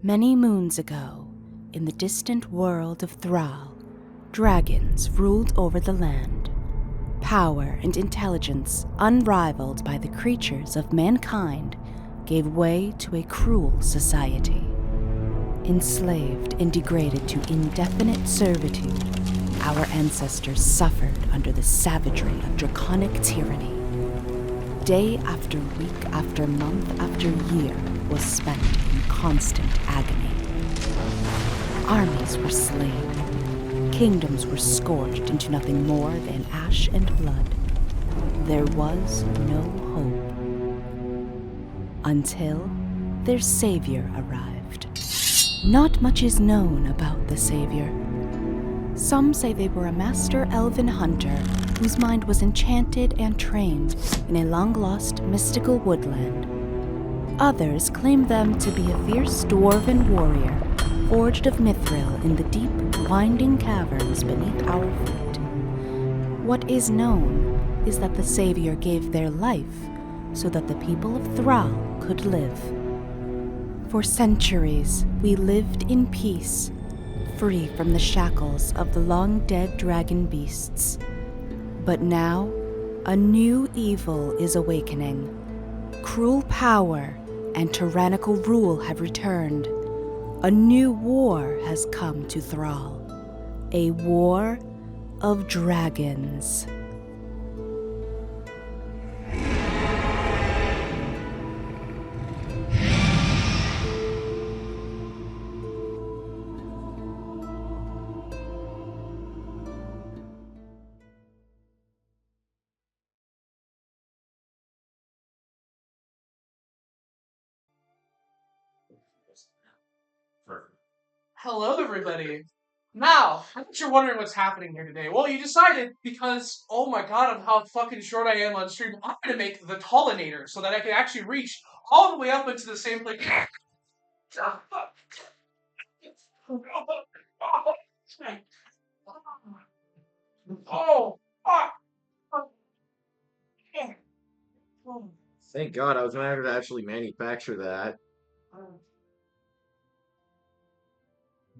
Many moons ago, in the distant world of Thrall, dragons ruled over the land. Power and intelligence unrivaled by the creatures of mankind gave way to a cruel society. Enslaved and degraded to indefinite servitude, our ancestors suffered under the savagery of draconic tyranny. Day after week after month after year was spent in constant agony. Armies were slain. Kingdoms were scorched into nothing more than ash and blood. There was no hope. Until their savior arrived. Not much is known about the savior. Some say they were a master elven hunter whose mind was enchanted and trained in a long-lost mystical woodland. Others claim them to be a fierce dwarven warrior, forged of mithril in the deep, winding caverns beneath our feet. What is known is that the savior gave their life so that the people of Thrall could live. For centuries, we lived in peace, free from the shackles of the long-dead dragon beasts. But now, a new evil is awakening. Cruel power and tyrannical rule have returned. A new war has come to Thrall. A war of dragons. Hello, everybody. Now, I bet you're wondering what's happening here today. Well, you decided because, oh my god, of how fucking short I am on stream, I'm gonna make the Tollinator so that I can actually reach all the way up into the same place. Oh, fuck. Thank God I was not able to actually manufacture that.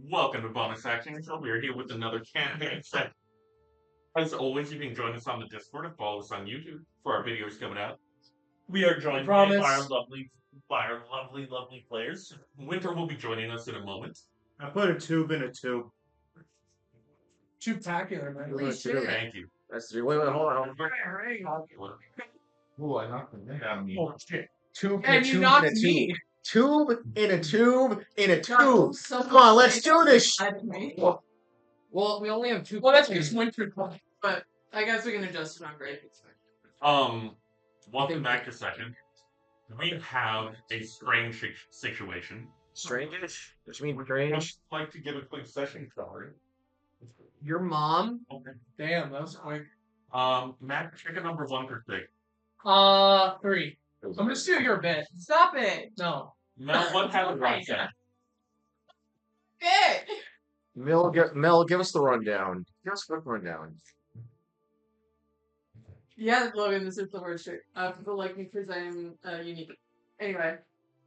Welcome to Bonus Action Show. We are here with another campaign set. As always, you can join us on the Discord and follow us on YouTube for our videos coming out. We are joined by our lovely players. Winter will be joining us in a moment. I put a tube in a tube. Tube-tacular, man. Holy shit. Thank you. That's wait, hold on. Oh, I knocked him down. Oh, shit. Tube in And a you tube in knocked a tube. me. Tube in a tube in a tube. Come on, let's do this. Well, we only have two. Well, that's just Winter. But I guess we can adjust it on break. Welcome back to session. We have a strange situation. Strange? What you mean strange? I'd like to give a quick session summary. Your mom? Okay. Damn, that was quick. Matt, check a number 1 per thing. 3. I'm gonna steal your bit. Stop it! No. Mel, what happened last time? It! Mel, give us the rundown. Give us a quick rundown. Yeah, Logan, this is the word trick. People like me because I'm unique. Anyway.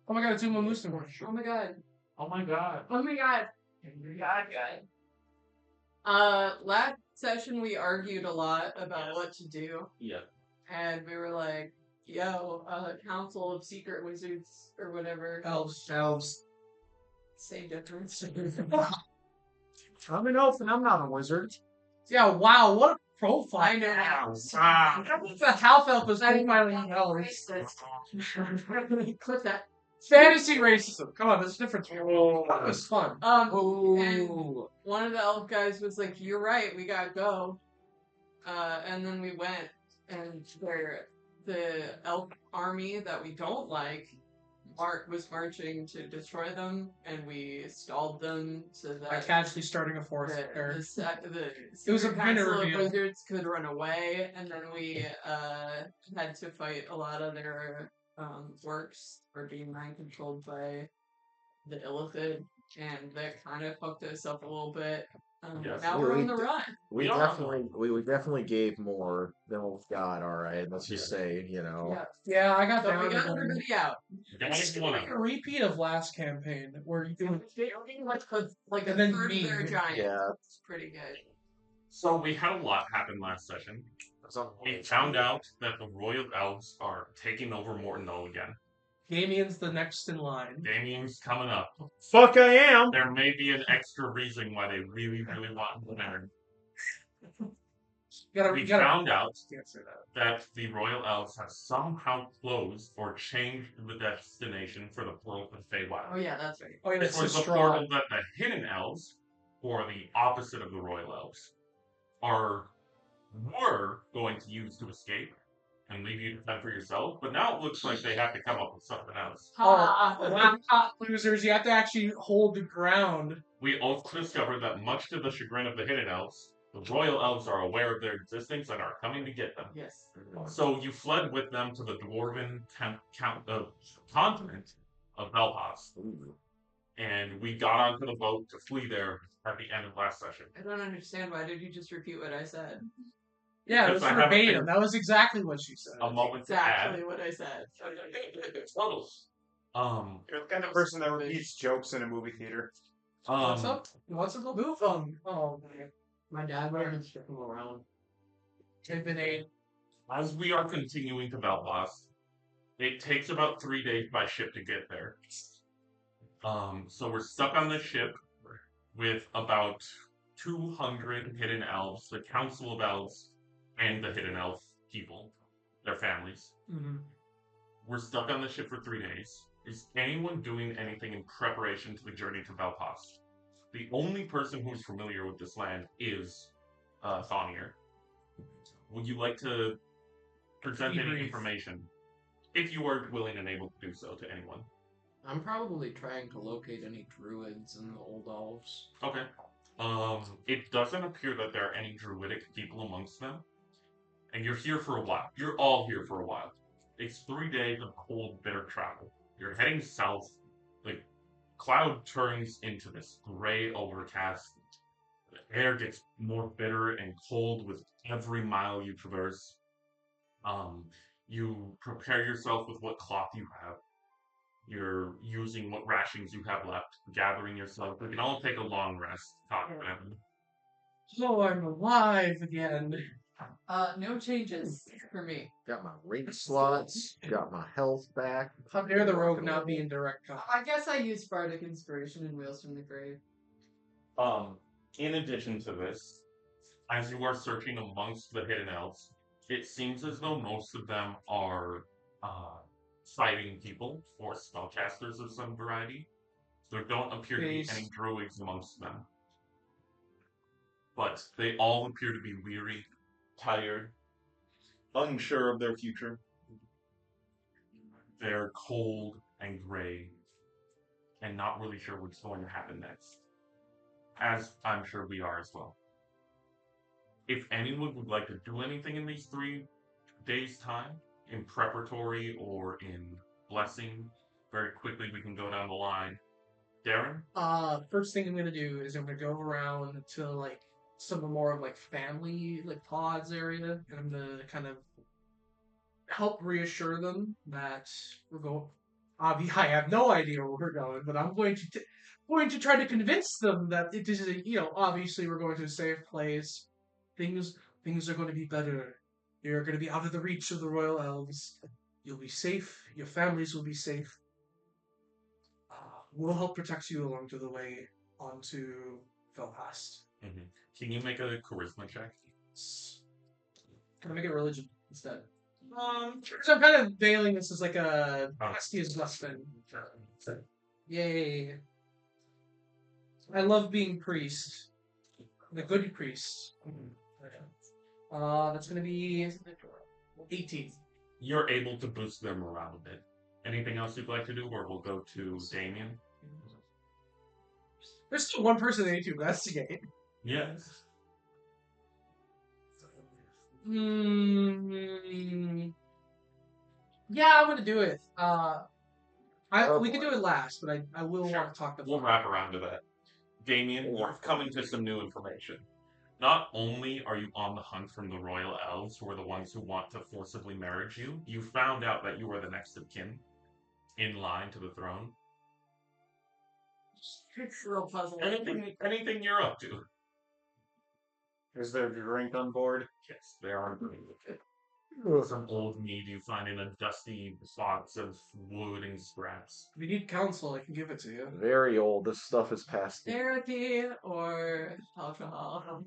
Oh my god, it's Uma Musume. Oh my god. Oh my god. Oh my god. Last session we argued a lot about what to do. Yeah. And we were like, yo, Council of Secret Wizards or whatever. Elves. Same difference. I'm an elf and I'm not a wizard. Yeah, wow, what a profile. I know. The half elf was profiling elves. Clip that. Fantasy racism. Come on, there's a difference. That was fun. And one of the elf guys was like, "You're right, we gotta go." And then we went, and the elf army that we don't like, was marching to destroy them, and we stalled them so that By casually starting a fourth. it was a Council minor of reveal. Wizards could run away, and then we had to fight a lot of their works were being mind controlled by the Illithid, and that kind of fucked us up a little bit. Yes. Now we're on the run. We definitely gave more than what we got. All right, let's just say, you know. Yeah, Yeah, I got so that. we got everybody out. It's one like a repeat of last campaign where you do like a And then third me. of their giants. Yeah. It's pretty good. So we had a lot happen last session. We found out that the Royal Elves are taking over Mortonell again. Damien's the next in line. Damien's coming up. Fuck I am! There may be an extra reason why they really, really want to marry. We found out that the Royal Elves have somehow closed or changed the destination for the portal to Feywild. Oh yeah, that's right. Oh yeah, It that's the was the straw. portal that the Hidden Elves, or the opposite of the Royal Elves, were going to use to escape and leave you to fend for yourself, but now it looks like they have to come up with something else. Losers, you have to actually hold the ground. We also discovered that much to the chagrin of the Hidden Elves, the Royal Elves are aware of their existence and are coming to get them. Yes. So you fled with them to the dwarven continent of Velpast. And we got onto the boat to flee there at the end of last session. I don't understand. Why did you just repeat what I said? Yeah, it Because was I have verbatim. That was exactly what she said. A moment Exactly to what I said. add. You're the kind of person that repeats jokes in a movie theater. What's up? What's up? Move on. Oh, man. My dad wanted to ship him around. They've been a. As we are continuing to Belfast, it takes about 3 days by ship to get there. So we're stuck on this ship with about 200 hidden elves, the Council of Elves, and the hidden elf people, their families. Mm-hmm. We're stuck on the ship for 3 days. Is anyone doing anything in preparation to the journey to Velpast? The only person who's familiar with this land is Thonier. Would you like to present any information, if you are willing and able to do so, to anyone? I'm probably trying to locate any druids in the old elves. Okay. It doesn't appear that there are any druidic people amongst them. And you're here for a while. You're all here for a while. It's 3 days of cold, bitter travel. You're heading south. The cloud turns into this gray overcast. The air gets more bitter and cold with every mile you traverse. You prepare yourself with what cloth you have. You're using what rations you have left, gathering yourself. We can all take a long rest. Oh, I'm alive again. No changes for me. Got my rate slots, got my health back. How dare the rogue not be in direct combat? I guess I used Bardic Inspiration and Wheels from the Grave. In addition to this, as you are searching amongst the hidden elves, it seems as though most of them are fighting people or spellcasters of some variety. There don't appear to be any druids amongst them. But they all appear to be weary, tired, unsure of their future. They're cold and gray, and not really sure what's going to happen next. As I'm sure we are as well. If anyone would like to do anything in these 3 days' time, in preparatory or in blessing, very quickly we can go down the line. Darren? First thing I'm gonna do is I'm gonna go around to like some more of like family like pods area, and I'm gonna kind of help reassure them that we're going. I have no idea where we're going, but I'm going to try to convince them that it is obviously we're going to a safe place. Things are going to be better. You're going to be out of the reach of the Royal Elves. You'll be safe. Your families will be safe. We'll help protect you along to the way onto Velpast. Mm-hmm. Can you make a charisma check? Can I make it religion instead? So I'm kind of veiling this as like a Bastia's Westman. Yay. I love being priest. The good priest. That's gonna be 18. You're able to boost their morale a bit. Anything else you'd like to do, or we'll go to Damien? There's still one person they need to investigate. Yes. Yeah, I'm gonna do it. We can do it last, but I will want to talk to them. We'll wrap around to that. Damien, you've come into some new information. Not only are you on the hunt from the Royal Elves, who are the ones who want to forcibly marriage you, you found out that you are the next of kin. in line to the throne. It's real puzzling. Anything you're up to? Is there a drink on board? Yes, there are some old mead you find in a dusty box of wood and scraps. If you need counsel, I can give it to you. Very old. This stuff is past. Therapy or alcohol?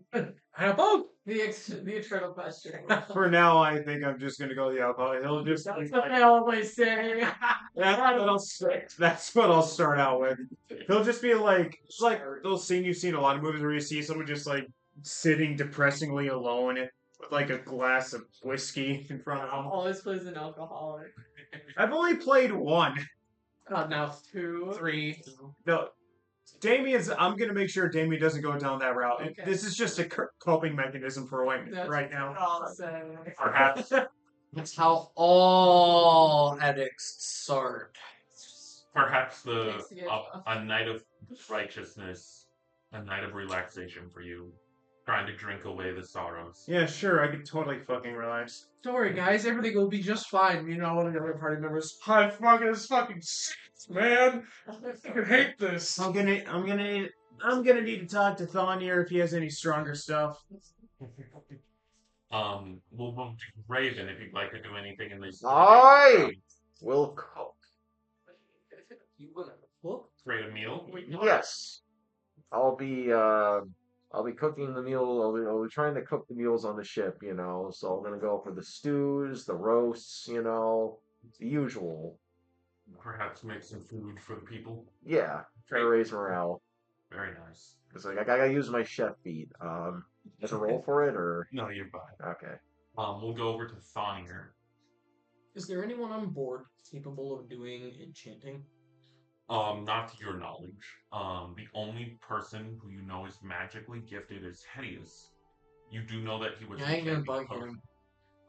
How about? The eternal question. For now, I think I'm just gonna go the alcohol. He'll just. That's what they always say. That's what I'll start out with. He'll just be like, it's like those scenes you've seen in a lot of movies where you see someone just like sitting depressingly alone with like a glass of whiskey in front of him. Always plays an alcoholic. I've only played one. Now 2, 3. No, I'm gonna make sure Damien doesn't go down that route. Okay. This is just a coping mechanism for Wayne That's right now. I'll say. Perhaps, That's how all addicts start. perhaps Takes to get off. a night of righteousness, a night of relaxation for you, trying to drink away the sorrows. Yeah, sure, I could totally fucking relax. Don't worry, guys. Everything will be just fine. You know, one of the other party members. This fucking sucks, man. I fucking hate this. I'm gonna need to talk to Thonir if he has any stronger stuff. We'll move to Raven if you'd like to do anything in this. I will cook. You wanna cook? Create a meal. Yes. I'll be cooking the meal. I'll be trying to cook the meals on the ship, you know. So I'm gonna go for the stews, the roasts, you know, the usual. Perhaps make some food for the people. Yeah, try to raise morale. Very nice. Cause like I gotta use my chef feat. Is a roll for it or No, you're fine. okay? We'll go over to Thonir. Is there anyone on board capable of doing enchanting? Not to your knowledge. The only person who you know is magically gifted is Hedius. You do know that he was. I ain't gonna enchanting bug potion.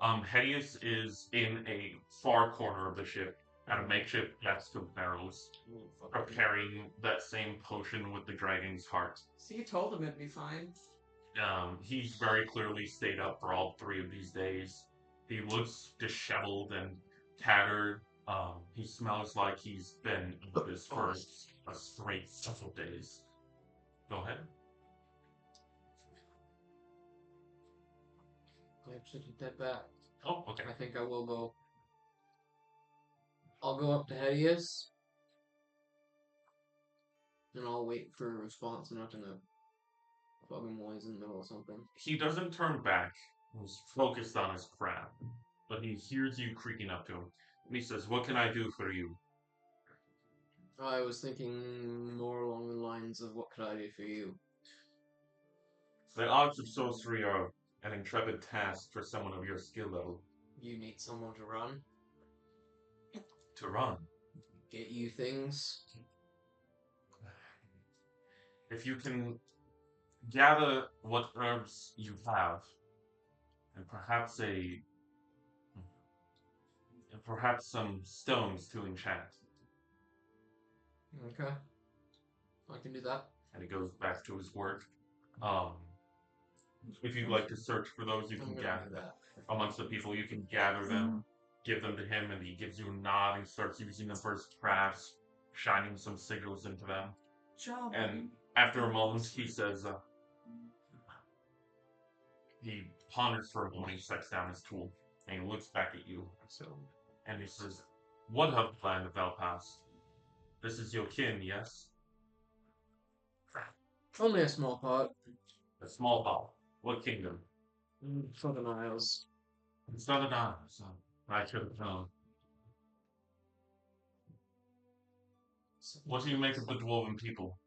him. Hedius is in a far corner of the ship at a makeshift desk of barrels, preparing that same potion with the dragon's heart. So you told him it'd be fine. He's very clearly stayed up for all 3 of these days. He looks disheveled and tattered. He smells like he's been with this for a straight several days. Go ahead. I have to take that back. Oh, okay. I think I will go. I'll go up to Hedius. And I'll wait for a response. I'm not gonna bug him while he's in the middle of something. He doesn't turn back. He's focused on his craft. But he hears you creaking up to him. And he says, "What can I do for you?" I was thinking more along the lines of what could I do for you? The odds of sorcery are an intrepid task for someone of your skill level. You need someone to run, To run. get you things. If you can gather what herbs you have, and perhaps some stones to enchant. Okay. I can do that. And he goes back to his work. If you'd like to search for those, you I'm can gonna gather do that. amongst the people. You can gather them, give them to him, and he gives you a nod. He starts using them for his crafts, shining some sigils into them. Job. And after a moment, he says, he ponders for a moment, he sets down his tool, and he looks back at you. And he says, "What of the land of Velpast? This is your kin, yes?" Only a small pot. A small ball. What kingdom? Southern Isles. It's not an honor, so I should have known. What do you make of the dwarven people?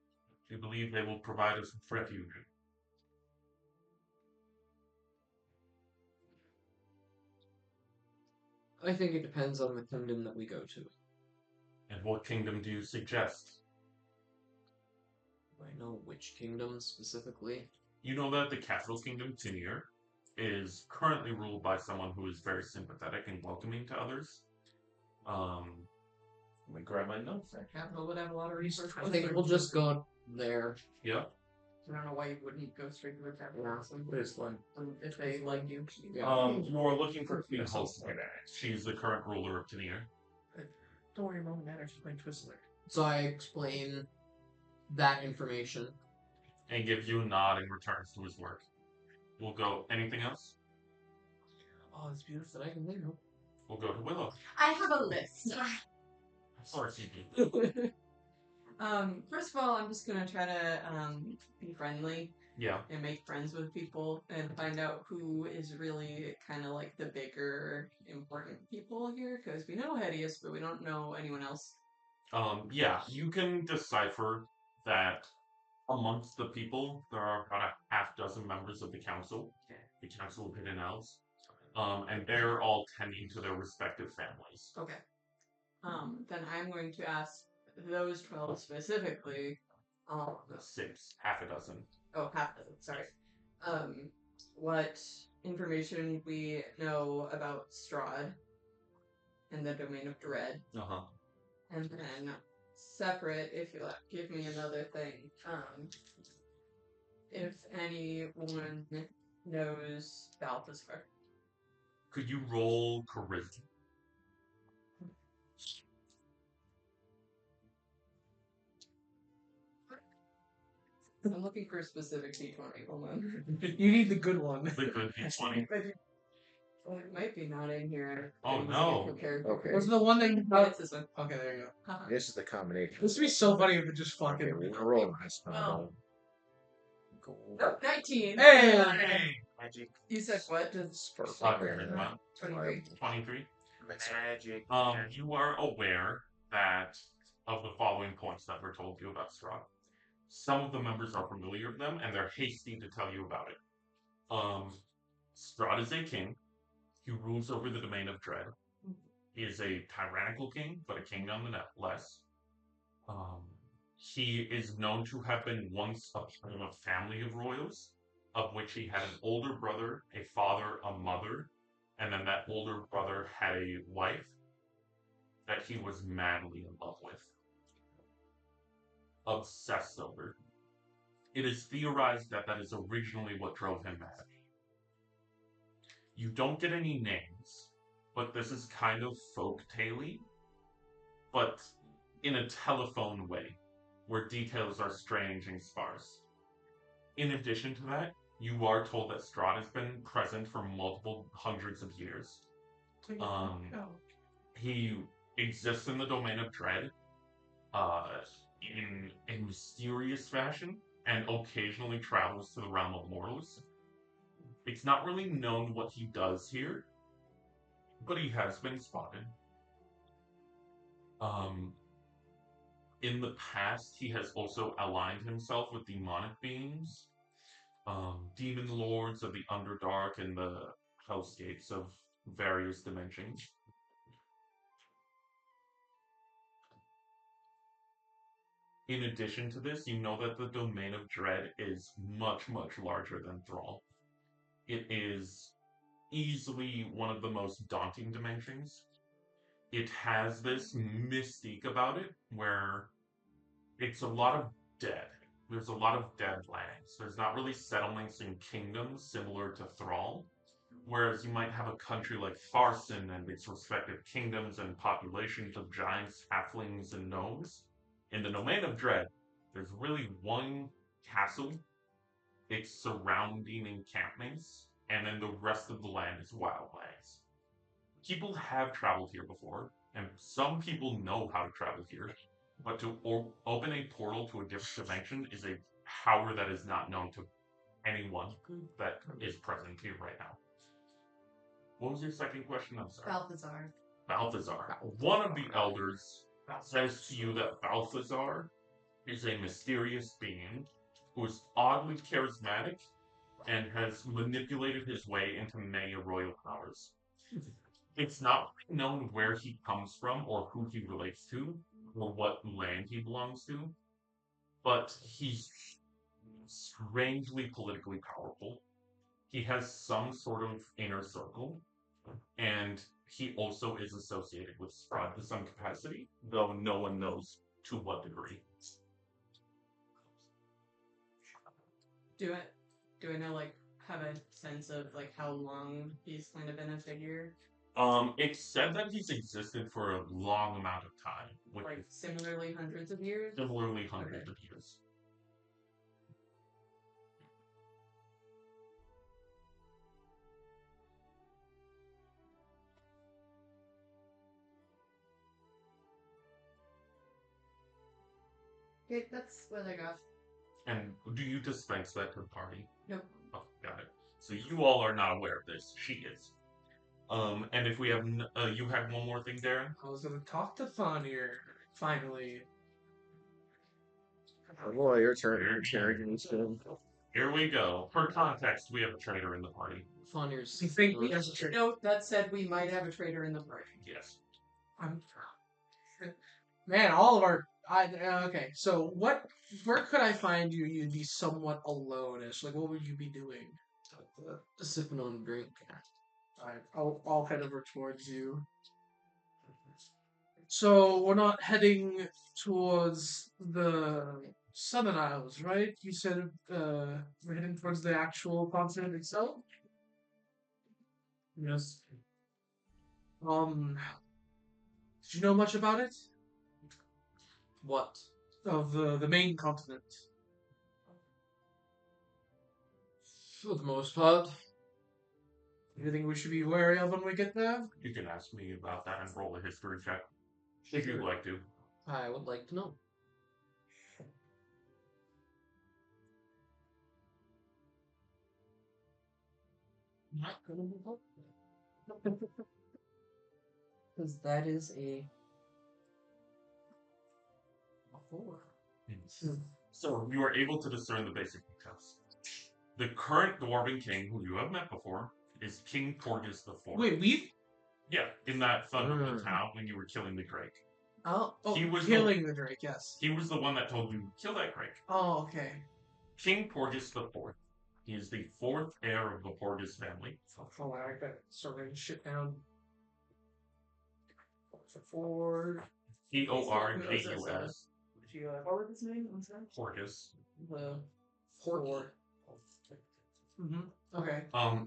Do you believe they will provide us with refuge? I think it depends on the kingdom that we go to. And what kingdom do you suggest? Do I know which kingdom specifically? You know that the capital kingdom, Tinir, is currently ruled by someone who is very sympathetic and welcoming to others. Let me grab my notes. Capital would have a lot of resources. I think we'll just go there. Yeah. I don't know why you wouldn't go straight to the capital. Yeah. This one. If they like you. Yeah. You are looking for Queen Huzzah. She's the current ruler of Tinir. Don't worry, Roman Manners is playing Twizzler. So I explain that information. And gives you a nod and returns to his work. We'll go. Anything else? Oh, it's beautiful. That I can think of. We'll go to Willow. I have a list. Of course you do. First of all, I'm just gonna try to be friendly Yeah. and make friends with people and find out who is really kind of like the bigger, important people here. Because we know Hedius, but we don't know anyone else. Yeah, you can decipher that amongst the people, there are about a half dozen members of the Council of Hidden Elves, and they're all tending to their respective families. Okay. Then I'm going to ask those 12 specifically. Half a dozen. Oh, half dozen, sorry. What information we know about Strahd and the Domain of Dread. Uh-huh. And then separate, if you give me another thing, if anyone knows Balthazar. Could you roll charisma? I'm looking for a specific D20. Hold on. You need the good one. The good D20. Well, it might be not in here. Oh, Didn't no. get prepared. Okay. What's the one that you Oh, got? it's this one. Okay, there you go. Haha. This is the combination. This would be so funny if it just Okay, fucking. we're gonna roll this. Well. Gold. Oh, 19! Hey! Magic. You said what? It's for Charisma. 23. 23. Magic. You are aware that of the following points that were told you about Strahd. Some of the members are familiar with them, and they're hasty to tell you about it. Strahd is a king. He rules over the Domain of Dread. He is a tyrannical king, but a king nonetheless. He is known to have been once a part of a family of royals, of which he had an older brother, a father, a mother, and then that older brother had a wife that he was madly in love with. Obsessed over. It is theorized that that is originally what drove him mad. You don't get any names, but this is kind of folk-tale-y, but in a telephone way, where details are strange and sparse. In addition to that, you are told that Strahd has been present for multiple hundreds of years. He exists in the Domain of Dread, in a mysterious fashion, and occasionally travels to the realm of mortals. It's not really known what he does here, but he has been spotted. In the past, he has also aligned himself with demonic beings, demon lords of the Underdark and the hellscapes of various dimensions. In addition to this, you know that the Domain of Dread is much, much larger than Thrall. It is easily one of the most daunting dimensions. It has this mystique about it, where it's a lot of dead. There's a lot of dead lands. There's not really settlements and kingdoms similar to Thrall, whereas you might have a country like Farson and its respective kingdoms and populations of giants, halflings, and gnomes. In the Domain of Dread, there's really one castle, its surrounding encampments, and then the rest of the land is wildlands. People have traveled here before, and some people know how to travel here, but to open a portal to a different dimension is a power that is not known to anyone that is present here right now. What was your second question? I'm sorry. Balthazar. Balthazar. One of the elders says to you that Balthazar is a mysterious being who is oddly charismatic and has manipulated his way into many royal powers. It's not known where he comes from or who he relates to or what land he belongs to, but he's strangely politically powerful. He has some sort of inner circle, and he also is associated with Strahd to some capacity, though no one knows to what degree. Do I know, like, have a sense of, like, how long he's kind of been a figure? It's said that he's existed for a long amount of time, which Like is similarly hundreds of years? similarly hundreds Okay. of years. Okay, that's what I got. And do you dispense that to the party? Nope. Oh, got it. So you all are not aware of this. She is. And if we have, you had one more thing, Darren? I was gonna talk to Thonir, finally. Oh boy, your turn. Your turn. Here we go. For context, we have a traitor in the party. Fonier's. You think we has a trick? Note that said we might have a traitor in the party. Yes. I'm man, all of our okay. So where could I find you? You'd be somewhat alone-ish. Like, what would you be doing? Sipping on a drink. Alright, I'll head over towards you. So we're not heading towards the Southern Isles, right? You said we're heading towards the actual continent itself. Yes. Did you know much about it? What? Of the main continent. For the most part. Anything we should be wary of when we get there? You can ask me about that and roll a history check if you'd like to. I would like to know. Not gonna be helpful. Because that is a 4. So you are able to discern the basic details. The current dwarven king, who you have met before, is King Porgus the Fourth. Wait, we've Yeah, in that Thunderbolt town when you were killing the Drake. oh He was killing the Drake, yes. He was the one that told you to kill that Drake. Oh, okay. King Porgus the Fourth. He is the 4th heir of the Porgus family. Hold on, I gotta start writing shit down. For Porgus. What was his name? I'm sorry. Porgus. The four. Okay.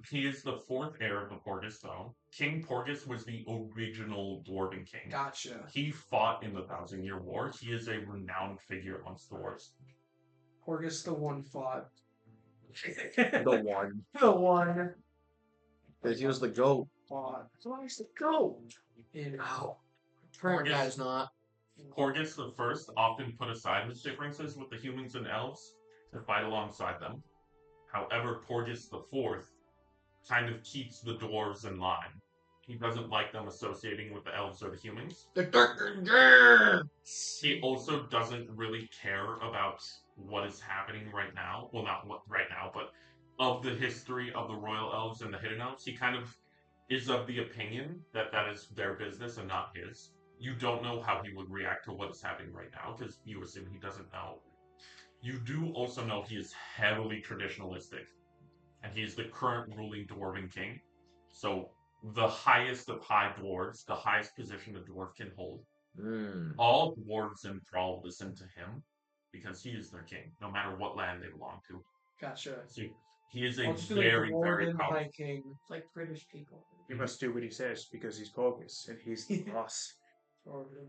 He is the 4th heir of the Porgus throne. King Porgus was the original dwarven king. Gotcha. He fought in the Thousand-Year War. He is a renowned figure amongst dwarves. Porgus the One fought. The one. The one Because he was the goat. fought. So I used to go. Current Porgus. guy's not. Porgus the First often put aside his differences with the humans and elves to fight alongside them. However, Porgus the Fourth kind of keeps the dwarves in line. He doesn't like them associating with the elves or the humans. He also doesn't really care about what is happening right now. Well, not what right now, but of the history of the royal elves and the hidden elves. He kind of is of the opinion that that is their business and not his. You don't know how he would react to what is happening right now because you assume he doesn't know. You do also know he is heavily traditionalistic, and he is the current ruling dwarven king. So the highest of high dwarves, the highest position a dwarf can hold. All dwarves in Thrall listen to him because he is their king, no matter what land they belong to. Gotcha. So he is a I'll just do like very, the very Dwarven powerful. High King. like British people. You must do what he says because he's Porgus and he's the boss. Dwarven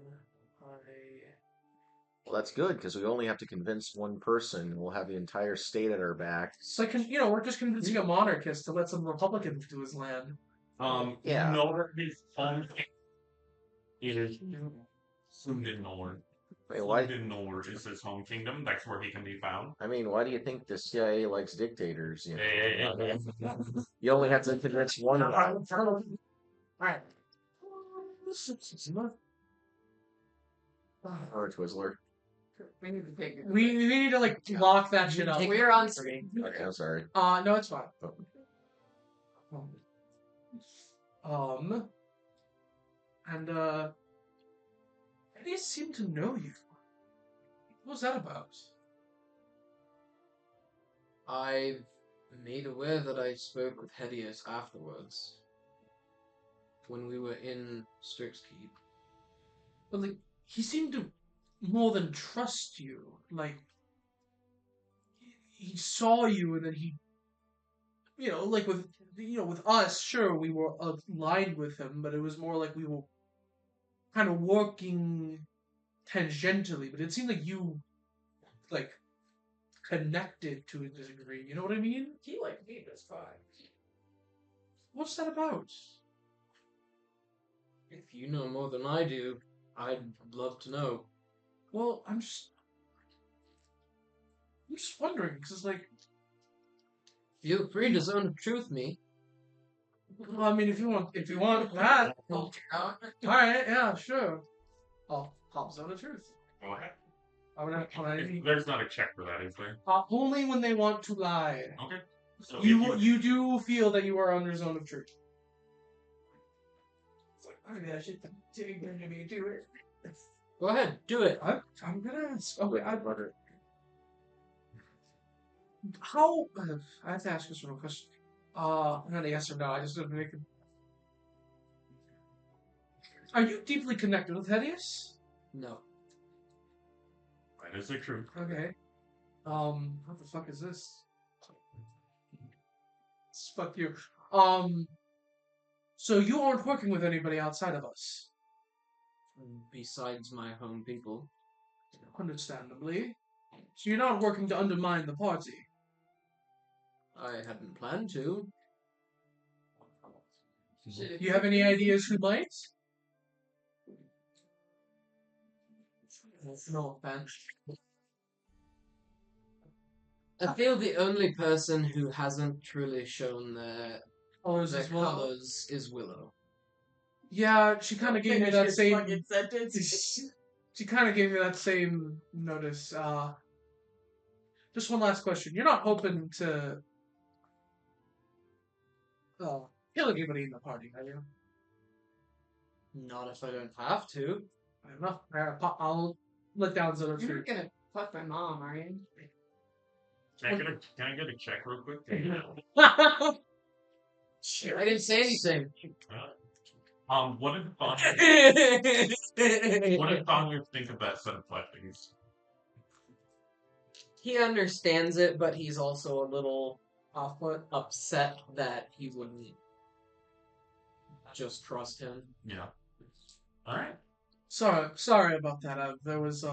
High. Well, that's good because we only have to convince one person. We'll have the entire state at our back. It's like, we're just convincing a monarchist to let some Republicans do his land. Yeah. You know that his home king is Sundin-Nor. Wait, why? Sundin-Nor is his home kingdom. That's where he can be found. I mean, why do you think the CIA likes dictators? You know? Yeah. You only have to convince one. Alright. Or Twizzler. We need to take it. We need to like lock that shit up. We're on screen. Okay, I'm sorry. No, it's fine. And Eddie seemed to know you. What was that about? I've made aware that I spoke with Hedius afterwards. When we were in Strixkeep. But like, he seemed to more than trust you. Like, he saw you and then he like with us, sure, we were aligned with him, but it was more like we were kind of working tangentially. But it seemed like you, like, connected to a degree. You know what I mean? He liked me this far. What's that about? If you know more than I do, I'd love to know. Well, I'm just wondering because, like, Feel free to zone of truth me. well, I mean, if you want that, all right, yeah, sure. I'll pop zone of truth. Go ahead. There's There's not a check for that, is there? only when they want to lie. Okay. So You do feel that you are under zone of truth. It's like, maybe I should do it. Go ahead, do it. I'm gonna. Okay, I'd rather. How? I have to ask this one question. Not a yes or no. I just have to make. Are you deeply connected with Hedius? No. That is the truth. Okay. What the fuck is this? Fuck you. So you aren't working with anybody outside of us? Besides my home people. Understandably. So you're not working to undermine the party? I hadn't planned to. Do you have any ideas who might? No offense. I feel the only person who hasn't truly shown their Colors as well? colors is Willow. Yeah, she kind of gave me that same. fucking sentence. She kind of gave me that same notice. Just one last question. You're not hoping to kill anybody in the party, are you? Not if I don't have to. I don't know. I'll let down Zilla You're too. not gonna fuck my mom, are you? Can I get a check real quick? I didn't say anything. What did Bonner think of that set of findings? He understands it, but he's also a little upset that he wouldn't just trust him. Yeah. Alright. Sorry about that. There was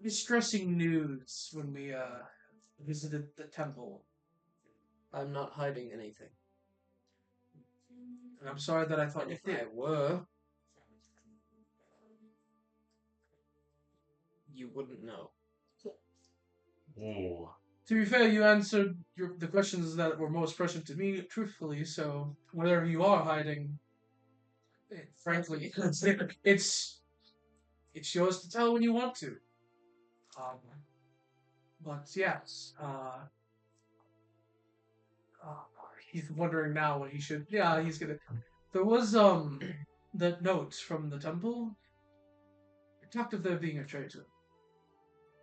distressing news when we visited the temple, I'm not hiding anything. and I'm sorry that I thought And you if I did. were, you wouldn't know. Ooh. To be fair, you answered the questions that were most pressing to me truthfully. So whatever you are hiding, frankly, it's yours to tell when you want to. But yes, he's wondering now what he should. Yeah, he's gonna. There was the notes from the temple. It talked of there being a traitor.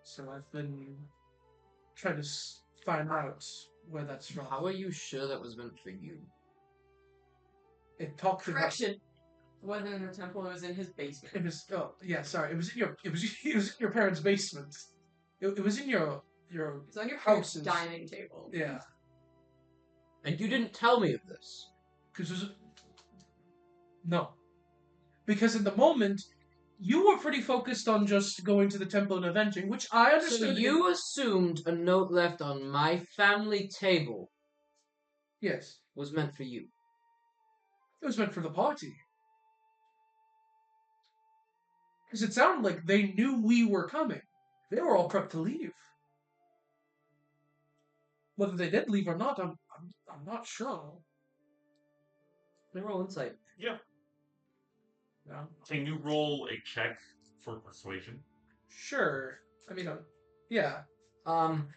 So I've been trying to find out where that's from. How are you sure that was meant for you? It talked about. Correction. It wasn't in the temple, it was in his basement. It was. Oh yeah, sorry. It was in your. It was in your parents' basement. It was in your. It's on your house's dining table. Yeah. And you didn't tell me of this. Because no. Because in the moment, you were pretty focused on just going to the temple and avenging, which I So understood. you assumed a note left on my family table Yes. was meant for you. It was meant for the party. Because it sounded like they knew we were coming. They were all prepped to leave. Whether they did leave or not, I'm not sure. Roll insight. Yeah. No. Can you roll a check for persuasion? Sure. I mean, yeah. Um,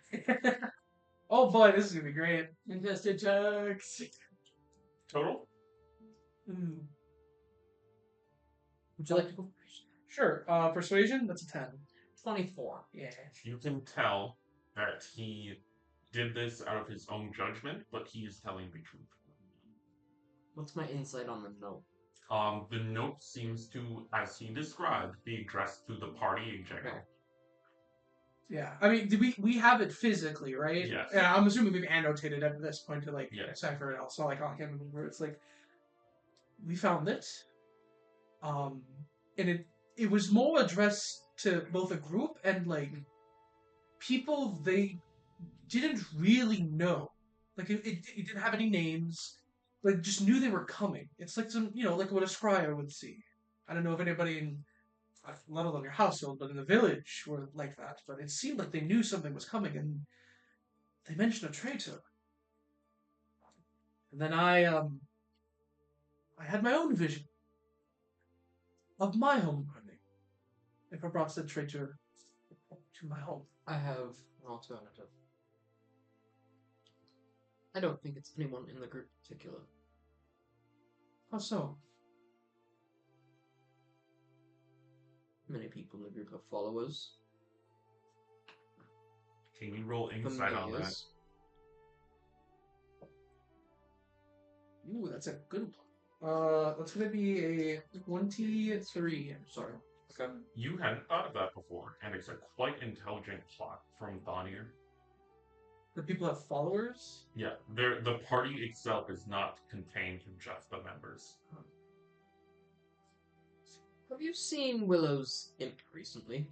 Oh boy, this is gonna be great. Invested checks. Total? Mm. would you like to go first? Sure. Persuasion, that's a 10. 24. Yeah. You can tell that he did this out of his own judgment, but he is telling the truth. What's my insight on the note? The note seems to, as he described, be addressed to the party in general. Yeah, I mean, we have it physically, right? Yes. Yeah, I'm assuming we've annotated at this point to like Yeah. decipher it all. So like, oh, I can't remember. It's like we found it, and it was more addressed to both a group and like people they didn't really know. Like it didn't have any names. Like just knew they were coming. It's like some like what a scryer would see. I don't know if anybody in let alone your household, but in the village were like that. But it seemed like they knew something was coming, and they mentioned a traitor. And then I had my own vision of my home burning. If I brought said traitor to my home. I have an alternative. I don't think it's anyone in the group in particular. How so? Many people in the group have followers. Can you roll insight on that? familiars. Ooh, that's a good one. That's gonna be a 23. Sorry. Okay. You hadn't thought of that before, and it's a quite intelligent plot from Thonir. The people have followers? Yeah, the party itself is not contained to just the members. Have you seen Willow's imp recently?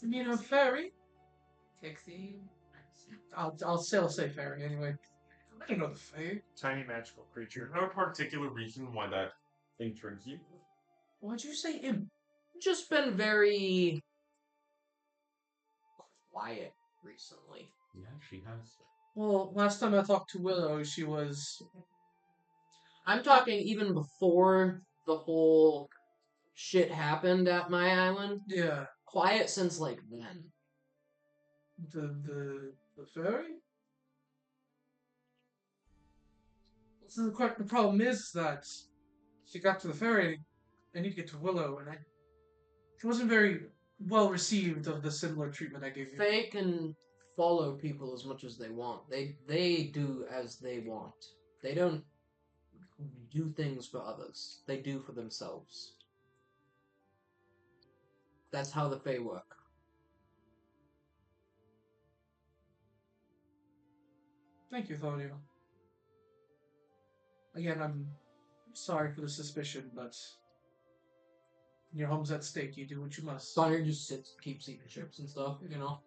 You mean a fairy? Pixie. I'll say fairy anyway. I don't know the fae. Tiny magical creature. There's no particular reason why that intrigues you. Why'd you say imp? Just been very quiet recently. Yeah, she has. Well, last time I talked to Willow, she was. I'm talking even before the whole shit happened at my island. Yeah. Quiet since like then. The fairy? So the problem is that she got to the fairy, I need to get to Willow, and she wasn't very well received of the similar treatment I gave you. They can follow people as much as they want. They do as they want. They don't do things for others. They do for themselves. That's how the Fae work. Thank you, Thonio. Again, I'm sorry for the suspicion, but your home's at stake. You do what you must. Sonny just sits, keeps eating chips and stuff, you know.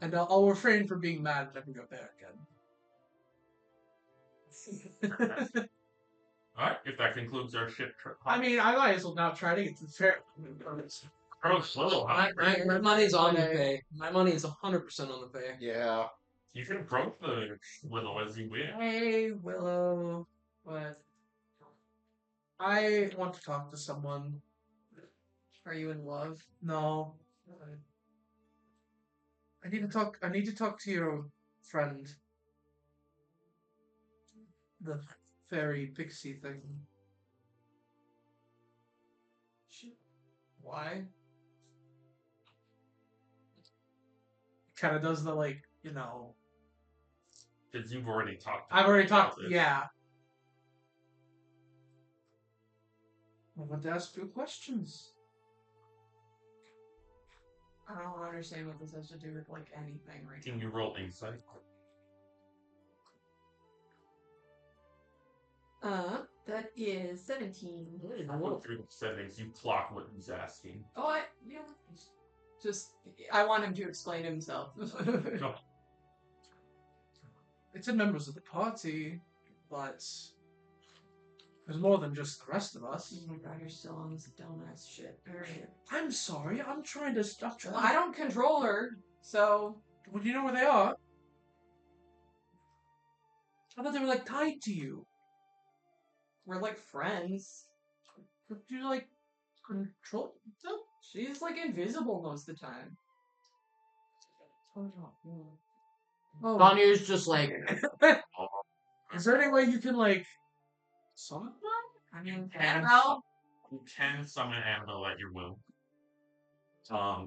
And I'll refrain from being mad whenever we go there again. Alright, if that concludes our ship trip. I mean, I might as well now try to get to the fair. Oh, slow, huh? My money's on the Fae. My money is 100% on the Fae. Yeah. You can approach the Willow as you wish. Hey, Willow. What? I want to talk to someone. Are you in love? No. I need to talk to your friend. The fairy pixie thing. Why? Kind of does the Because you've already talked to I've her already about talked. this. Yeah. I want to ask you questions. I don't understand what this has to do with like anything right Can now. you roll insight? That is 17. I went through the settings, you clock what he's asking. Oh, yeah. Just, I want him to explain himself. No. It's in members of the party, but there's more than just the rest of us. Oh my god, you're still on this dumbass shit. Alright. I'm sorry. I'm trying to stop. Well, I don't control her, so. Well, do you know where they are? I thought they were like tied to you. We're like friends. Do you like control them? She's like invisible most of the time. Oh, Sonny's just like, is there any way you can like summon them? I mean, Annabelle? You can summon Annabelle at your will.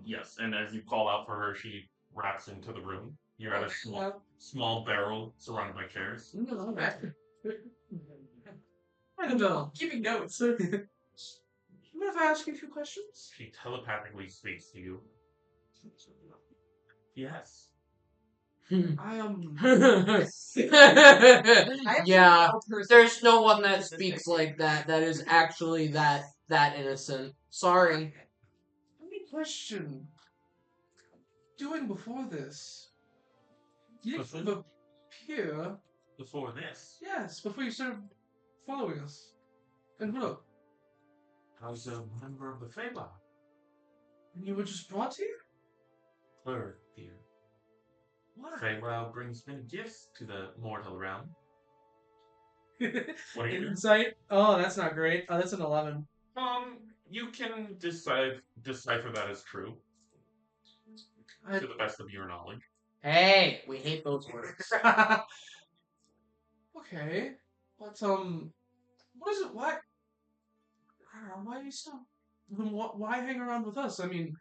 Yes, and as you call out for her, she wraps into the room. You're at a small barrel surrounded by chairs. Annabelle, keeping notes. you mind if I ask you a few questions? She telepathically speaks to you. Yes. I Yeah, no person- there's no one that speaks like that. That is actually that innocent. Sorry. Any question. Doing before this? You Before- didn't appear. Before this, Yes, before you started following us. And look, I was a member of the Feywild. and you were just brought here? Bird here. Why? Feywild brings many gifts to the mortal realm. What are you doing? Insight? Oh, that's not great. Oh, that's an 11. You can decipher that as true I, to the best of your knowledge. Hey, we hate those words. okay. But, what is it? Why? I don't know, why are you still. Then why hang around with us? I mean,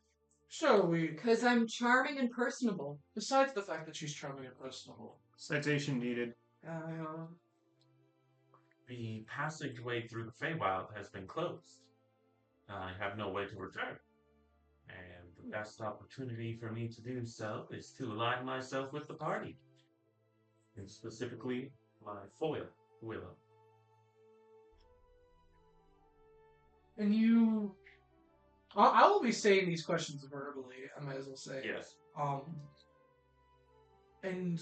sure, we. Because I'm charming and personable. Besides the fact that she's charming and personable. Citation needed. The passageway through the Feywild has been closed. I have no way to return. And the best opportunity for me to do so is to align myself with the party. And specifically, my foil, Willow. And you. I will be saying these questions verbally, I might as well say. Yes. And,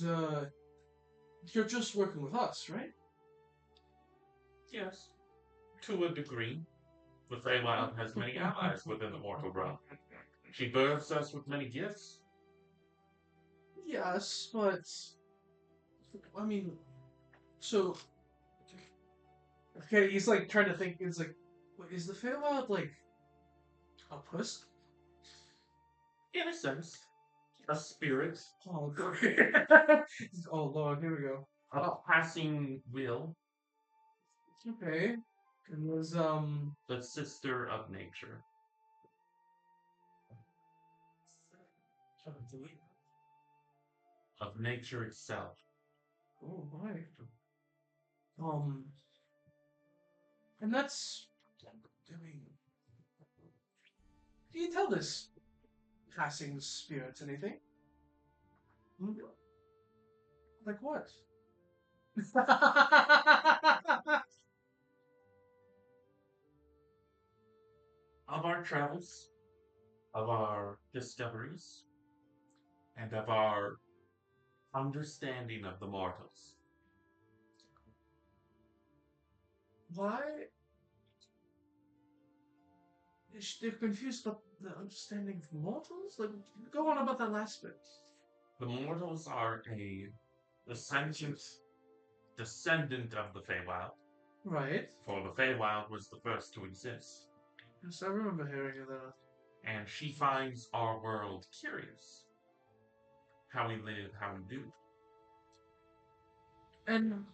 you're just working with us, right? Yes. To a degree. The Feywild has many allies within the mortal realm. She births us with many gifts. Yes, but. I mean. So. Okay, he's like trying to think. It's like. Is the Feywild like. A puss? In a sense. A spirit. Oh, great. Oh, Lord, here we go. A passing will. Okay. It was, The sister of nature. Of nature itself. Oh, right. And that's. I mean. Do you tell this passing spirit anything? Hmm? Like what? Of our travels, of our discoveries, and of our understanding of the mortals. Why? They're confused about the understanding of mortals? Like, go on about that last bit. The mortals are a descendant of the Feywild, Right. for the Feywild was the first to exist. Yes, I remember hearing of that. And she finds our world curious. How we live, how we do. And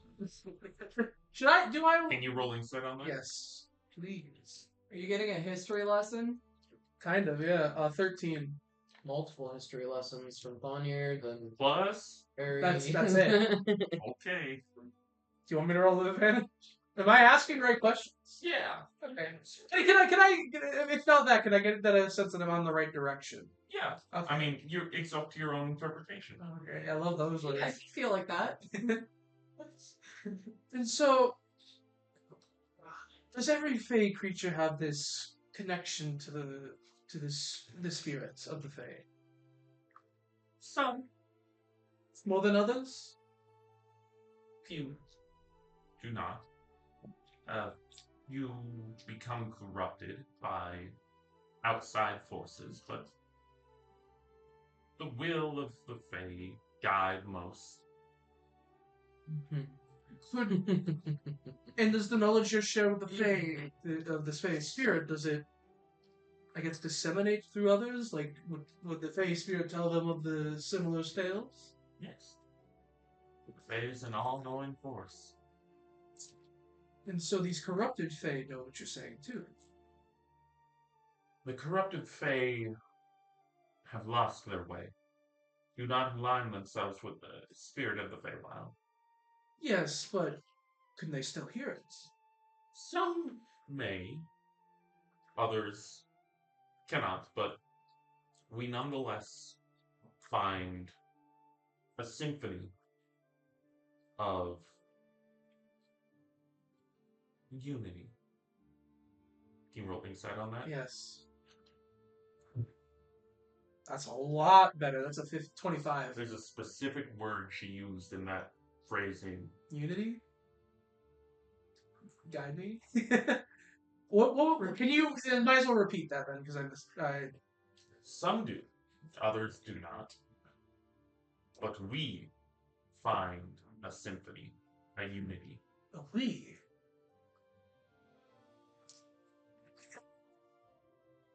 Can you roll insight on that? Yes, please. Are you getting a history lesson? Kind of, yeah. 13. Multiple history lessons from Bonnier, then Plus? very... That's it. Okay. Do you want me to roll the advantage? Am I asking right questions? Yeah. Okay. Hey, can I, if not that, can I get that a sense that I'm on the right direction? Yeah. Okay. I mean, it's up to your own interpretation. Okay, I love those words. I feel like that. And so, does every Fey creature have this connection to the spirits of the Fey? Some. More than others? Few. Do not. You become corrupted by outside forces, but the will of the Fae guide most. And does the knowledge you share with the Fae, of this Fae spirit, does it, I guess, disseminate through others? Like, would the Fae spirit tell them of the similar tales? Yes. The Fae is an all-knowing force. And so these corrupted Fae know what you're saying, too. The corrupted Fae have lost their way. Do not align themselves with the spirit of the Feywild. Yes, but can they still hear it? Some may, others cannot, but we nonetheless find a symphony of unity. Can you roll insight on that? Yes. That's a lot better. That's a 25. There's a specific word she used in that phrasing. Unity? Guide me? What can you might as well repeat that then, because I Some do, others do not. But we find a symphony, a unity. we.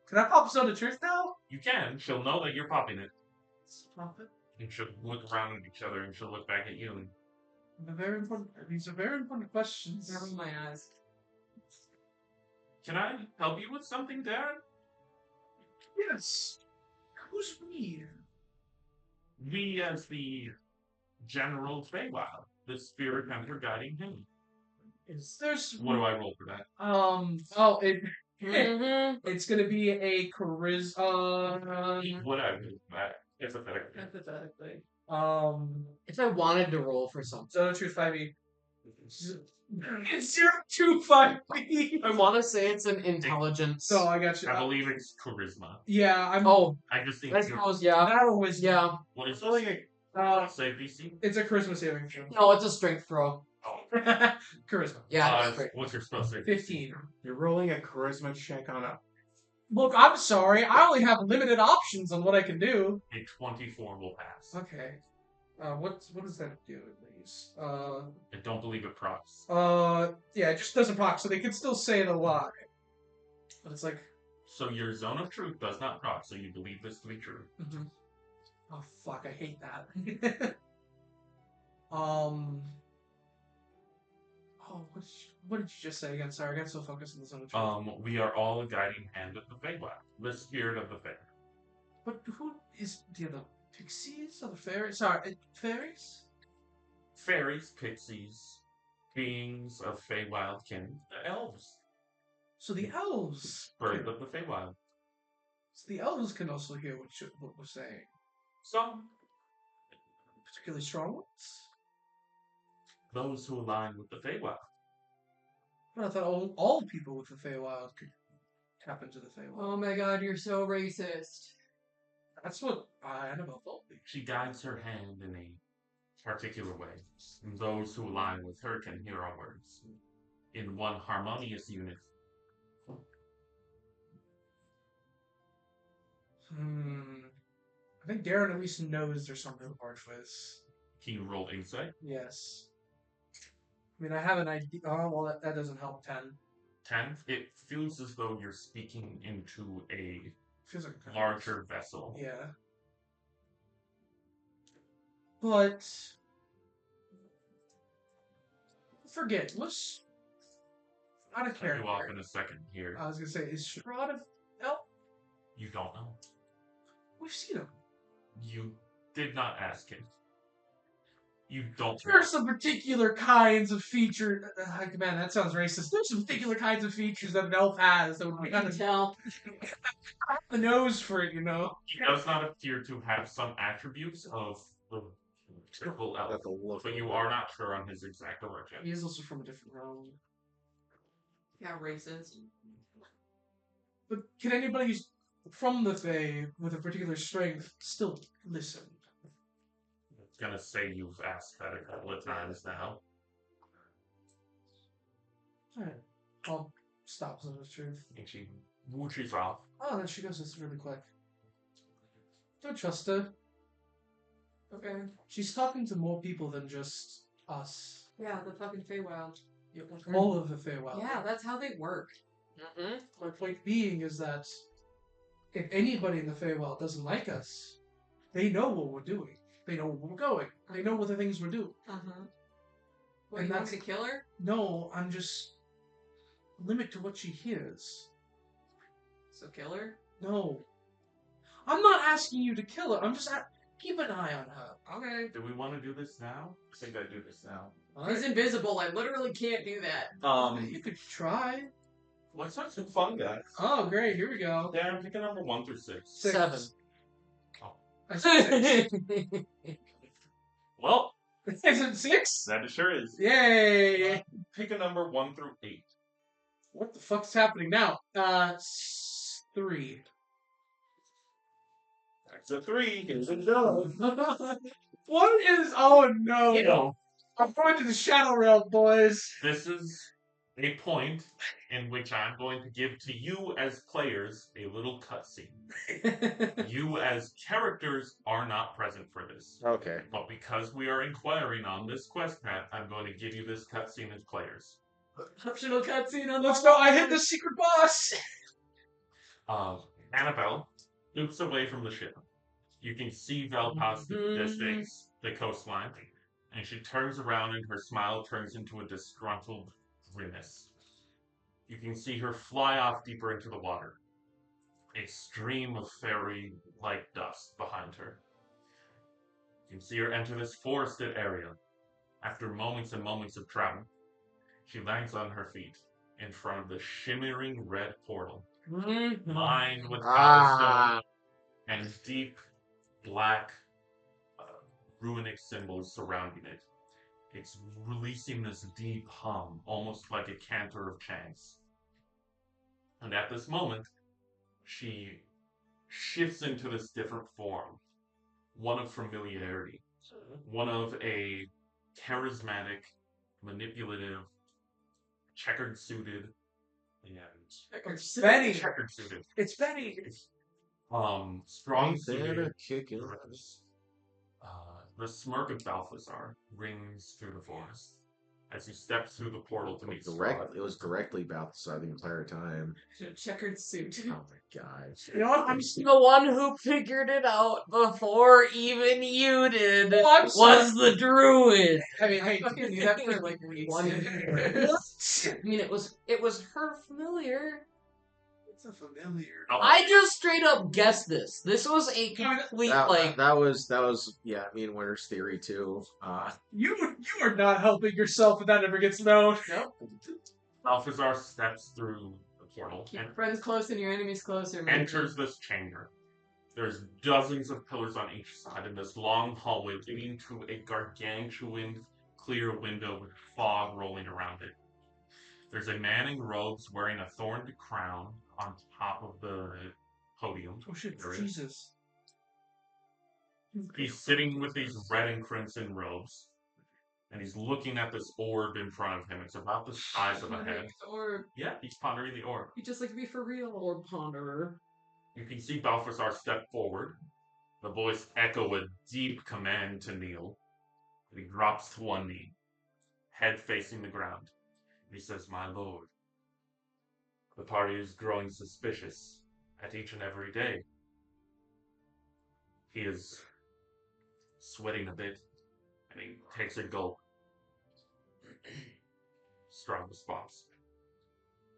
Can I pop Zone of Truth now? You can. She'll know that you're popping it. Pop it. And she'll look around at each other and she'll look back at you. And These are very important questions. Never my eyes. can I help you with something, Dad? Yes. Who's we? We as the General Feywild, the spirit hunter guiding him. There's What do I roll for that? It's gonna be a charisma. What I roll for that? It's pathetic. Hypothetically. If I wanted to roll for something, Zone of Truth 5e. 025e. I want to say it's an intelligence. So I got you. I believe it's charisma. Yeah, I'm. Oh, I just think I you're... suppose, yeah. That or wisdom. Yeah. What is Rolling it? a Save DC? It's a charisma saving throw. No, it's a strength throw. Charisma. Yeah, it's great. What's your spell save? 15. you're rolling a charisma check on a Look, I'm sorry. I only have limited options on what I can do. A 24 will pass. Okay. What does that do at least? I don't believe it procs. Yeah, it just doesn't proc, so they can still say it a lie. But it's like, So your zone of truth does not proc, so you believe this to be true. oh fuck, I hate that. Oh, what did you just say again? Sorry, I got so focused on the zone of truth. We are all a guiding hand of the Feywild, the spirit of the Fae. But who is the other pixies or the fairies? Sorry, fairies? Fairies, pixies, beings of Feywild kin, the elves, So the elves. bird of the Feywild. So the elves can also hear what we're saying. Some, Particularly strong ones. those who align with the Feywild. But I thought all people with the Feywild could tap into the Feywild. Oh my god, you're so racist. That's what Annabelle told me. She guides her hand in a particular way, and those who align with her can hear our words in one harmonious unit. I think Darren at least knows there's something Archwiz. Can you roll insight? Yes. I mean, I have an idea. Oh, well, that doesn't help. 10. 10. It feels as though you're speaking into a Feels like a larger vessel. Yeah. But forget. Let's out of I'll cut you off character. in a second here. I was gonna say, is Strahd of elf? You don't know. We've seen him. You did not ask him. You don't know. There's some particular kinds of features. Man, that sounds racist. There's some particular kinds of features that an elf has that would be I kind can of tell. the nose for it, you know. He does not appear to have some attributes of the typical elf, Have to look but you at are not sure on his exact origin. He is also from a different realm. Yeah, racist. But can anybody who's from the Fae with a particular strength still listen? I'm gonna say you've asked that a couple of times now. Alright. I'll stop some of the truth. And she whooshes off. Oh, there she goes. This is really quick. Don't trust her. Okay. She's talking to more people than just us. Yeah, the fucking Feywild. All of the Feywild. Yeah, that's how they work. Mm-hmm. My point being is that if anybody in the Feywild doesn't like us, they know what we're doing. They know where we're going. They know what the things we're doing. Uh-huh. What, And you want that's- me to kill her? No, I'm just limit to what she hears. So kill her? No. I'm not asking you to kill her. I'm just keep an eye on her. Okay. Do we want to do this now? I think I do this now. He's invisible. I literally can't do that. You could try. Let's have some fun, guys. Oh, great. Here we go. Darren, pick a number 1 through 6. 6. 7. I said 6. Well, I said 6? that sure is. Yay! Pick a number 1 through 8. What the fuck's happening now? 3. That's a 3. Here's a no. What is? Oh no! You. I'm going to the Shadow Realm, boys. This is a point in which I'm going to give to you as players a little cutscene. You as characters are not present for this. Okay. But because we are inquiring on this quest path, I'm going to give you this cutscene as players. Optional cutscene on Let's go! I hit the secret boss. Annabelle loops away from the ship. You can see Velpast in the distance, the coastline, and she turns around and her smile turns into a disgruntled grimace. You can see her fly off deeper into the water. A stream of fairy-like dust behind her. You can see her enter this forested area. After moments and moments of travel, she lands on her feet in front of the shimmering red portal, lined with cobblestone and deep black runic symbols surrounding it. It's releasing this deep hum, almost like a cantor of chants. And at this moment, she shifts into this different form, one of familiarity, one of a charismatic, manipulative, checkered suited, and Benny. checkered suited. It's Benny. Strong Ain't that suited. a kicking? The smirk of Balthazar rings through the forest as he steps through the portal to meet Strahd. It was directly Balthazar the entire time. Checkered suit. Oh my god. You know what? I'm The one who figured it out before even you did I'm was the druid. I mean, hey, Fucking knew that for like weeks. One- what? I mean, it was her familiar. It's a familiar. Oh, I just straight up guessed this. This was a complete That was yeah, me and Winter's theory too. You are not helping yourself if that ever gets known. Nope. Balthazar steps through the portal Keep and your friends close and your enemies closer, man. enters this chamber. There's dozens of pillars on each side in this long hallway leading to a gargantuan clear window with fog rolling around it. There's a man in robes wearing a thorned crown on top of the podium. Oh shit, There is. Jesus. He's sitting with these red and crimson robes, and he's looking at this orb in front of him. It's about the size of a head. Or Yeah, he's pondering the orb. you just like to be for real. Or ponderer. You can see Balthazar step forward. The voice echo a deep command to kneel. And he drops to one knee, head facing the ground. And he says, "My lord, the party is growing suspicious at each and every day." He is sweating a bit, and he takes a gulp. Strong response.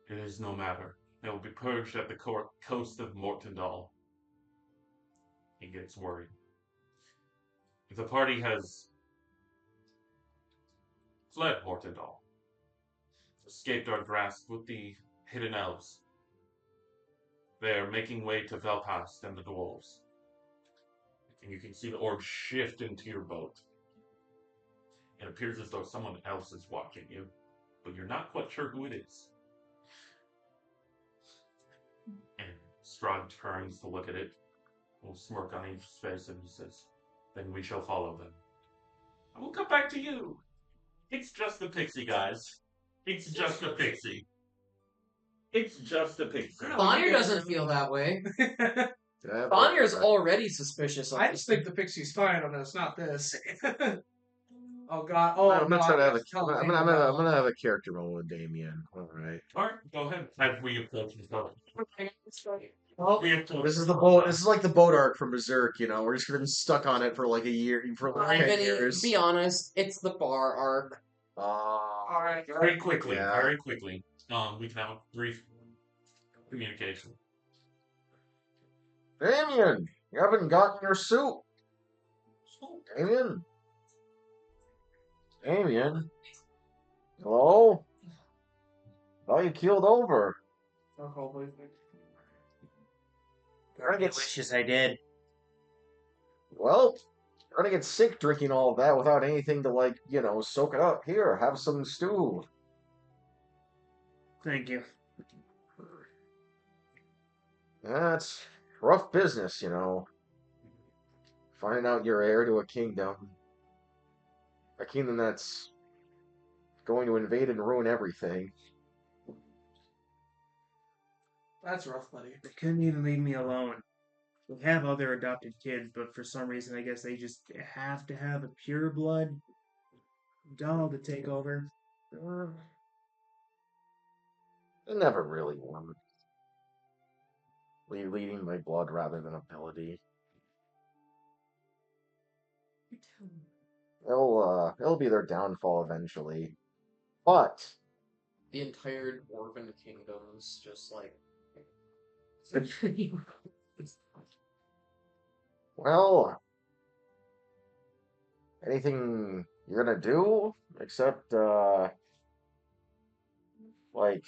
"It is no matter. They will be purged at the coast of Mortendal." He gets worried. The party has fled Mortendal, escaped our grasp with the hidden elves. They are making way to Velpast and the dwarves. And you can see the orb shift into your boat. It appears as though someone else is watching you, but you're not quite sure who it is. And Strahd turns to look at it, a little smirk on each face, and he says, "Then we shall follow them. I will come back to you. It's just a pixie, guys. It's just a pixie. It's just a pixie." Bonnier doesn't feel that way. Yeah, Bonnier's already suspicious of I this just think the pixie's fine on this, not this. Oh god. Oh, I'm gonna no, try to have I can't I'm handle gonna, that I'm one. gonna have a character moment with Damien. All right. Alright, go ahead. As we approach the boat. Well, We approach this is the boat. This is like the boat arc from Berserk. You know, we're just gonna be stuck on it for like a year, for like 10 Benny, years. be honest, it's the bar arc. Alright. Very quickly, Yeah. very quickly. We can have a brief communication. Damien, you haven't gotten your suit. Damien. Damien. Hello. Thought you keeled over. Alcohol, please. Wishes I did. Well, you're gonna get sick drinking all of that without anything to, like, soak it up. Here, have some stew. Thank you. That's rough business, Finding out you're heir to a kingdom. A kingdom that's going to invade and ruin everything. That's rough, buddy. They couldn't even leave me alone. We have other adopted kids, but for some reason, I guess they just have to have a pure blood doll to take over. Uh, I never really won. Leading by blood rather than ability. It'll be their downfall eventually. But The entire Dwarven kingdom is just like. well, anything you're gonna do except like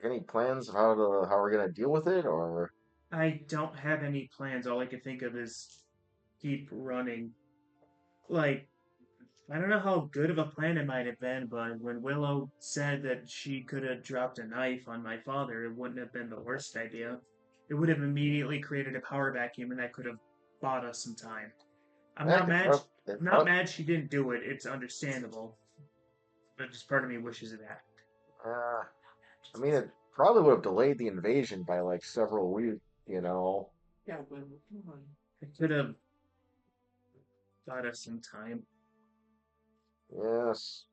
any plans of how we're gonna deal with it, or I don't have any plans. All I can think of is keep running. Like, I don't know how good of a plan it might have been, but when Willow said that she could have dropped a knife on my father, it wouldn't have been the worst idea. It would have immediately created a power vacuum, and that could have bought us some time. I'm that not could mad. prob- I'm not mad she didn't do it. It's understandable, but just part of me wishes it had. I mean, it probably would have delayed the invasion by like several weeks. Yeah, but come on. It could have bought us some time. Yes.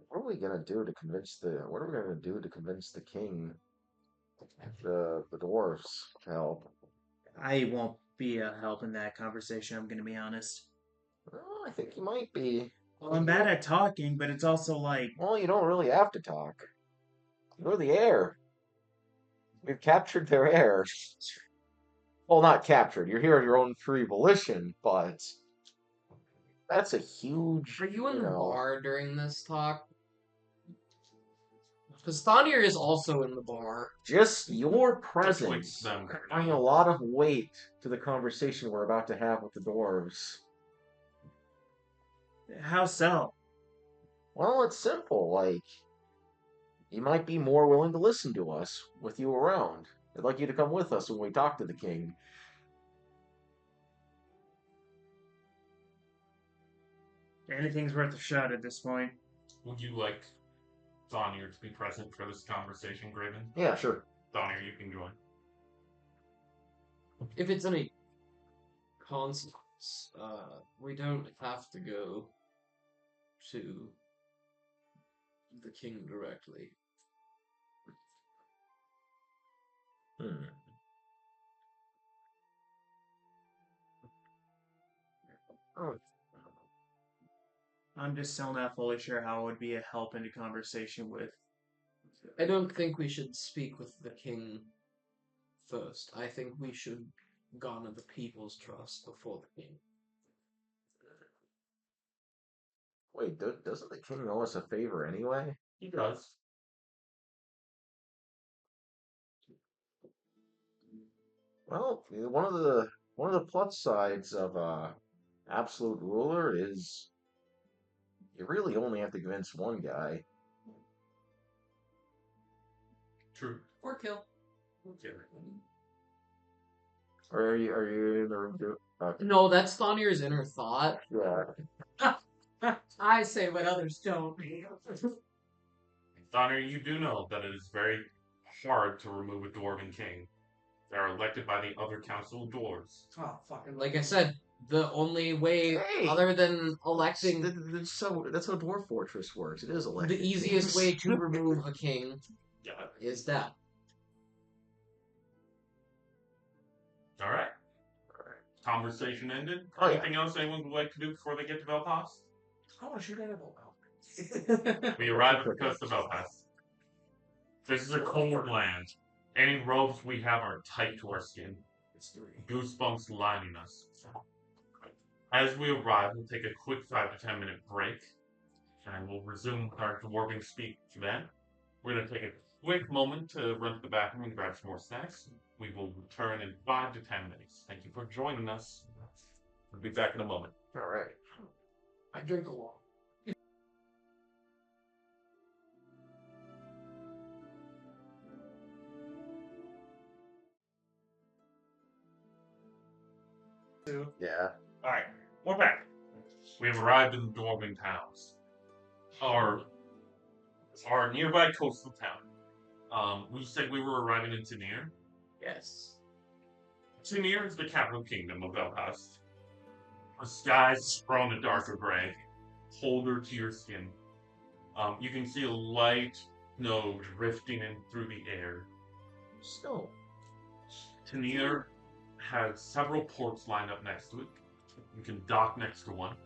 What are we gonna do to convince the? What are we gonna do to convince the king, the dwarves to help? I won't be a help in that conversation. I'm going to be honest. Well, I think you might be. Well, I'm bad at talking, but it's also like Well, you don't really have to talk. You're the heir. We've captured their heir. Well, not captured. You're here of your own free volition, but that's a huge, Are you in you the know. bar during this talk? Because Thonir is also in the bar. Just your Betwixt presence them. bring a lot of weight to the conversation we're about to have with the dwarves. how so? Well, it's simple. Like, you might be more willing to listen to us with you around. I'd like you to come with us when we talk to the king. Anything's worth a shot at this point. Would you like Thonir to be present for this conversation, Graven? Yeah, sure. Thonir, you can join. If it's any consequence, we don't have to go to the king directly. Hmm. Oh, I'm just still not fully sure how it would be a help in a conversation with. I don't think we should speak with the king first. I think we should garner the people's trust before the king. wait, doesn't the king owe us a favor anyway? He does. Well, one of the plus sides of absolute ruler is you really only have to convince one guy. True. Or kill. Okay. Or are you in the room too? No, that's Thonir's inner thought. Yeah. I say what others don't. Thonir, you do know that it is very hard to remove a dwarven king. They are elected by the other council of dwarves. Oh, fucking. Like I said, the only way, Hey! other than electing, That's how Dwarf Fortress works. It is the elected. easiest way to remove a king Yeah. is death. All right. Conversation ended. Oh, yeah. Anything else anyone would like to do before they get to Velpast? I want to shoot animal now. We arrive at the coast of Velpast. This is a cold land. Any robes we have are tight to our skin. Goosebumps lining us. As we arrive, we'll take a quick 5 to 10 minute break, and we'll resume with our dwarven speak then. We're going to take a quick moment to run to the bathroom and grab some more snacks. We will return in 5 to 10 minutes. Thank you for joining us. We'll be back in a moment. All right. I drink a lot. Yeah. Alright, we're back. We have arrived in the Dwarven towns. Our nearby coastal town. We said we were arriving in Tanir. Yes. Tanir is the capital kingdom of Velpast. The skies sprawn a darker gray, colder to your skin. You can see a light snow drifting in through the air. Snow. Tanir has several ports lined up next to it. You can dock next to one.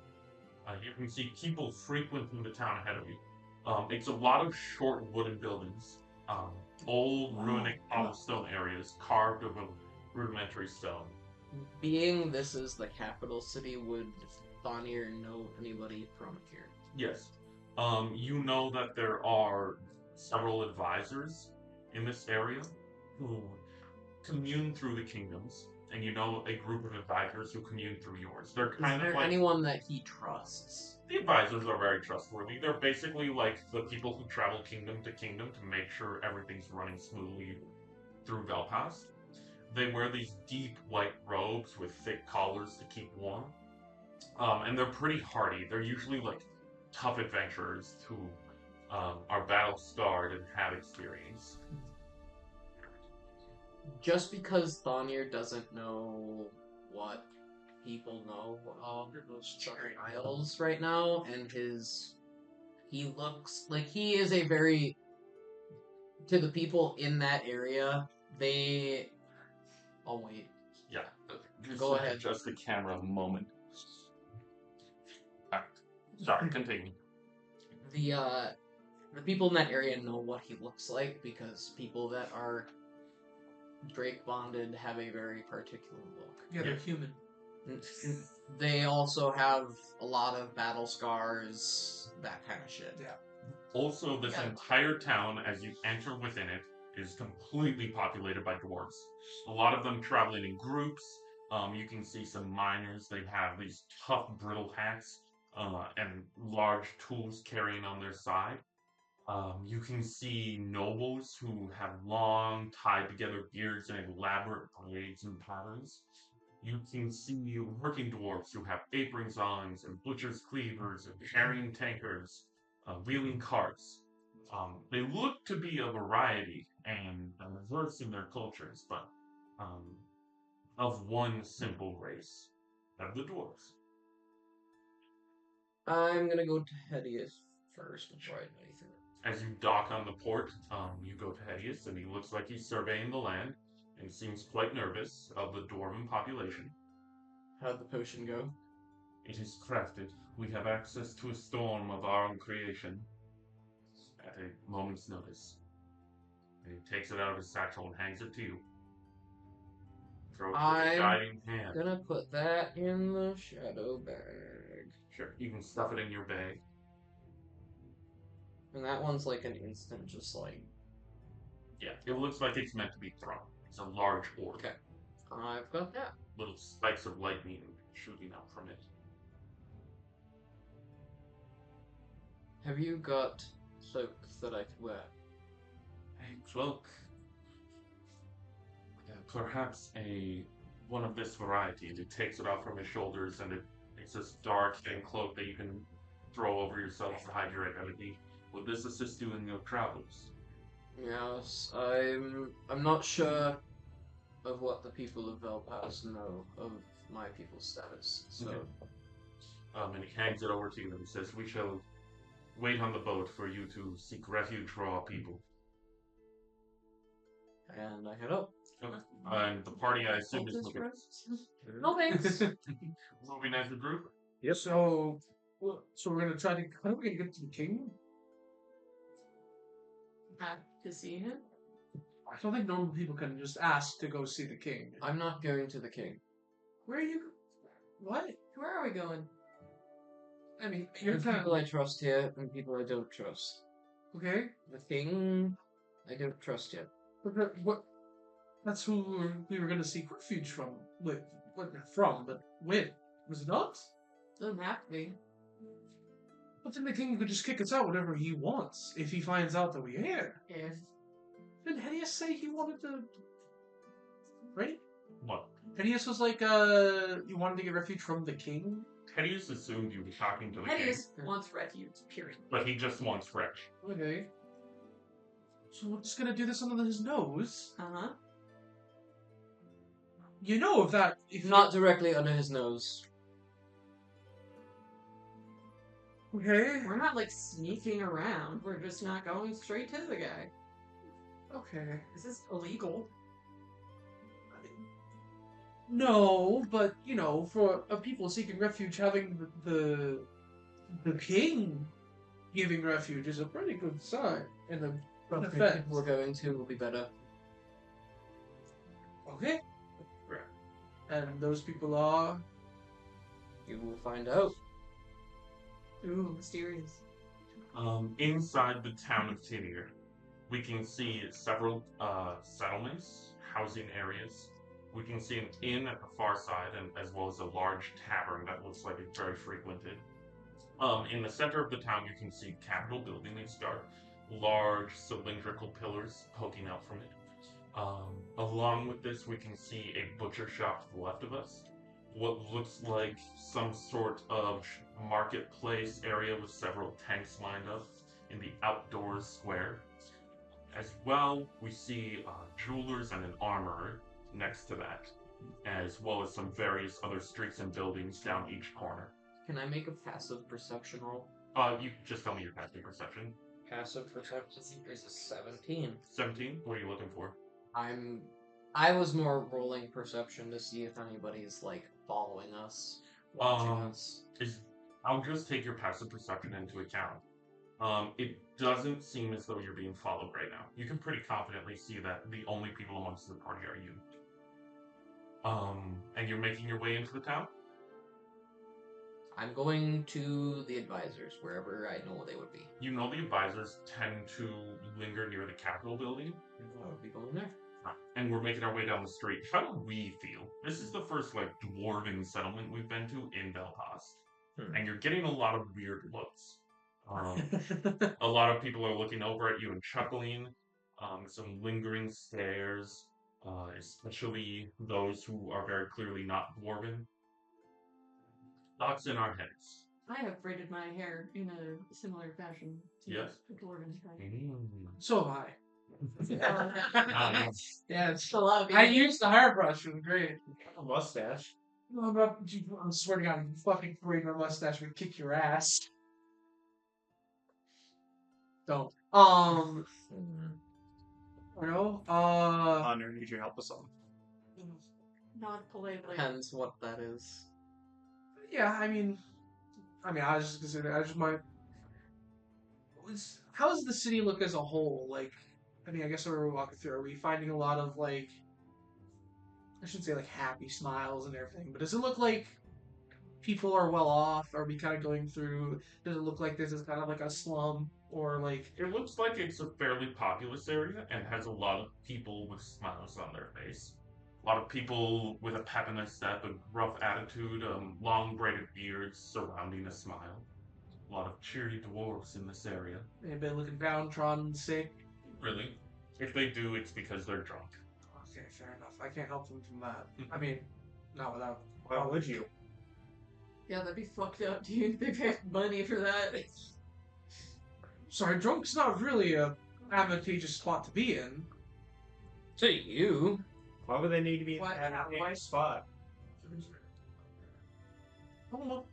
You can see people frequenting the town ahead of you. It's a lot of short wooden buildings, old runic cobblestone areas carved of a rudimentary stone. Being this is the capital city, would Thonir know anybody from here? Yes. You know that there are several advisors in this area who commune through the kingdoms, and you know a group of advisors who commune through yours. They're Is kind of there like anyone that he trusts? the advisors are very trustworthy. They're basically like the people who travel kingdom to kingdom to make sure everything's running smoothly through Velpast. They wear these deep white robes with thick collars to keep warm. And they're pretty hardy. They're usually like tough adventurers who are battle scarred and have experience. Just because Thonir doesn't know what people know of those trials right now, and he looks like he is a very, to the people in that area, I'll wait. Yeah. Go ahead. Adjust the camera a moment. Alright. Sorry, continue. The people in that area know what he looks like because people that are Drake bonded have a very particular look. Yeah, they're human. They also have a lot of battle scars, that kind of shit. Yeah. Also, this entire town, as you enter within it, is completely populated by dwarves. A lot of them traveling in groups. You can see some miners. They have these tough, brittle hats and large tools carrying on their side. You can see nobles who have long, tied together beards and elaborate braids and patterns. You can see working dwarves who have aprons on and butcher's cleavers and carrying tankers, wheeling carts. They look to be a variety and diverse in their cultures, but of one simple race, of the dwarves. I'm gonna go to Hedius first before I do anything. As you dock on the port, you go to Hedius, and he looks like he's surveying the land and seems quite nervous of the dwarven population. How'd the potion go? It is crafted. We have access to a storm of our own creation at a moment's notice. And he takes it out of his satchel and hands it to you. Throws it with a guiding hand. Gonna put that in the shadow bag. Sure, you can stuff it in your bag. And that one's like an instant, just like... Yeah, it looks like it's meant to be thrown. It's a large orb. Okay. I've got that. Little spikes of lightning shooting out from it. Have you got cloak that I could wear? A cloak. Perhaps one of this variety. It takes it off from his shoulders, and it's this dark, thin cloak that you can throw over yourself to hide your identity. Will this assist you in your travels? Yes, I'm not sure of what the people of Velpast know of my people's status. So, Okay. And he hands it over to you and says, "We shall wait on the boat for you to seek refuge for our people." and I head up. Okay. And the party, I assume, is moving. No thanks. Moving as a group. Yep. So we're gonna try to. How are we gonna get to the king? To see him? I don't think normal people can just ask to go see the king. I'm not going to the king. Where are you? What? Where are we going? I mean, you're There's kind people I trust here and people I don't trust. okay. The king I don't trust you. But what? That's who we were gonna seek refuge from. Wait, what? From? But when? Was it not? Doesn't have to be. But then the king could just kick us out whenever he wants if he finds out that we're here. If Didn't Hideous say he wanted to? Right? What? Hideous was like, you wanted to get refuge from the king. Hideous assumed you were talking to the king, Hideous wants refuge, period. but he just wants Wretch. Okay. So we're just gonna do this under his nose. Uh-huh. You know if that if Not directly under his nose. okay. We're not like sneaking around. We're just not going straight to the guy. Okay. This is illegal. No, but you know, for people seeking refuge, having the king giving refuge is a pretty good sign in the defense. We're going to will be better. Okay. And those people are You will find out. Ooh, mysterious. Inside the town of Tinir, we can see several settlements, housing areas. We can see an inn at the far side, and as well as a large tavern that looks like it's very frequented. In the center of the town, you can see Capitol building. It's got large cylindrical pillars poking out from it. Along with this, we can see a butcher shop to the left of us. What looks like some sort of marketplace area with several tents lined up in the outdoors square. As well, we see jewelers and an armorer next to that, as well as some various other streets and buildings down each corner. Can I make a passive perception roll? You just tell me your passive perception. Passive perception is a 17. 17? What are you looking for? I was more rolling perception to see if anybody's like following us, watching us. I'll just take your passive perception into account. It doesn't seem as though you're being followed right now. You can pretty confidently see that the only people amongst the party are you. And you're making your way into the town? I'm going to the advisors, wherever I know they would be. You know the advisors tend to linger near the Capitol building. I'll be going there. And we're making our way down the street. How do we feel? This is the first, dwarven settlement we've been to in Velpast. And you're getting a lot of weird looks. A lot of people are looking over at you and chuckling. Some lingering stares, especially those who are very clearly not dwarven. Thoughts in our heads. I have braided my hair in a similar fashion to Yes. the dwarven style. So have I. Yeah, it's Still love I used the hairbrush. It was great. A mustache. No, I swear to God, you fucking braid my mustache would kick your ass. Don't. You know, Honor, need your help with something. Not politely. Depends what that is. yeah, I mean, I was just gonna say that. I just might. How does the city look as a whole? Like, I guess we're walking through. Are we finding a lot of I shouldn't say happy smiles and everything, but does it look like people are well off? Are we kind of going through? Does it look like this is kind of like a slum or It looks like it's a fairly populous area and has a lot of people with smiles on their face. A lot of people with a pep in their step, a rough attitude, long braided beards surrounding a smile. A lot of cheery dwarves in this area. anybody looking downtrodden, sick? Really? If they do, it's because they're drunk. Okay, fair enough. I can't help them from that. I mean, not without. Why would you? Yeah, that'd be fucked up, dude. They pay money for that. Sorry, drunk's not really a advantageous spot to be in. To you. Why would they need to be in What? that Why? spot? I don't know.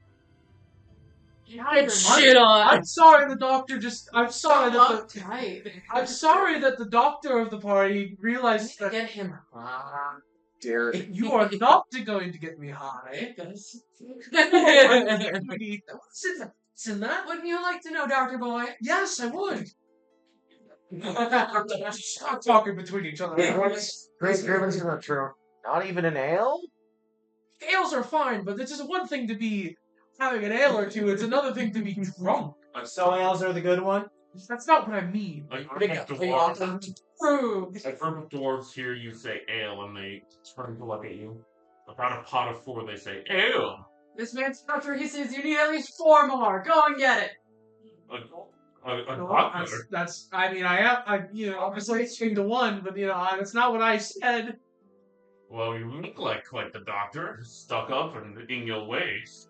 Get shit on! I'm sorry, the doctor just. I'm sorry that the. Uptight. I'm sorry that the doctor of the party realized that Get him. Derek. you are not going to get me high. Guys. What's in that? Wouldn't you like to know, Dr. Boy? Yes, I would. Stop talking between each other. Grace Driven's not true. Not even an ale? Ales are fine, but this is one thing to be having an ale or two. It's another thing to be drunk. So ales are the good one? That's not what I mean. A group Big of dwarves. Prove. A group of dwarves hear you say ale, and they turn to look at you. About a pot of 4, they say ale. This man's doctor, he says you need at least 4 more. Go and get it. A No, doctor. that's. I mean, I was like swing to 1, but that's not what I said. Well, you look like quite the doctor, stuck up and in your ways.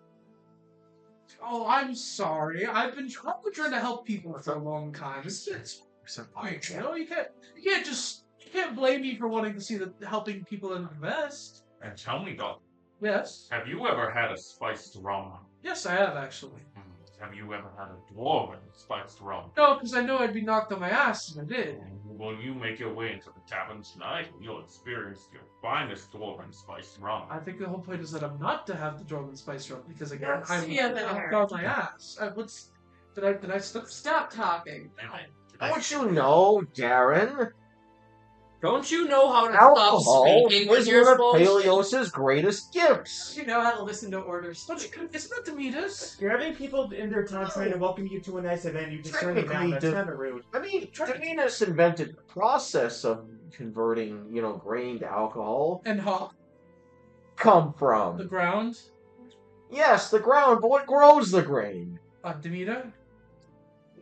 Oh, I'm sorry. I've been trying to help people for a long time. It's point, you can't blame me for wanting to see the helping people in the best. And tell me, doctor, Yes. have you ever had a spiced rum? Yes, I have actually. Have you ever had a dwarven spiced rum? No, because I know I'd be knocked on my ass if I did. Well, you make your way into the tavern tonight, and you'll experience your finest dwarven spiced rum. I think the whole point is that I'm not to have the Dwarven Spice Rum because again, I'm Yeah, knocked on my ass. Did I stop? Stop talking. Don't you know, Darren? Don't you know how to Alcohol stop speaking when is you're one of supposed to? Peleos' greatest gifts. You know how to listen to orders. It's not Demeter's. You're having people in their town trying to welcome you to a nice event. You just turn it down. That's Technically, kind of rude. I mean, Demeter's invented the process of converting, grain to alcohol. And how Come the from? ground? Yes, the ground, but what grows the grain? Demeter?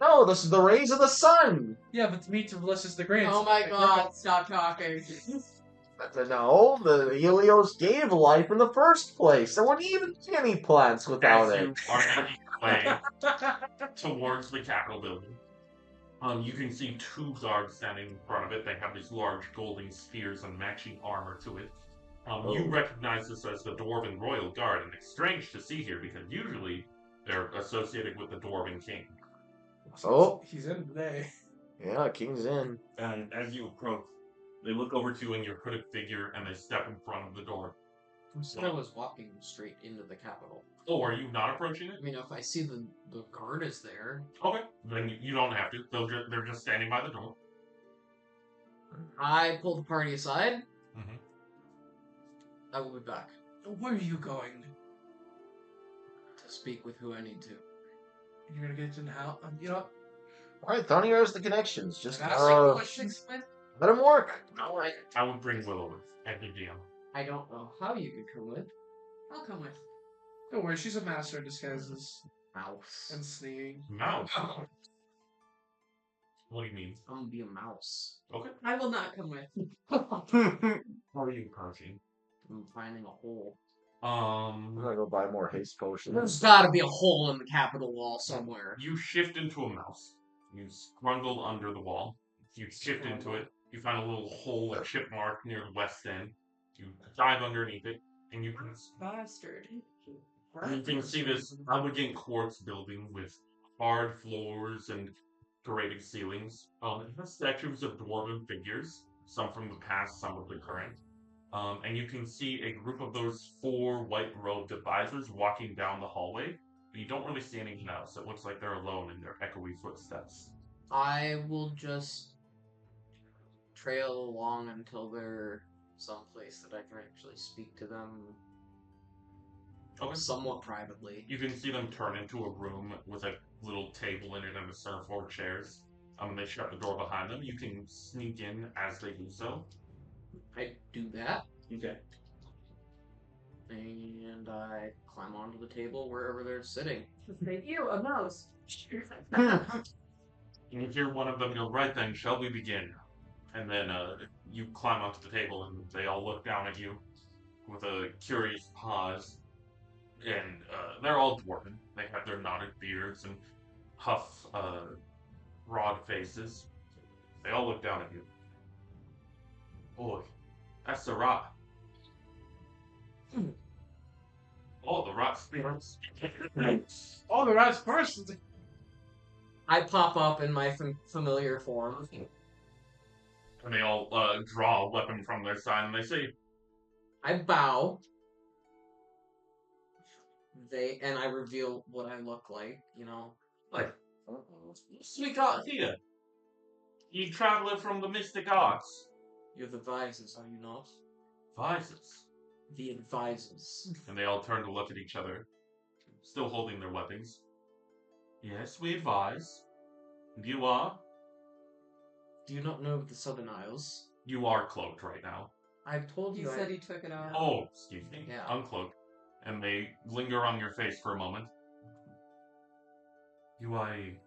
No, this is the rays of the sun. Yeah, but Demeter blesses the grains. Oh my god, stop talking. No, the Helios gave life in the first place. There wouldn't even be any plants without As it. you are making your way towards the Capitol building, you can see 2 guards standing in front of it. They have these large golden spears and matching armor to it. You recognize this as the Dwarven Royal Guard, and it's strange to see here because usually they're associated with the Dwarven King. Oh, He's in today. yeah, King's in. And as you approach, they look over to you in your hooded figure, and they step in front of the door. I was walking straight into the Capitol. Oh, are you not approaching it? I mean, if I see the guard is there, Okay, then you don't have to. They're just standing by the door. I pull the party aside. Mm-hmm. I will be back Where are you going? to speak with who I need to. You're gonna get in how? Alright, Thony has the connections. Just Can I ask you questions, Smith? let him work. I would bring Willow with at the DM. I don't know how you could come with. I'll come with. Don't worry, she's a master of disguises Mouse. and sneaking. Mouse. What do you mean? I'm gonna be a mouse. Okay. I will not come with. How are you approaching? I'm finding a hole. I'm gonna go buy more haste potions. There's gotta be a hole in the Capitol wall somewhere. You shift into a mouse. You scrungle under the wall. You shift into it. You find a little hole, a chip mark near the west end. You dive underneath it, and you can Bastard. see this elegant quartz building with hard floors and serrated ceilings. It has statues of dwarven figures, some from the past, some of the current. And you can see a group of those 4 white-robed advisors walking down the hallway, but you don't really see anything else. It looks like they're alone in their echoey footsteps. I will just trail along until they're someplace that I can actually speak to them Okay. somewhat privately. You can see them turn into a room with a little table in it and a set of 4 chairs. They shut the door behind them. You can sneak in as they do so. I do that, Okay. and I climb onto the table wherever they're sitting. Thank you, a mouse. And you hear one of them go, "Right then, shall we begin?" And then you climb onto the table, and they all look down at you with a curious pause. And they're all dwarven. They have their knotted beards and huff, broad faces. They all look down at you. Boy, that's the rot. Oh, the rot spirits. Oh, the right person. I pop up in my familiar form. And they all draw a weapon from their side, and they say, I bow. I reveal what I look like, like, sweet God here. Ye traveler from the mystic arts. You're the advisors, are you not? Advisors. The advisors. And they all turn to look at each other, still holding their weapons. Yes, we advise. You are? Do you not know of the Southern Isles? You are cloaked right now. I've told He you. said he took it off. Oh, excuse me. Yeah. Uncloak. And they linger on your face for a moment. You are a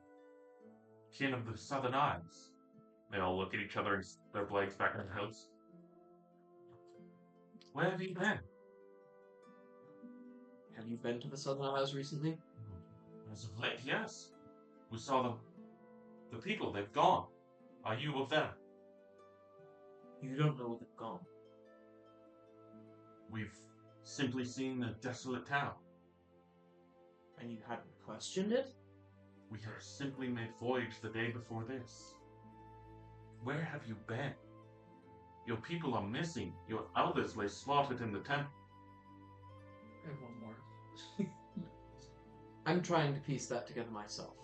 kin of the Southern Isles. They all look at each other and their legs back in the house. Where have you been? Have you been to the Southern Isles recently? As of late, yes. We saw them. The people, they've gone. Are you of them? You don't know where they've gone. We've simply seen a desolate town. And you hadn't questioned it? We have simply made voyage the day before this. Where have you been? Your people are missing. Your elders lay slaughtered in the temple. And one more. I'm trying to piece that together myself.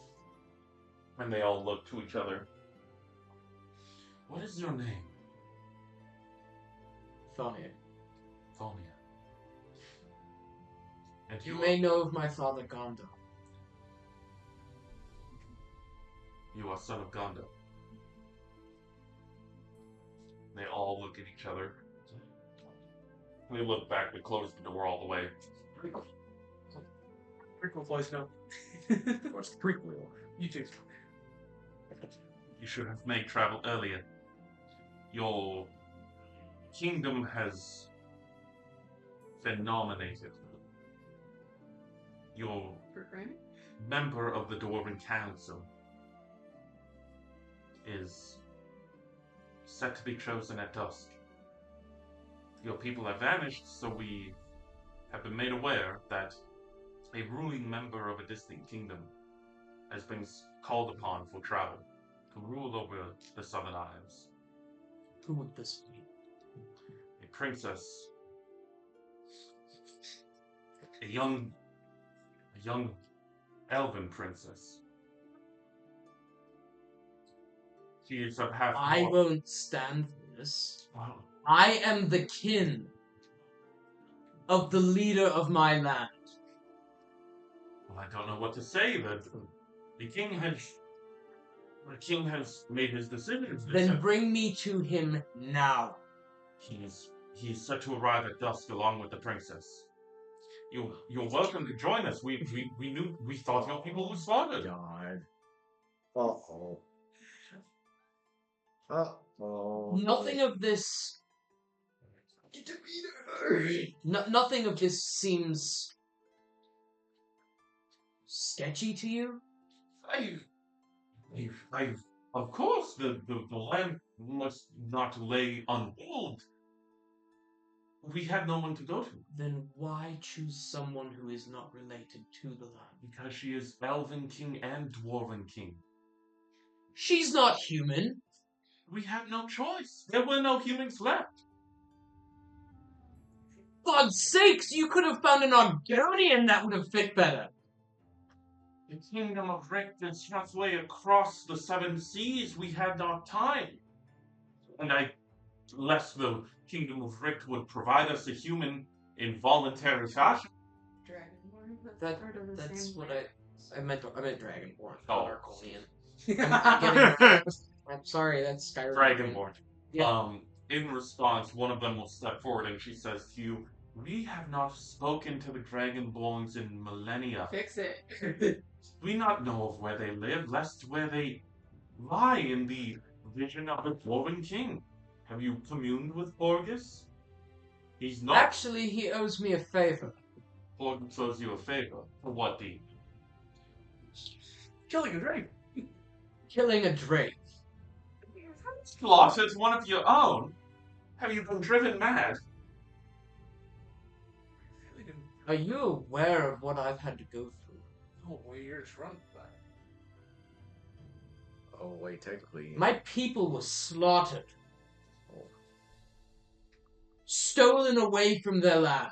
And they all look to each other. What is your name? Thonir. Thonia. And You may know of my father Gonda. You are son of Gonda. They all look at each other. They look back to close the door all the way. Prequel voice now. Of course, the prequel. You too. You should have made travel earlier. Your kingdom has been nominated. Your For Grammy? member of the Dwarven Council is set to be chosen at dusk. Your people have vanished, so we have been made aware that a ruling member of a distant kingdom has been called upon for travel to rule over the Southern Isles. Who would this be? A princess, a young elven princess. She is of half I dwarf. won't stand for this. Well, I am the kin of the leader of my land. I don't know what to say. The king has made his decisions. Then bring me to him now. He's set to arrive at dusk along with the princess. You're welcome to join us. We thought your people were slaughtered. God. Uh-oh. Uh-oh. Nothing of this. Nothing of this seems sketchy to you. Of course, the land must not lay unwalled. We had no one to go to. Then why choose someone who is not related to the land? Because she is Elven King and Dwarven King. She's not human. We had no choice. There were no humans left. God's sakes, you could have found an Argonian that would have fit better. The kingdom of Richt is halfway across the seven seas. We had not time. And lest the kingdom of Richt would provide us a human in voluntary fashion. Dragonborn? That's what I meant. I meant Dragonborn, Oh. not Argonian. I'm sorry, that's Skyrim. Dragonborn. Yeah. In response, one of them will step forward and she says to you, "We have not spoken to the Dragonborns in millennia. Fix it. We not know of where they live, lest where they lie in the vision of the Dwarven King. Have you communed with Borgus? He's not. Actually, he owes me a favor. Borgus owes you a favor. For what deed? Killing a dragon. Killing a drake. Slaughtered one of your own? Have you been driven mad? Are you aware of what I've had to go through? Oh, well, you're just running by. Oh, wait, technically. My people were slaughtered. Stolen away from their land.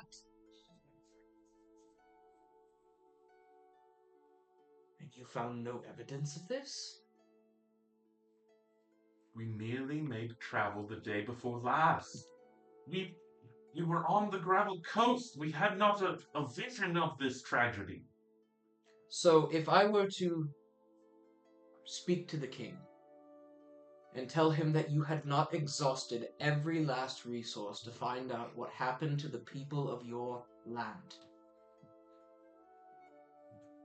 And you found no evidence of this? We merely made travel the day before last. We were on the gravel coast. We had not a vision of this tragedy. So if I were to speak to the king and tell him that you had not exhausted every last resource to find out what happened to the people of your land.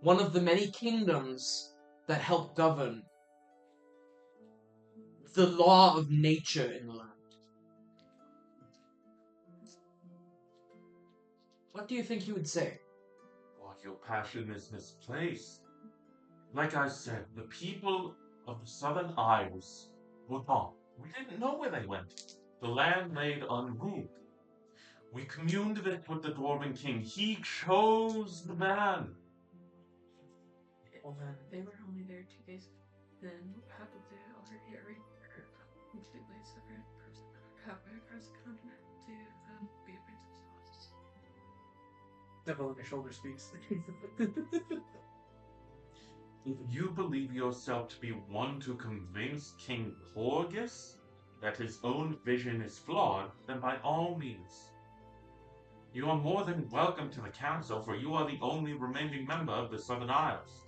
One of the many kingdoms that help govern the law of nature in the land. What do you think he would say? Well, your passion is misplaced. Like I said, the people of the Southern Isles were gone. We didn't know where they went. The land laid unruled. We communed it with the Dwarven King. He chose the man. Well, then they were only there 2 days. Then how did they already arrange for a completely separate person halfway across the continent to be a princess? Devil on your shoulder speaks. If you believe yourself to be one to convince King Porgus that his own vision is flawed, then by all means. You are more than welcome to the council, for you are the only remaining member of the Southern Isles.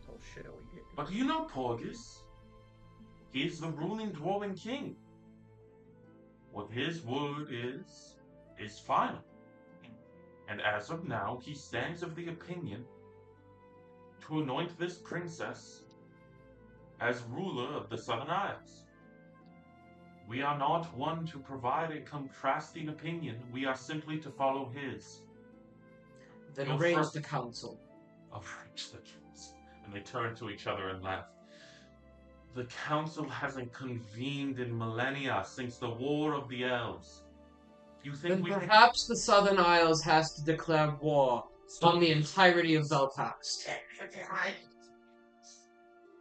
Oh shit, are we getting? But do you know Porgus? He is the ruling Dwarven King. What his word is final. And as of now, he stands of the opinion to anoint this princess as ruler of the Southern Isles. We are not one to provide a contrasting opinion. We are simply to follow his. Then Your arrange first- the council. Arrange the council. And they turn to each other and laugh. The council hasn't convened in millennia since the War of the Elves. You think Then we perhaps the Southern Isles has to declare war on the entirety of Velpast.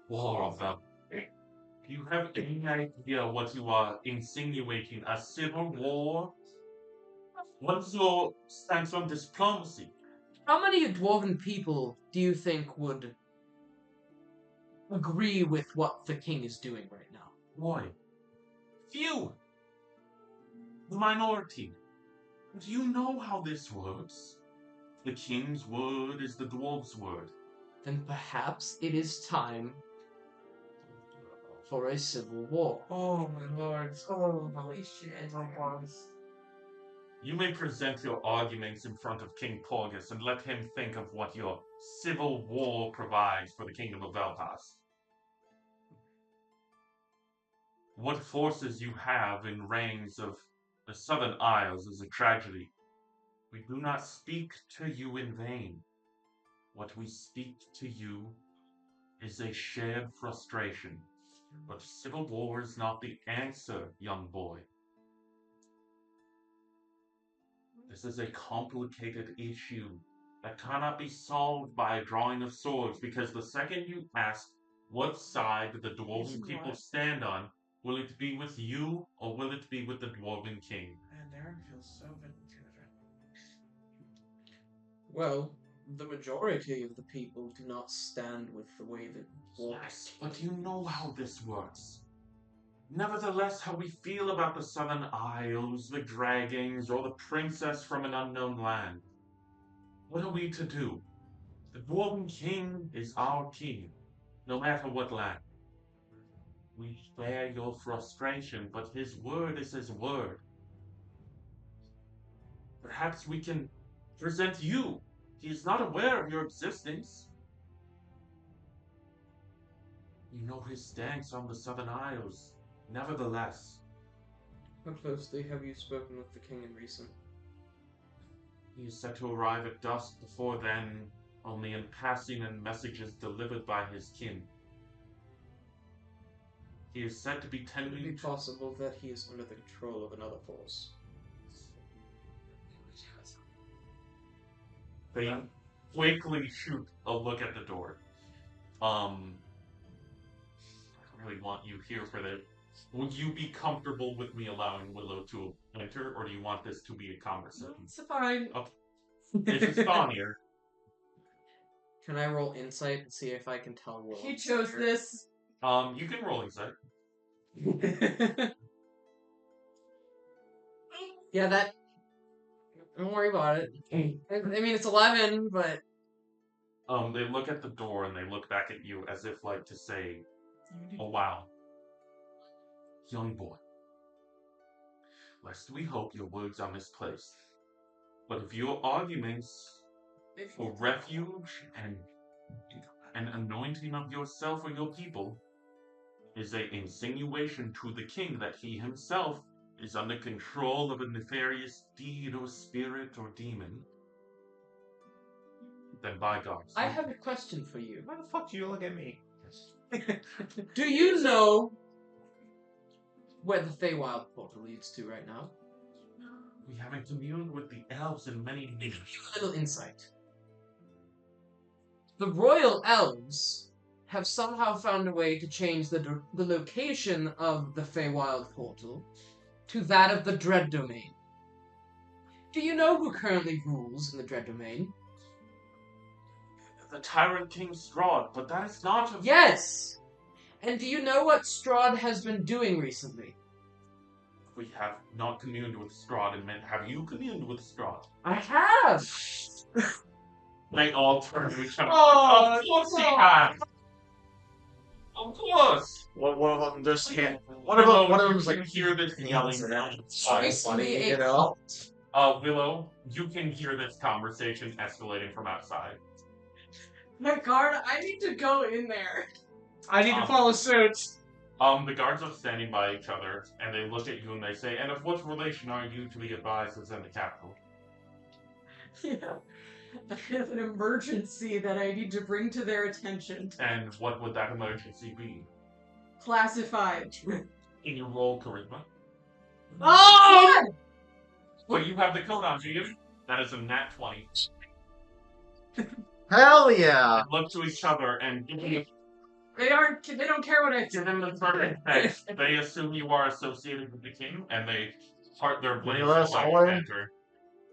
War of them? Do you have any idea what you are insinuating? A civil war? What's your stance on diplomacy? How many dwarven people do you think would agree with what the king is doing right now? Why? Few. The minority. Do you know how this works? The king's word is the dwarf's word. Then perhaps it is time for a civil war. Oh my lord. Oh, holy shit. Oh my god. You may present your arguments in front of King Porgus and let him think of what your civil war provides for the kingdom of Velpast. What forces you have in reigns of the Southern Isles is a tragedy. We do not speak to you in vain. What we speak to you is a shared frustration. But civil war is not the answer, young boy. This is a complicated issue that cannot be solved by a drawing of swords, because the second you ask what side the Dwarven people stand on, will it be with you or will it be with the Dwarven King? Man, Darren feels so good. Well, the majority of the people do not stand with the way that war. Yes, but you know how this works. Nevertheless, how we feel about the Southern Isles, the dragons, or the princess from an unknown land. What are we to do? The Dwarven King is our king, no matter what land. We share your frustration, but his word is his word. Perhaps we can present you. He is not aware of your existence. You know his stance on the Southern Isles. Nevertheless, How closely have you spoken with the king in recent? he is set to arrive at dusk. Before then, only in passing and messages delivered by his kin. He is said to be Could it be tending to... possible that he is under the control of another force? They quickly shoot a look at the door. I really want you here for this. Would you be comfortable with me allowing Willow to enter, or do you want this to be a conversation? It's fine. Okay. This is Thonier. Can I roll insight and see if I can tell Willow? He chose this. You can roll insight. Yeah, that. Don't worry about it. I mean, it's 11, but They look at the door and they look back at you as if like to say, "Oh wow, young boy. Lest we hope your words are misplaced. But if your arguments for refuge and an anointing of yourself or your people is a insinuation to the king that he himself is under control of a nefarious deed or spirit or demon, then by God. I have a question for you. Why the fuck do you look at me? Do you know where the Feywild portal leads to right now? We haven't communed with the elves in many years. A little insight. The royal elves have somehow found a way to change the location of the Feywild portal to that of the Dread Domain. Do you know who currently rules in the Dread Domain? The tyrant King Strahd, but that is not a... Yes! And do you know what Strahd has been doing recently? We have not communed with Strahd and men. Have you communed with Strahd? I have! They all turn to each other. Oh, Of course he no. has! Of course! One of them just can't. One Willow, of you them's can like hear this yelling now. Choice funny, me a you know. Willow, you can hear this conversation escalating from outside. My guard, I need to go in there. I need to follow suit. The guards are standing by each other, and they look at you and they say, "And of what relation are you to the advisors in the capital?" Yeah. I have an emergency that I need to bring to their attention. And what would that emergency be? Classified. Can you roll charisma? Oh! But you have the code on, do you? That is a nat 20. Hell yeah! Look to each other and They don't care what I give them the perfect face. They assume you are associated with the king, and they part their blades let us to all in? enter.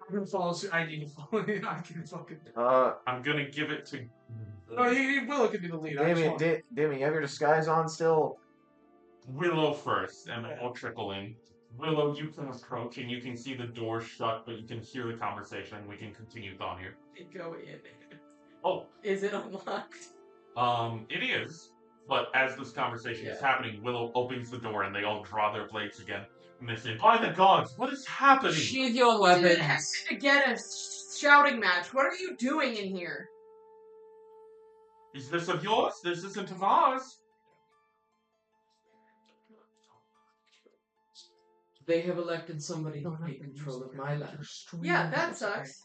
I'm gonna follow suit. I need to follow. I can fucking. I'm gonna give it to... No, Willow could be the lead. Damien, Damien, you have your disguise on still? Willow first, and then we'll trickle in. Willow, you can approach, and you can see the door shut, but you can hear the conversation. We can continue on here. Go in. Oh. Is it unlocked? It is. But as this conversation is happening, Willow opens the door, and they all draw their blades again. And they say, "By the gods, what is happening?" Sheathe your weapons. To get a shouting match. What are you doing in here? Is this of yours? This isn't of ours. They have elected somebody to take control of my land. Yeah, that sucks.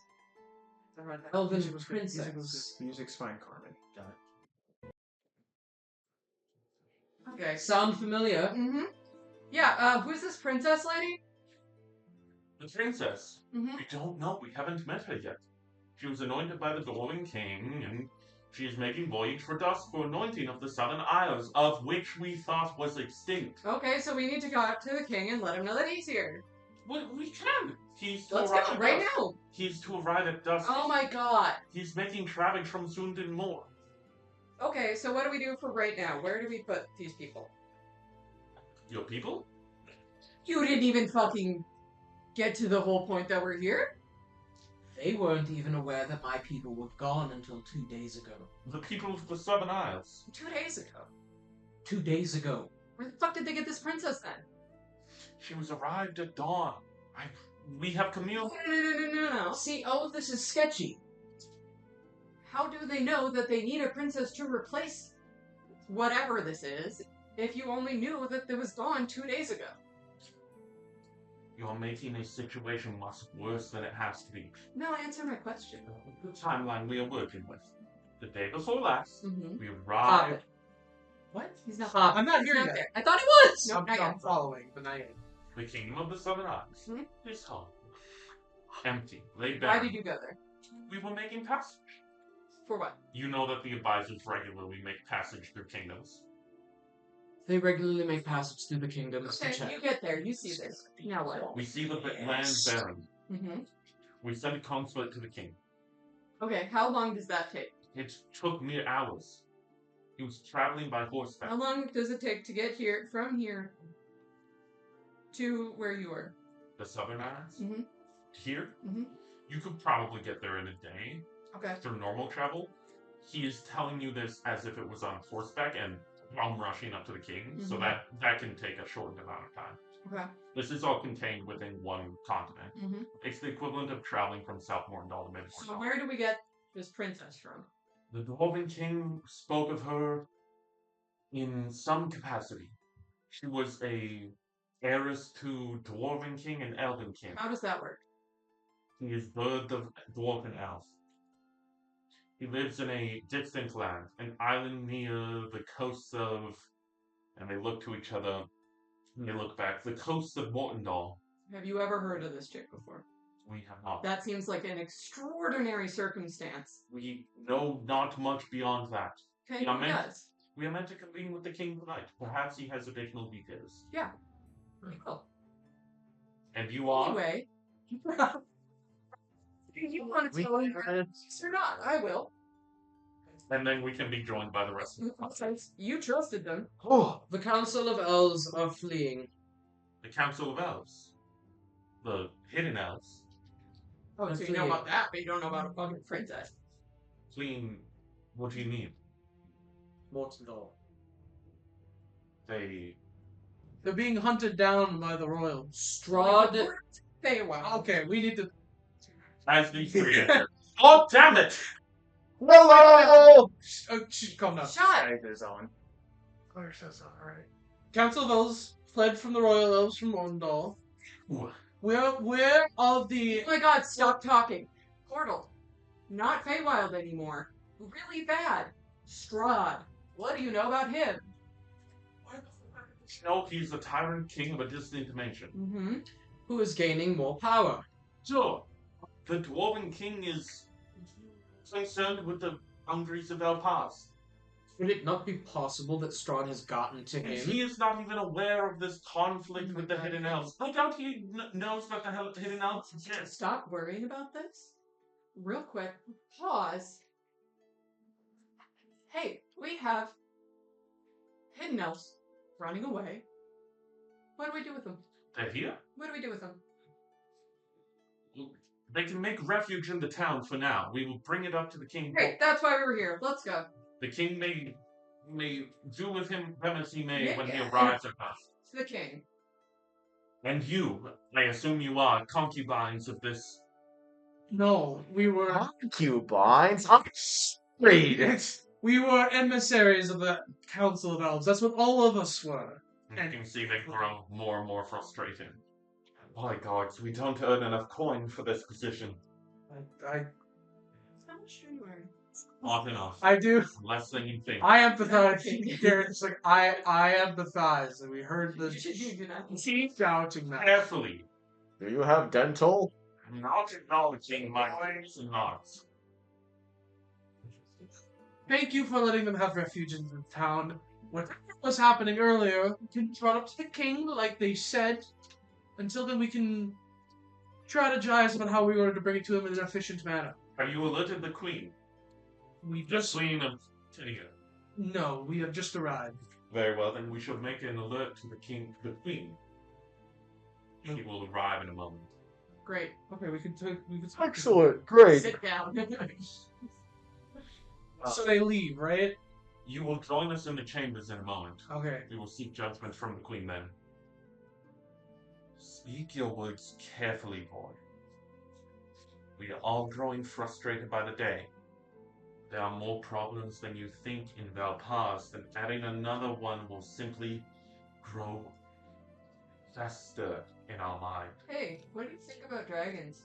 Elven princess. Music's fine, Carmen. Got it. Okay. Sound familiar? Mm-hmm. Yeah, who's this princess lady? The princess. Mm-hmm. We don't know. We haven't met her yet. She was anointed by the Glowing King, and she is making voyage for dusk for anointing of the Southern Isles, of which we thought was extinct. Okay, so we need to go out to the king and let him know that he's here. We can. He's to Let's arrive go at right dusk. now. He's to arrive at dusk. Oh my god. He's making traffic from Zundin Moor. Okay, so what do we do for right now? Where do we put these people? Your people? You didn't even fucking get to the whole point that we're here? They weren't even aware that my people were gone until 2 days ago. The people of the Southern Isles. 2 days ago. 2 days ago. Where the fuck did they get this princess then? She was arrived at dawn. We have communed. No. See, all of this is sketchy. How do they know that they need a princess to replace whatever this is if you only knew that it was gone 2 days ago? You're making a situation much worse than it has to be. No, answer my question. The timeline we are working with. The day before last, Mm-hmm. we Stop arrived. it. What? He's not. I'm not He's here not yet. there. I thought he was. I'm, Not I'm yet. following, but not yet. The kingdom of the Southern Isles. Hmm? This home. Empty. Laid Why down. did you go there? We were making passage. For what? You know that the advisors regularly make passage through kingdoms. They regularly make passage through the kingdoms to Okay, check. you get there. You see this. Now what? We see the land barren. Mm-hmm. We send a consulate to the king. Okay, how long does that take? It took mere hours. He was traveling by horseback. How long does it take to get here from here to where you are? The Southern Isles? Mm-hmm. Here? Mm-hmm. You could probably get there in a day Okay. through normal travel. he is telling you this as if it was on horseback and I'm rushing up to the king, so Mhm. that can take a short amount of time. Okay. This is all contained within one continent. Mm-hmm. It's the equivalent of traveling from South Morndal to Mid Morndal. So where do we get this princess from? The Dwarven King spoke of her in some capacity. She was a heiress to Dwarven King and Elven King. How does that work? He is bird of Dwarven Elf. He lives in a distant land, an island near the coasts of, and they look to each other, and they look back, the coasts of Mortendal. Have you ever heard of this chick before? We have not. That seems like an extraordinary circumstance. We know not much beyond that. Okay, Yeah, who man. does? We are meant to convene with the king tonight. Perhaps he has additional details. Yeah. Cool. And you are? Anyway. Do you want to tell him yes or not? I will. And then we can be joined by the rest of the party. You trusted them. Oh, the Council of Elves are fleeing. The Council of Elves. The Hidden Elves. Oh, so you know about that, but you don't know about a fucking princess. Fleeing, what do you mean? Mortendal. They're being hunted down by the royals. Strahd. Stay a while. Okay, we need to. As these three enter. Oh, damn it! Hello! Calm down. Shut! Daggers on. Claire says alright. Council of Elves fled from the royal elves from Morndal. Ooh. Where of the. Oh my god, stop talking. Portal. Not Feywild anymore. Really bad. Strahd. What do you know about him? No, he's the tyrant king of a distant dimension. Mm-hmm. Who is gaining more power? Sure, the Dwarven King is concerned with the boundaries of Velpast. Would it not be possible that Strahd has gotten to And him? he is not even aware of this conflict with the Hidden Elves. I doubt he knows what the hell the Hidden Elves exist. Stop worrying about this. Real quick, pause. Hey, we have hidden elves running away. What do we do with them? They're here? What do we do with them? They can make refuge in the town for now. We will bring it up to the king. Great, that's why we were here. Let's go. The king may do with him as he may when he Yeah. arrives at us. To the king. And you, I assume you are concubines of this. No, we were. Concubines? I'm straight. We were emissaries of the Council of Elves. That's what all of us were. And you can see they grow more and more frustrated. My gods, we don't earn enough coin for this position. I How much do you earn? Not enough. I do. Less than you think. I empathize. Garrett's like, I empathize. And we heard the You do not. shouting that. Carefully. Do you have dental? I'm not acknowledging my ways and nods. Thank you for letting them have refuge in the town. Whatever was happening earlier, we can brought up to the king, like they said. Until then, we can strategize about how we were to bring it to him in an efficient manner. Have you alerted the queen? We The just queen of Tidia. no, we have just arrived. Very well, then we shall make an alert to the king, the queen. She will arrive in a moment. Great. Okay, we can talk. Excellent, great. Sit down. So they leave, right? You will join us in the chambers in a moment. Okay. We will seek judgment from the queen then. Speak your words carefully, boy. We are all growing frustrated by the day. There are more problems than you think in Velpast, and adding another one will simply grow faster in our mind. Hey, what do you think about dragons?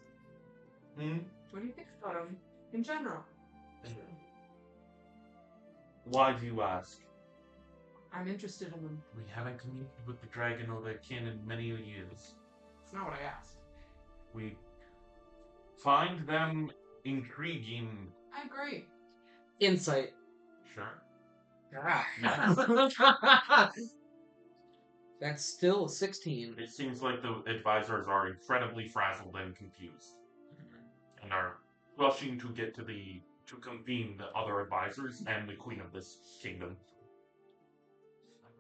Hmm? What do you think about them in general? Why do you ask? I'm interested in them. We haven't communicated with the dragon or their kin in many years. That's not what I asked. We find them intriguing. I agree. Insight. Sure. That's still 16. It seems like the advisors are incredibly frazzled and confused, and are rushing to get to convene the other advisors and the queen of this kingdom.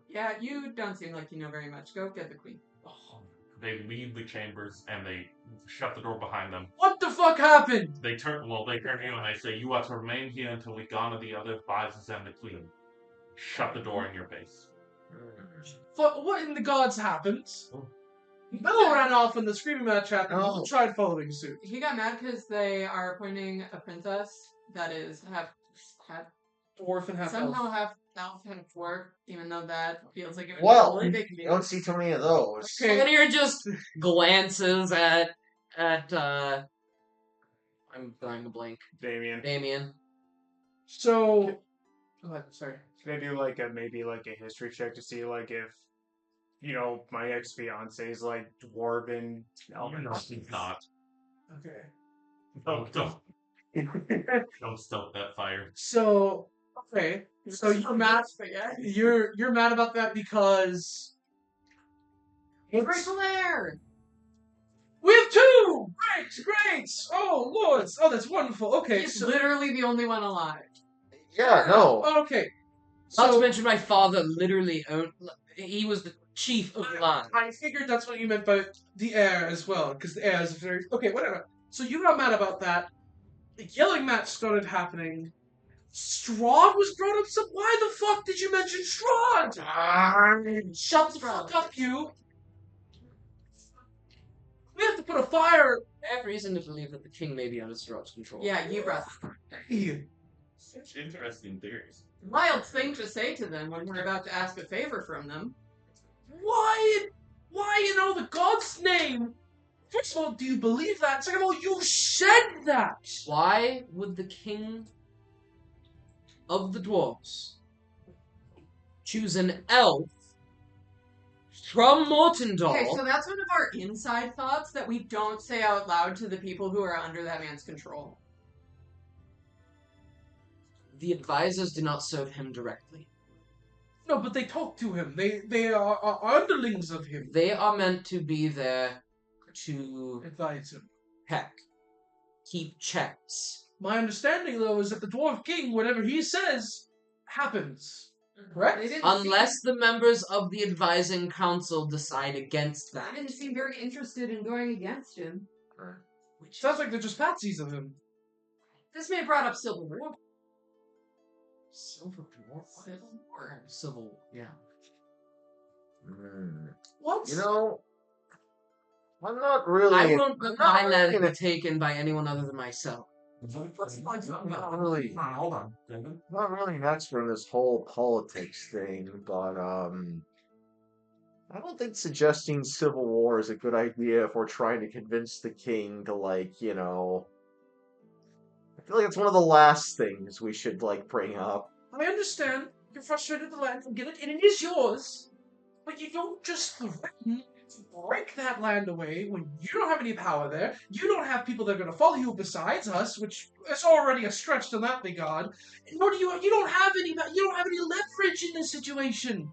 Yeah, you don't seem like you know very much. Go get the queen. Oh, They leave the chambers and they shut the door behind them. What the fuck happened? They turn to you and they say, "You are to remain here until we garner the other advisors and the queen." Shut the door in your face. What in the gods happened? Bella ran off when the screaming match happened. Oh. Who tried following suit? He got mad because they are appointing a princess that is half Dwarf and half somehow elf. half elf and dwarf, even though that feels like it would Well, be a really big You deal. don't see too many of those. Okay. And here just glances at I'm drawing a blank. Damien. So, go ahead. Sorry. Can I do like a history check to see like if my ex fiance's like dwarven elven? No, he's not. Okay. Don't stoke that fire. So, okay. So you're mad. You're mad about that because Rachel there. we have two. Great. Oh lords. Oh, that's wonderful. Okay. He's So, literally the only one alive. Yeah, no. okay. Not to So mention my father literally owned. He was the chief of the line. I figured that's what you meant by the heir as well, because the heir is very okay. Whatever. So you got mad about that. The yelling match started happening. Strahd was brought up. So why the fuck did you mention Strahd? Shut the fuck up, you. We have to put a fire. I have reason to believe that the king may be under Strahd's control. Yeah, you brought Such interesting theories. wild thing to say to them when we're about to ask a favor from them. Why in the God's name? First of all, do you believe that? Second of all, you said that. Why would the king of the dwarves choose an elf from Mortendal? Okay, so that's one of our inside thoughts that we don't say out loud to the people who are under that man's control. The advisors do not serve him directly. No, but they talk to him. They are underlings of him. They are meant to be there to Advise him. keep checks. My understanding, though, is that the Dwarf King, whatever he says, happens. Correct? They didn't Unless the members of the advising council decide against seem, that. they didn't seem very interested in going against him. Sounds like they're just patsies of him. This man brought up Civil War. Civil War. Civil, yeah. What? I'm not really. I won't let my land really- be taken by anyone other than myself. Not really. Hold on. Not really an expert in this whole politics thing, but I don't think suggesting civil war is a good idea if we're trying to convince the king to I feel like it's one of the last things we should bring up. I understand. You're frustrated with the land. I get it. And it is yours. But you don't just threaten to break that land away when you don't have any power there. You don't have people that are going to follow you besides us, which is already a stretch to that regard. Nor do you don't have any leverage in this situation.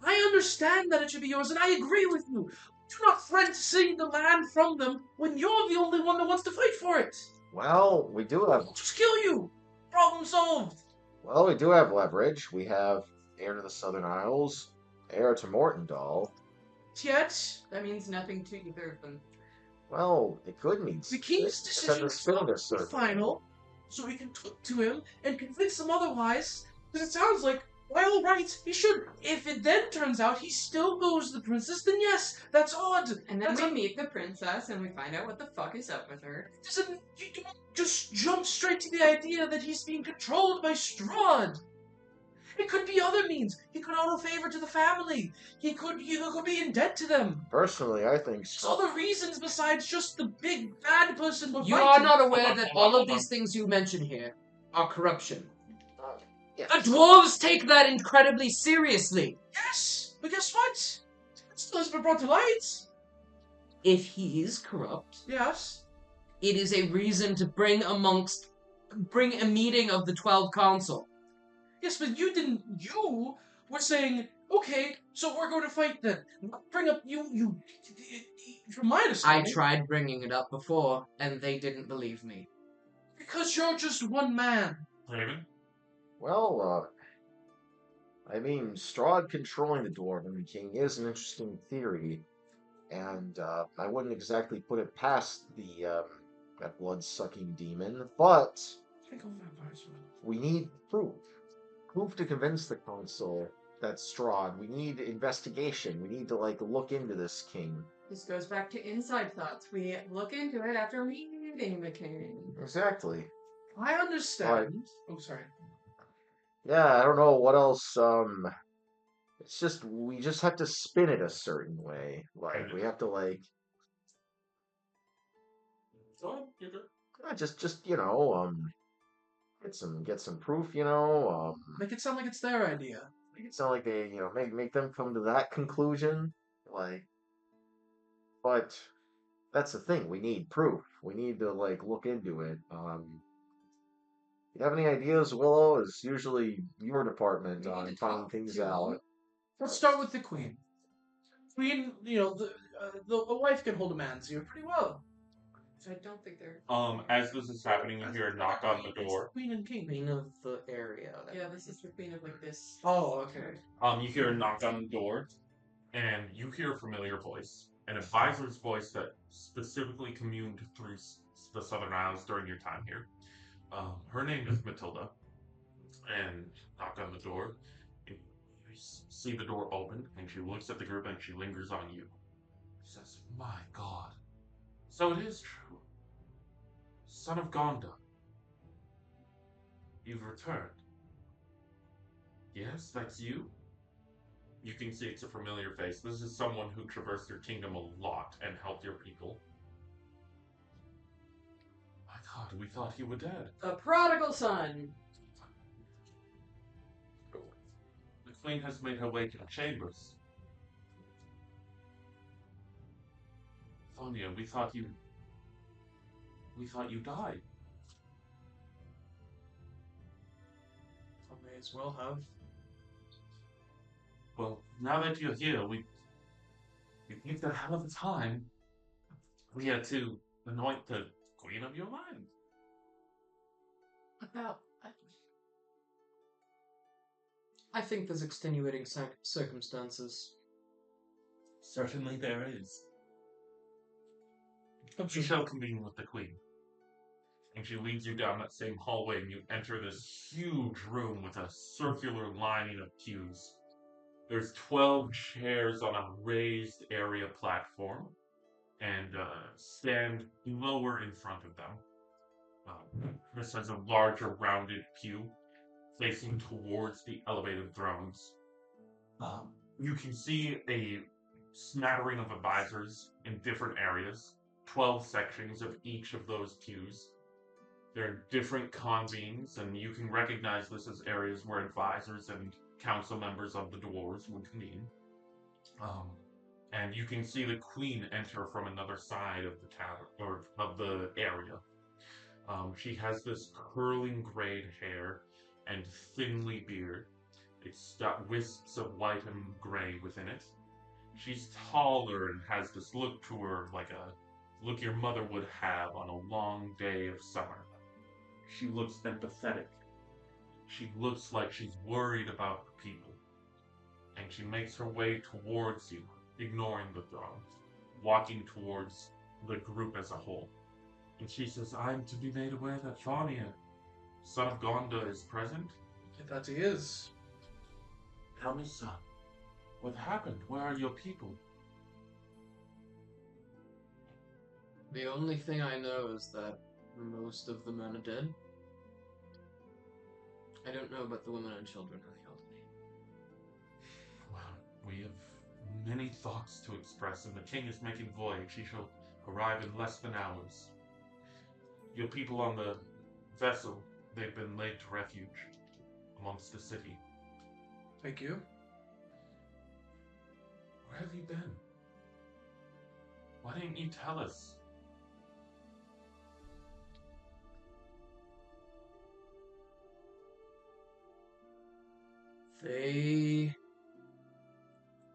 I understand that it should be yours, and I agree with you. Do not threaten to cede the land from them when you're the only one that wants to fight for it. Well, we do have. I'll just kill you. Problem solved. Well, we do have leverage. We have heir to the Southern Isles, heir to Mortendal. Yet, That means nothing to either of them. Well, it could mean the king's decision is not sir. final, so we can talk to him and convince him otherwise. Because it sounds like, by all rights, he should. If it then turns out he still goes to the princess, then yes, that's odd. And then That's we meet the princess and we find out what the fuck is up with her. You don't just jump straight to the idea that he's being controlled by Strahd. It could be other means. He could owe a favor to the family. He could be in debt to them. Personally, I think There's other reasons besides just the big bad person we're You fighting. are not aware that all of these things you mention here are corruption. Yeah. The dwarves take that incredibly seriously. Yes, but guess what? It still has been brought to light. If he is corrupt, Yes. it is a reason to bring a meeting of the 12 council. Yes, but you were saying, okay, so we're going to fight then. Bring up, from my I understanding, tried bringing it up before, and they didn't believe me. because you're just one man. Raven? Well, Strahd controlling the Dwarven King is an interesting theory. and I wouldn't exactly put it past that blood-sucking demon, but we need proof. Proof to convince the council that's strong. We need investigation. We need to like look into this king. This goes back to inside thoughts. We look into it after meeting the king. Exactly. I understand. Oh, sorry. Yeah, I don't know what else. It's just we just have to spin it a certain way. Like we have to like Go ahead, you're good. just get some proof. Make it sound like it's their idea. Make it sound like they make them come to that conclusion. Like, but that's the thing. We need proof. We need to like look into it. You have any ideas, Willow? It's usually your department We need on to finding talk things to- out. Let's start with the queen. Queen, the wife can hold a man's ear pretty well. I don't think they're. As this is happening, you hear a knock on the door. Queen and king. Queen of the area. Yeah, this is the queen of like this. Oh, okay. You hear a knock on the door, and you hear a familiar voice, an advisor's voice that specifically communed through the Southern Isles during your time here. Her name is Matilda, and knock on the door. You see the door open, and she looks at the group, and she lingers on you. She says, "My God, so it is true. Son of Gonda, you've returned. Yes, that's you?" You can see it's a familiar face. This is someone who traversed your kingdom a lot and helped your people. My God, we thought you were dead. The prodigal son. The queen has made her way to the chambers. Sonia, we thought you died. I may as well have. Well, now that you're here, we picked a hell of a time. We had to anoint the queen of your land. About. I think there's extenuating circumstances. Certainly there is. She shall convene with the queen. And she leads you down that same hallway, and you enter this huge room with a circular lining of pews. There's 12 chairs on a raised area platform, and stand lower in front of them. This has a larger rounded pew facing towards the elevated thrones. You can see a smattering of advisors in different areas, 12 sections of each of those pews. There are different convenes, and you can recognize this as areas where advisors and council members of the dwarves would convene. And you can see the queen enter from another side of the tower, or of the area. She has this curling grayed hair and thinly beard. It's got wisps of white and gray within it. She's taller and has this look to her like a look your mother would have on a long day of summer. She looks empathetic. She looks like she's worried about the people. And she makes her way towards you, ignoring the throne, walking towards the group as a whole. And she says, "I'm to be made aware that Fania, son of Gonda, is present?" That he is. "Tell me, son, what happened? Where are your people?" The only thing I know is that most of the men are dead. I don't know about the women and children or the elderly. Well, we have many thoughts to express, and the king is making voyage. He shall arrive in less than hours. Your people on the vessel, they've been laid to refuge amongst the city. Thank you. Where have you been? Why didn't you tell us?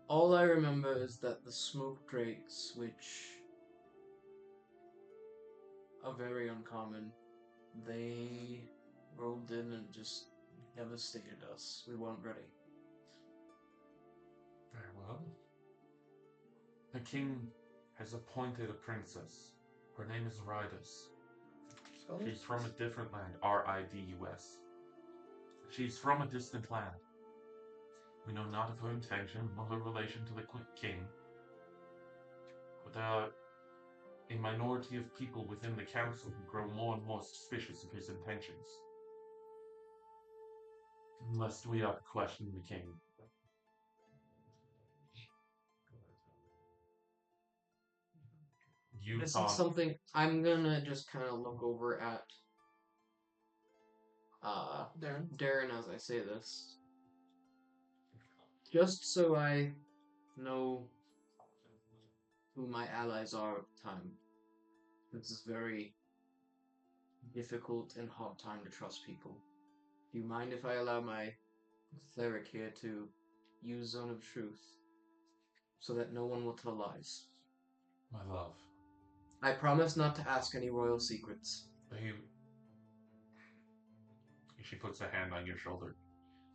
All I remember is that the smoke drakes, which are very uncommon, they rolled in and just devastated us. We weren't ready. Very well. The king has appointed a princess. Her name is Ridus. She's from a different land, Ridus. She's from a distant land. We know not of her intention, nor her relation to the king. But there are a minority of people within the council who grow more and more suspicious of his intentions. Lest we are to question the king. You This thought is something I'm gonna just kind of look over at Darren as I say this, just so I know who my allies are at the time. This is very difficult and hard time to trust people. Do you mind if I allow my cleric here to use Zone of Truth so that no one will tell lies? my love. I promise not to ask any royal secrets. She puts a hand on your shoulder.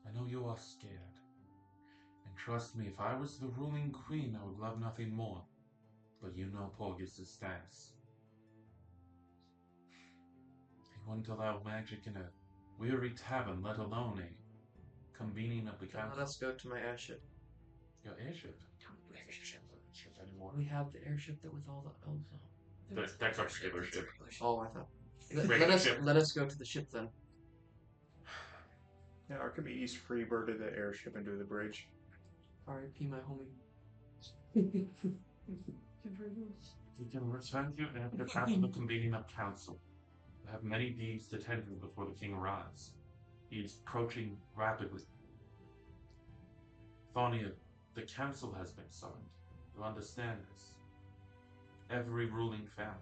I know you are scared. And trust me, if I was the ruling queen, I would love nothing more. But you know Porgus' stance. He wouldn't allow magic in a weary tavern, let alone a convening of the Then council. let us go to my airship. Your airship? Anymore? We have the airship that with all the elves. That's our skipper ship. Oh, I thought. Regular ship. Let us go to the ship then. Yeah, Archimedes freebirded the airship into the bridge. R.I.P. my homie. We can return to you after the convening of council. We have many deeds to tend to before the king arrives. He is approaching rapidly. Thania, the council has been summoned. You understand this? Every ruling family,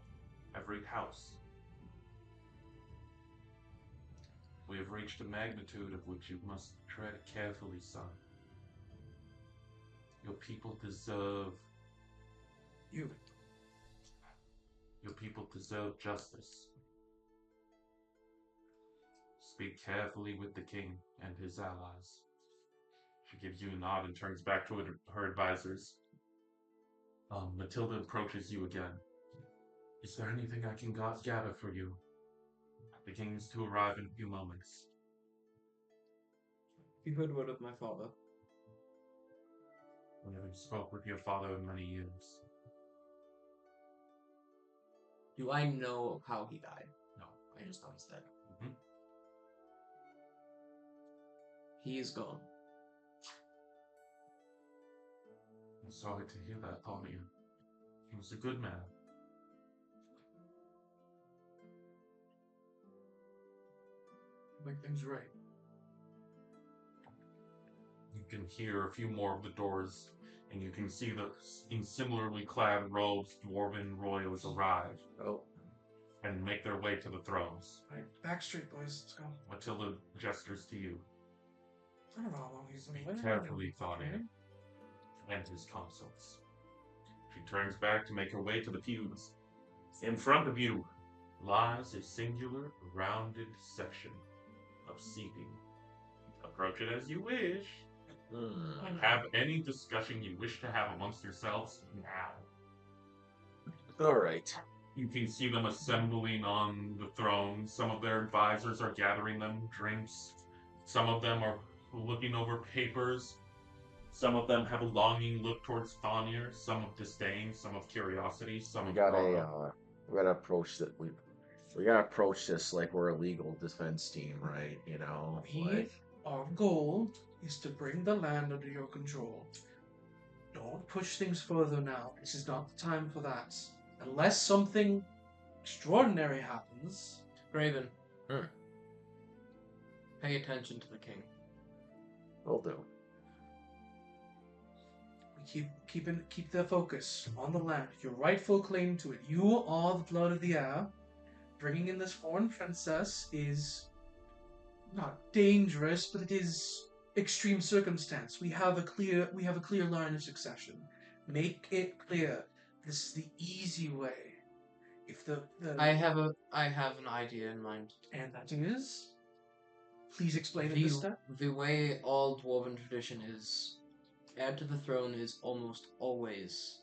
every house. We have reached a magnitude of which you must tread carefully, son. Your people deserve... You. Your people deserve justice. Speak carefully with the king and his allies. She gives you a nod and turns back to her advisors. Matilda approaches you again. Is there anything I can gather for you? The king is to arrive in a few moments. You heard word of my father. We haven't spoke with your father in many years. Do I know how he died? No. I just know he's dead. Mm-hmm. He is gone. I'm sorry to hear that, Thania. He was a good man. Make things right. You can hear a few more of the doors, and you can see the in similarly clad robes dwarven royals arrive. Oh. And make their way to the thrones. Right, back street, boys. Let's go. Matilda gestures to you. I don't know how long he's been Speak away. carefully, Thania, and his consorts. She turns back to make her way to the pews. In front of you lies a singular, rounded section of seating. Approach it as you wish. Have any discussion you wish to have amongst yourselves now. All right. You can see them assembling on the throne. Some of their advisors are gathering them drinks. Some of them are looking over papers. Some of them have a longing look towards Thania. Some of disdain, some of curiosity, some We of gotta horror. we gotta approach that. We gotta approach this like we're a legal defense team, right? You know, like Our goal is to bring the land under your control. Don't push things further now. This is not the time for that. Unless something extraordinary happens. Graven. Hmm. Pay attention to the king. we'll do. We keep the focus on the land, your rightful claim to it. You are the blood of the air. Bringing in this foreign princess is not dangerous, but it is extreme circumstance. We have a clear line of succession. Make it clear. This is the easy way. If the I have an idea in mind. and that is, please explain in this step. The way all dwarven tradition is, heir to the throne is almost always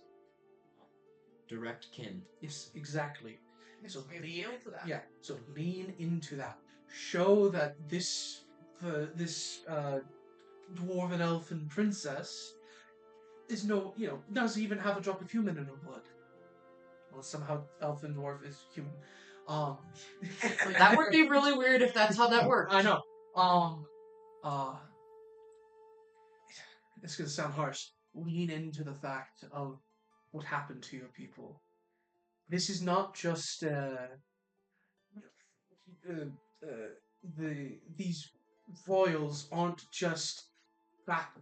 direct kin. Yes, exactly. So lean, into that. yeah. So lean into that. Show that this dwarven elfin princess is doesn't even have a drop of human in her blood. Well, somehow elfin dwarf is human. That would be really weird if that's how that worked. I know. It's gonna sound harsh. Lean into the fact of what happened to your people. This is not just these royals aren't just fact.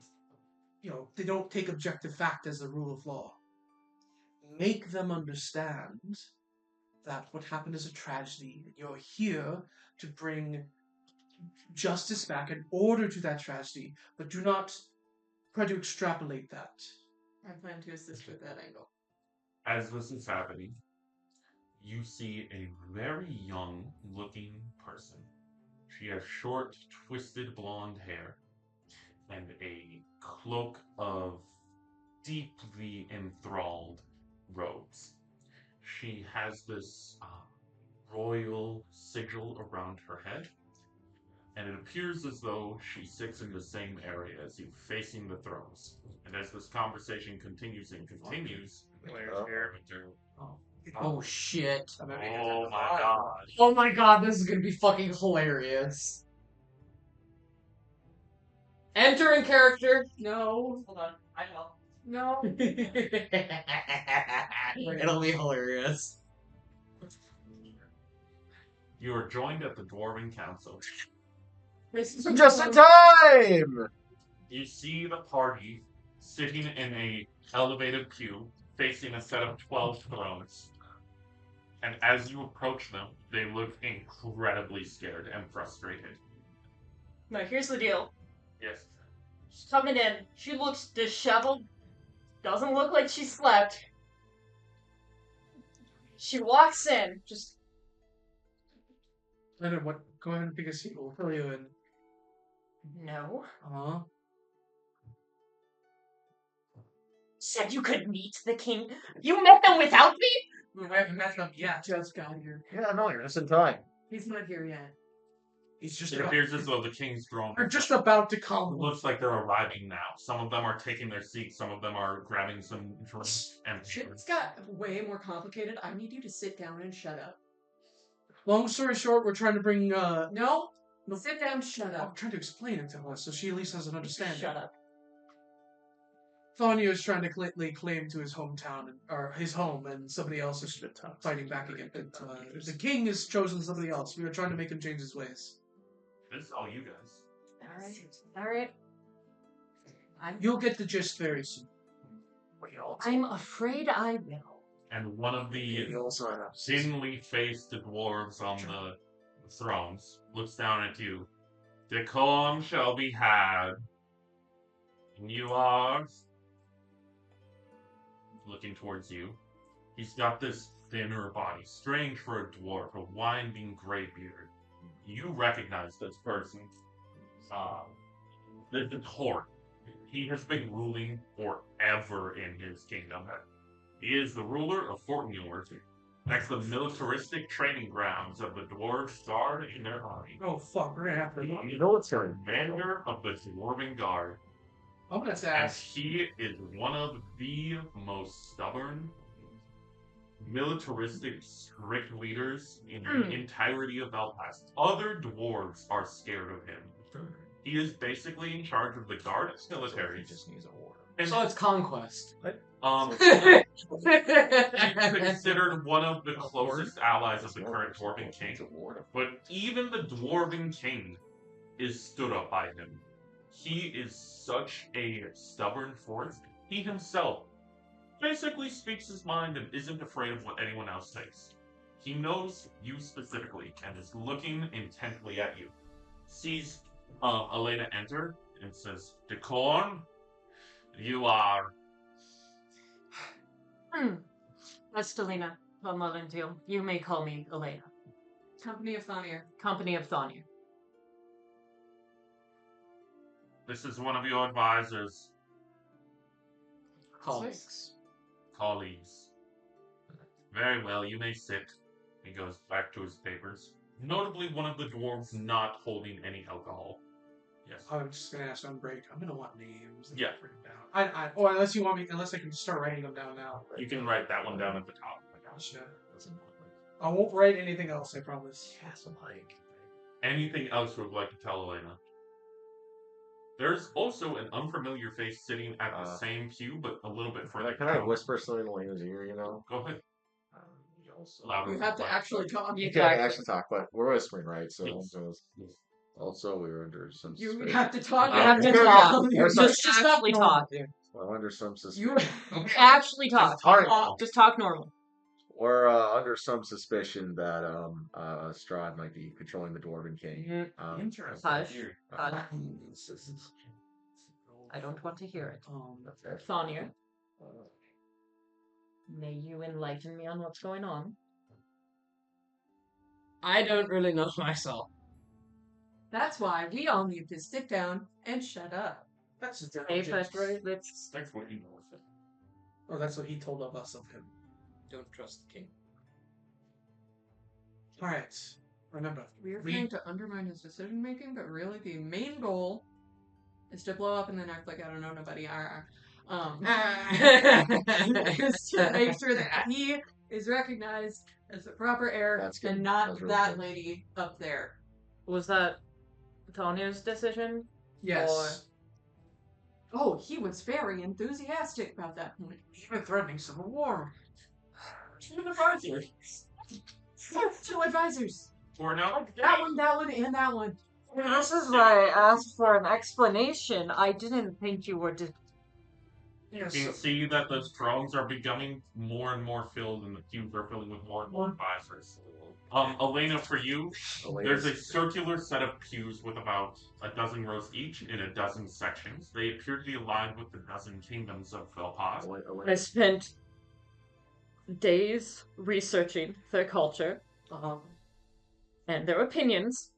They don't take objective fact as the rule of law. Make them understand that what happened is a tragedy. You're here to bring justice back and order to that tragedy, but do not try to extrapolate that. I plan to assist with that angle. As this is happening, you see a very young looking person. She has short, twisted blonde hair and a cloak of deeply enthralled robes. She has this royal sigil around her head, and it appears as though she sits in the same area as you, facing the thrones. And as this conversation continues and continues, Oh shit. oh my god. Oh my god, this is gonna be fucking hilarious. Enter in character. No. Hold on, I know. No. It'll be hilarious. You are joined at the Dwarven Council. This is Just in time! You see the party sitting in a elevated pew, facing a set of 12 thrones. And as you approach them, they look incredibly scared and frustrated. Now, here's the deal. Yes. She's coming in. She looks disheveled. Doesn't look like she slept. She walks in, just Leonard, what? Go ahead and pick a seat. We'll fill you in. no. Said you could meet the king. You met them without me? We haven't met them yet. Just got here. Yeah, no, you're just in time. He's not here yet. He's just It about, appears as though the king's throne they're just about to It come. looks like they're arriving now. Some of them are taking their seats, some of them are grabbing some drinks and Shit's got way more complicated. I need you to sit down and shut up. Long story short, we're trying to bring. No. Sit down, shut I'm up. trying to explain it to her so she at least has an understanding. Shut up. Thania is trying to lay claim to his hometown or his home, and somebody else is fighting back against it. The king has chosen somebody else. We are trying to make him change his ways. This is all you guys. Alright. You'll get the gist very soon. I'm afraid I will. And one of the thinly faced dwarves on the thrones looks down at you. Decorum shall be had. And you are looking towards you. He's got this thinner body, strange for a dwarf, a winding gray beard. You recognize this person. This is Hort. He has been ruling forever in his kingdom. He is the ruler of Fort Muir, next to the militaristic training grounds of the Dwarves Guard in their army. Oh fuck, we're gonna have to. You know what's going Commander of the Dwarven Guard. I'm gonna And ask. he is one of the most stubborn, militaristic, strict leaders in the entirety of Velpast. Other dwarves are scared of him. He is basically in charge of the guard military. just needs a order. And So it's conquest. he's considered one of the closest allies of the current Dwarven King. But even the Dwarven King is stood up by him. He is such a stubborn force. He himself basically speaks his mind and isn't afraid of what anyone else thinks. He knows you specifically and is looking intently at you. Sees Elena enter and says, Decorn, you are... Estelina von Valentil. You may call me Elena. Company of Thania. Company of Thania. This is one of your advisors, Colleagues. colleagues. Very well, you may sit. He goes back to his papers. Notably, one of the dwarves not holding any alcohol. Yes. I'm just gonna ask on break. I'm gonna want names. Yeah. Written down. Or unless you want me, unless I can start writing them down now. You can write that one down at the top. Gotcha. I won't write anything else. I promise. Anything else you would like to tell Elena? There's also an unfamiliar face sitting at the same pew, but a little bit further Can I down. whisper something in Elena's ear, you know? Go ahead. Louder. You have to actually talk. You can't actually talk, but we're whispering, right? So, also we were under some You suspicion. have to talk. You have to Yeah. talk. There's Just some- actually talk. We're under some You suspicion. Actually talk. Alright. Just talk normal. We're under some suspicion that Strahd might be controlling the Dwarven King. Interesting. Hush. uh, I don't want to hear it. that's it. Thania, may you enlighten me on what's going on? I don't really know myself. That's why we all need to sit down and shut up. That's his Hey, intelligence, but right? let's... That's what he knows. Or that's what he told of us of him. Don't trust the king. All right. Remember, We're trying to undermine his decision making, but really the main goal is to blow up and then act like I don't know nobody. Is to make sure that he is recognized as the proper heir That's good. and not That's really that good. lady up there. Was that Tanya's decision? yes. Oh, he was very enthusiastic about that point. Even threatening civil war. Two advisors. Two advisors. For now, That one, and that one. This is why I asked for an explanation. I didn't think you were... you can see that the thrones are becoming more and more filled, and the pews are filling with more and more advisors. Elena, for you, there's a circular set of pews with about a dozen rows each in a dozen sections. They appear to be aligned with the dozen kingdoms of Velpast. I spent days researching their culture and their opinions.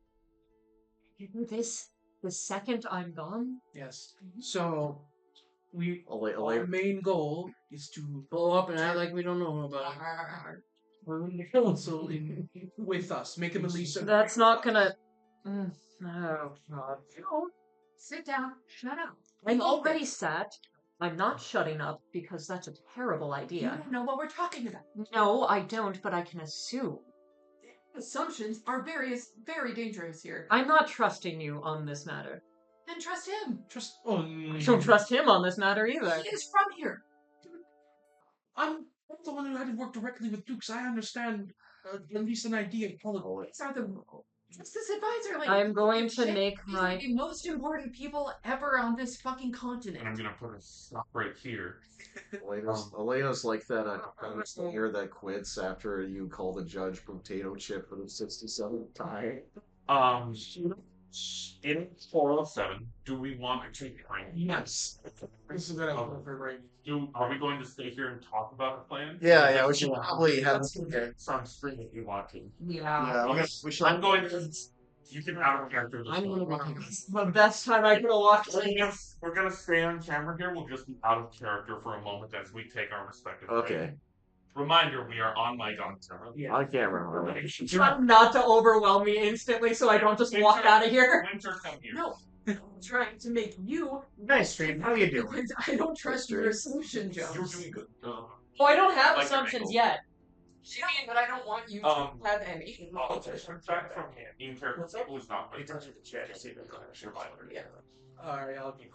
You do this the second I'm gone? Yes. So, our Elena, main goal is to Blow up and act like we don't know about it. burn the council in with us. Make him at least. That's not gonna... Oh, God. Sit down. Shut up. I'm already sat. I'm not shutting up because that's a terrible You idea. don't know what we're talking about. No, I don't, but I can assume. Assumptions are very dangerous here. I'm not trusting you on this matter. And trust him. Trust. Oh, I don't trust him on this matter either. He is from here. I'm the one who had to work directly with Dukes. I understand at least an idea of politics. These are the. What's this advisor like? I'm going to Shit, make these my... are the most important people ever on this fucking And I'm continent. gonna put a stop right here. Elena's like that kind of player that quits after you call the judge potato chip for the 67th time. In 407, do we want to take a Yes. This is a good idea for right. Are we going to stay here and talk about the plan? Yeah, we should probably have. Some screen if you want to. Yeah, we should. I'm going to. You can out of character this I'm one. gonna go. The best time I could have watched We're gonna stay on camera here. We'll just be out of character for a moment as we take our respective breaks. Okay. Reminder: we are on mic on camera. On camera. Trying not to overwhelm me instantly so I don't just walk out of here. Winter, come here. No. I'm trying to make you. Nice stream. How you doing? Because I don't trust your assumption, You're Jones. doing good. Oh, I don't have Like assumptions your yet. Yeah, but I don't want you to have any. Back from here. In character, was not. Yeah. Alright, I'll be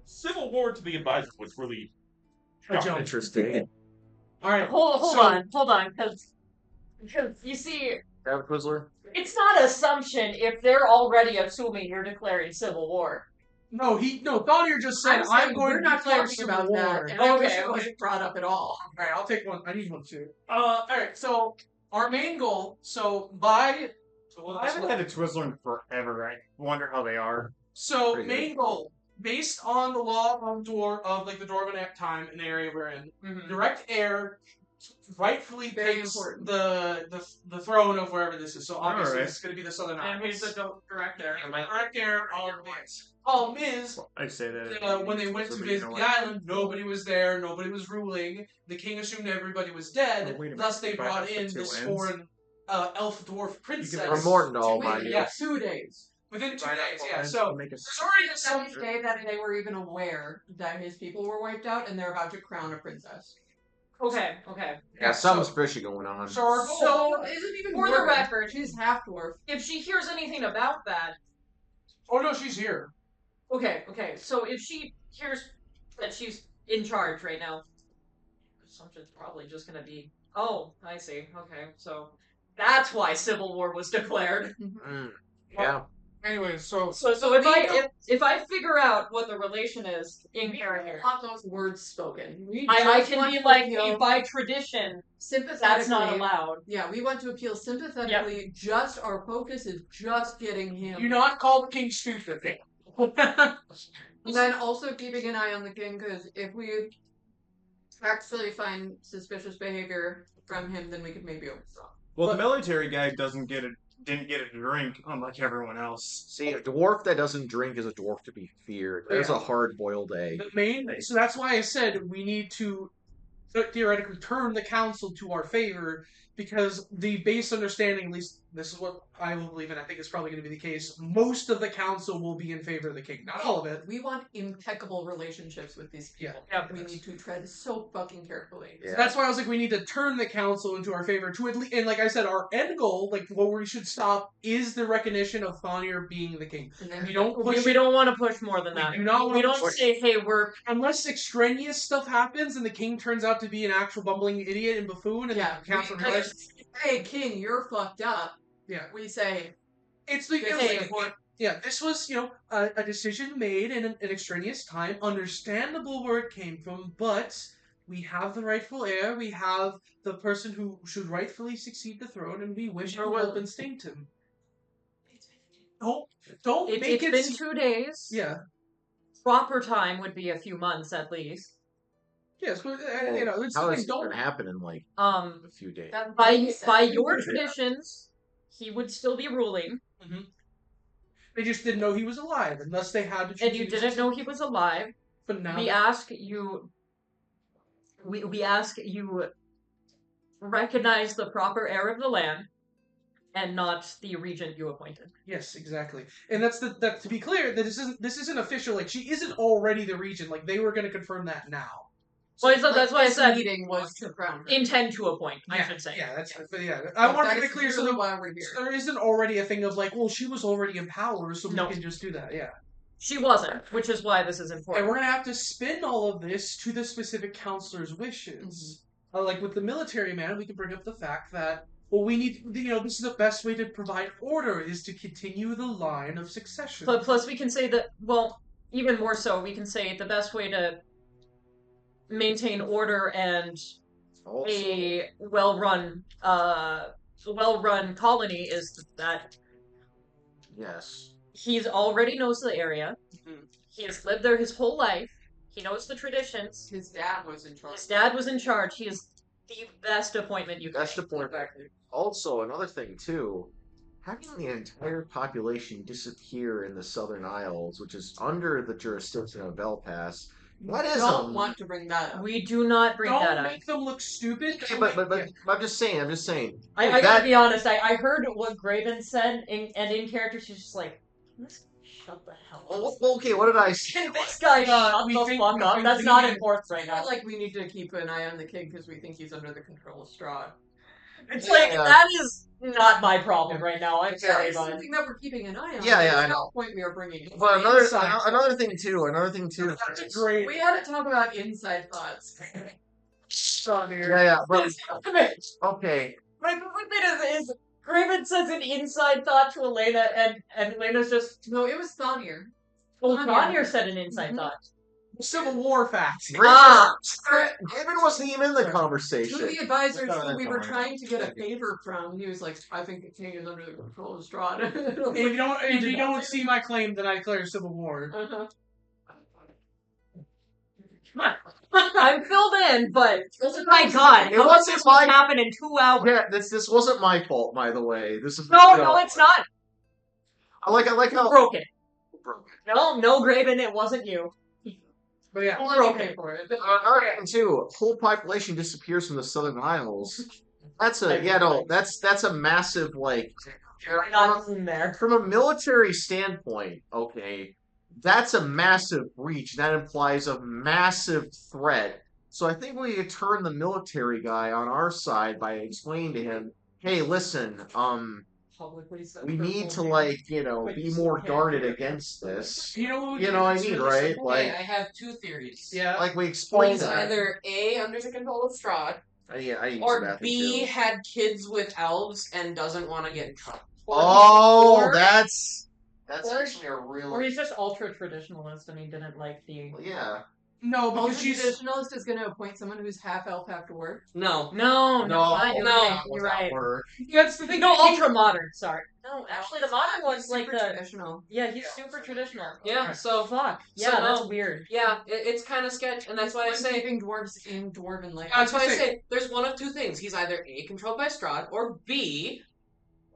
Civil War to the advisor was really Interesting. Alright. Hold on, because you see, Have a Twizzler? it's not assumption if they're already assuming you're declaring civil war. No, Thonir just said I'm I'm saying going we're to not declare talking civil about war. that, and I wish Okay, it wasn't brought up at all. Alright, I'll take one. I need one too. Alright, so our main goal, I haven't had a Twizzler in forever. I wonder how they are. So Pretty main goal, based on the law of the Dwarven time in the area we're in, direct heir rightfully Very takes important. the throne of wherever this is. So obviously Alright. this is going to be the Southern And Isles. who's the director? Director of Miz. Oh, Miz. I say that. When they went to But you visit know the what? island, nobody was there. Nobody was ruling. The king assumed everybody was dead. Oh, wait a Thus, they minute. If I brought have the in two this ends- foreign elf dwarf princess. make Or Mortendall, to mind win. you. Yeah, 2 days. within 2 Right, days. well, Yeah, then so make a there's already some. Some day that they were even aware that his people were wiped out and they're about to crown a princess. Okay. Yeah, something's so, fishy going on. so our goal. So it isn't even For the dwarf. record, She's half dwarf. if she hears anything about that, Oh no, she's here. okay. So if she hears that she's in charge right now, assumption's probably just gonna be, oh, I see. Okay, so that's why civil war was declared. Mm, yeah. Anyway, so So if I figure out what the relation is in character, Want those words spoken. We I just can want be to like, appeal hey, by tradition, sympathetically. that's not allowed. Yeah, we want to appeal sympathetically. Just our focus is just getting him. do not call the king stupid. And then also keeping an eye on the king, because if we actually find suspicious behavior from him, then we could maybe overthrow. Well, the military guy didn't get a drink, unlike everyone else. See, a dwarf that doesn't drink is a dwarf to be feared. There's Yeah. a hard-boiled egg. The main. So that's why I said we need to theoretically turn the council to our favor, because the base understanding, at least this is what I will believe, and I think it's probably going to be the case, most of the council will be in favor of the king. Not all of it. We want impeccable relationships with these people. Yeah. We need to tread so fucking carefully. Yeah. So that's why I was like, we need to turn the council into our favor to at least, and like I said, our end goal, like what we should stop, is the recognition of Thonir being the king. And then We don't push We it don't want to push more than We that. do not We wanna don't push- say, hey, we're unless extraneous stuff happens and the king turns out to be an actual bumbling idiot and buffoon, and yeah, the council we, realizes, hey king, you're fucked up. yeah, We say, it's the Hey, yeah. This was a decision made in an extraneous time, understandable where it came from, but we have the rightful heir, we have the person who should rightfully succeed the throne, and we wish to help instinct him. Don't make it's been 2 days. Yeah. Proper time would be a few months at least. Yes, but it's How the is thing, it don't going to happen in like Um, a few days? by your traditions, he would still be ruling, They just didn't know he was alive, and thus they had to choose. and you didn't know he was alive. But now We ask you. We ask you recognize the proper heir of the land, and not the regent you appointed. yes, exactly, and that's that. To be clear, that this isn't official. Like she isn't already the regent. Like they were going to confirm that now. Well, so that's why I this said meeting was to crown her. intend to appoint. I Yeah, should say. Yeah, that's but yeah. I want to That make is it clear so really that why we're here. there isn't already a thing of like, well, she was already in power, so No. we can just do that. Yeah. She wasn't, which is why this is And important. we're gonna have to spin all of this to the specific counselor's wishes. Like with the military man, we can bring up the fact that, well, we need, this is the best way to provide order is to continue the line of succession. But plus, we can say that. Well, even more so, we can say the best way to maintain order and Also, a well-run colony is that yes. he's already knows the area. Mhm. He has lived there his whole life. He knows the traditions. His dad was in charge. His dad was in charge. He is the best appointment you can That's the make. point. Also, another thing too, having the entire population disappear in the Southern Isles, which is under the jurisdiction of Velpast, that is Don't want to bring that up. We do not bring that Don't up. make them look stupid. Okay, but I'm just saying. I that- gotta be honest. I heard what Graven said, and in character, she's just like, "Let's shut the hell up." Well, okay, what did I say? Can this guy shut we the think- fuck we up? think That's we not need- important right I now. feel like we need to keep an eye on the kid because we think he's under the control of Strahd. It's like Yeah. that is not my problem right now. I'm That sorry, is bud. something that we're keeping an eye on. Yeah, That's I not know. the point we are bringing it. But Inside. another thing too. That's great. We had to talk about inside thoughts. Yeah, but okay. My favorite bit is Graven says an inside thought to Elena, and Elena's just, No, it was Thonir. well, Thonir. Thonir said an inside Mhm. thought. Civil War facts. Ah! Graven wasn't even in the To conversation. the advisors No, who we were that's trying to get a favor from, he was like, I think the king is under the control of Strahd. If you don't see my claim, then I declare civil war. Uh-huh. I'm filled in, but my God, It wasn't my happen in 2 hours. Yeah, this wasn't my fault, by the way. This is No, it's not. I like how Broken. broken. No, Graven, it wasn't you. But yeah, We're okay for it. Alright, too. Whole population disappears from the Southern Isles. That's a massive Not in there. from a military standpoint, okay, that's a massive breach. That implies a massive threat. So I think we could turn the military guy on our side by explaining to him, hey, listen, Publicly said we their need to full name. be you more can't guarded do it. against this. you know what? You know what I mean, right? Okay, I have two theories. Yeah. Like we explained He's that. either A, under the control of Strahd, I use or that B, too. had kids with elves and doesn't want to get in trouble. Oh, or- that's or- actually a real. Or he's just ultra traditionalist and he didn't like the. Yeah. No, Ultra because she's traditionalist is going to appoint someone who's half elf after work. No. No, No, you're right. that's the thing. No, King- ultra modern. Sorry. No, actually, the modern one's like Super the. traditional. Yeah, he's super traditional. Yeah, so Fuck. So Yeah, that's no. weird. yeah, it's kind of sketch, and that's why I say keeping dwarves in dwarven language. that's why I say there's one of two things. He's either A, controlled by Strahd, or B,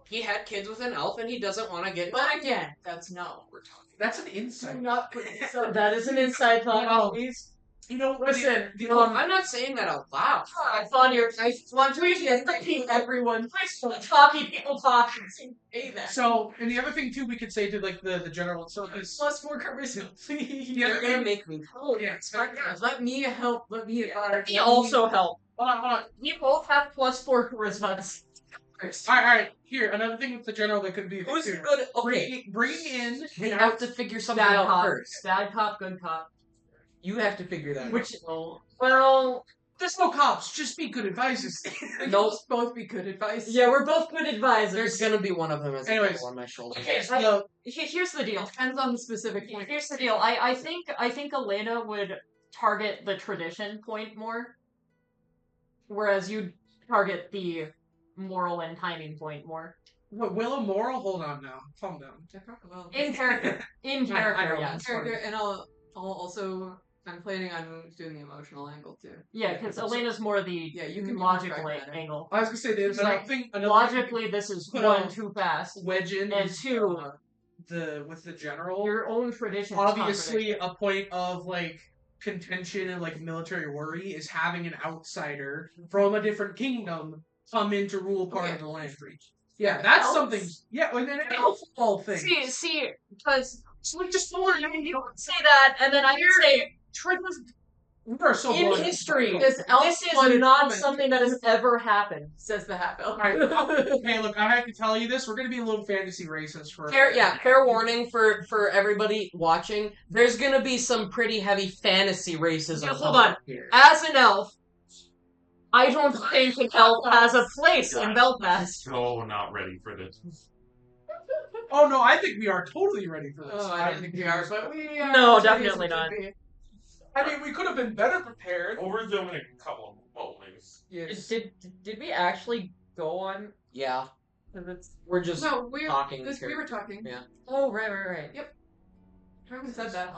he had kids with an elf and he doesn't want to get. But again, that's not what we're talking That's an insight. about. Not putting so That is an inside thought. Well, Please. You know, Listen, I'm not saying that out loud. it's on your. I want to repeat everyone. Talking people talking. say that. So, and the other thing too, we could say to like the general. So is Plus 4 charisma, please. the other You're gonna thing. make me. Yeah, it's fine. Let me help. Let me. He also help. Hold on. You both have +4 charisma. All right. Here, another thing with the general that could be Who's here. good? Okay, Bringing in we have to figure something Bad out cop. first. Bad cop, good cop. You have to figure that Which- out. Well, There's no cops. Just be good advisors. Nope. Both be good advice. yeah, we're both good advisors. There's gonna be one of them as a Anyways. devil on my shoulder. Okay, so Here's the deal. Depends on the specific point. Here's the deal. I think Elena would target the tradition point more, whereas you target the moral and timing point more. what Willow Moral? Hold on now. Calm down. Well, In character. In character, I know, yes. that's character, and I'll also. I'm planning on doing the emotional angle too. Yeah, because Elena's more the Yeah, you can be logical pragmatic. angle. I was gonna say there's It's another like, thing. Another Logically, this is Put one on- too fast. wedge in And is, two, with the general. your own tradition. Obviously, a point of like contention and like military worry is having an outsider from a different kingdom come in to rule part of the land. Yeah, that's Elves? something. Yeah, and then an elf thing. See, because So like just hold on. you don't say that, and then I can say We are so in blooded. history, This this elf-blooded is not woman. something that has ever happened. Says the half elf. Alright, okay, look, I have to tell you this. We're gonna be a little fantasy racist for. Fair warning for everybody watching. There's gonna be some pretty heavy fantasy racism. Yeah, hold on. Here. As an elf, I don't think an elf has a place in Belfast. So not ready for this. Oh no, I think we are totally ready for this. Oh, I don't think we are, but we are. No, as ready definitely as we not. could be. I mean, we could have been better prepared. Well, we're doing a couple of moments. Yes. Did we actually go on? Yeah, 'Cause it's- we're just No, we're talking. we were talking. Yeah. Oh, right. Yep. I haven't said that.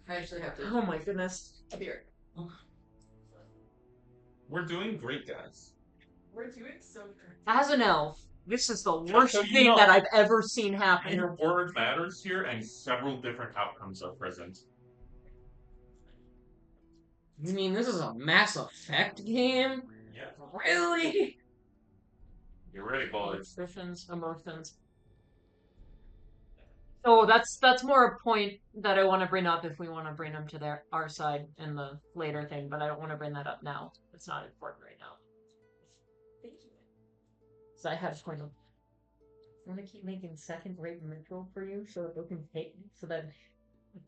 I actually have to. Oh my goodness. I'll be right. We're doing great, guys. We're doing so good. As an elf, this is the worst so you thing know- that I've ever seen And happen. your word matters here, and several different outcomes are present. You mean this is a Mass Effect game? Yeah. Really? You're ready, boys. Emotions. So that's more a point that I want to bring up if we want to bring them to our side in the later thing, but I don't want to bring that up now. It's not important right now. So I had a point of. I want to keep making second-rate mithril for you, so that we can so that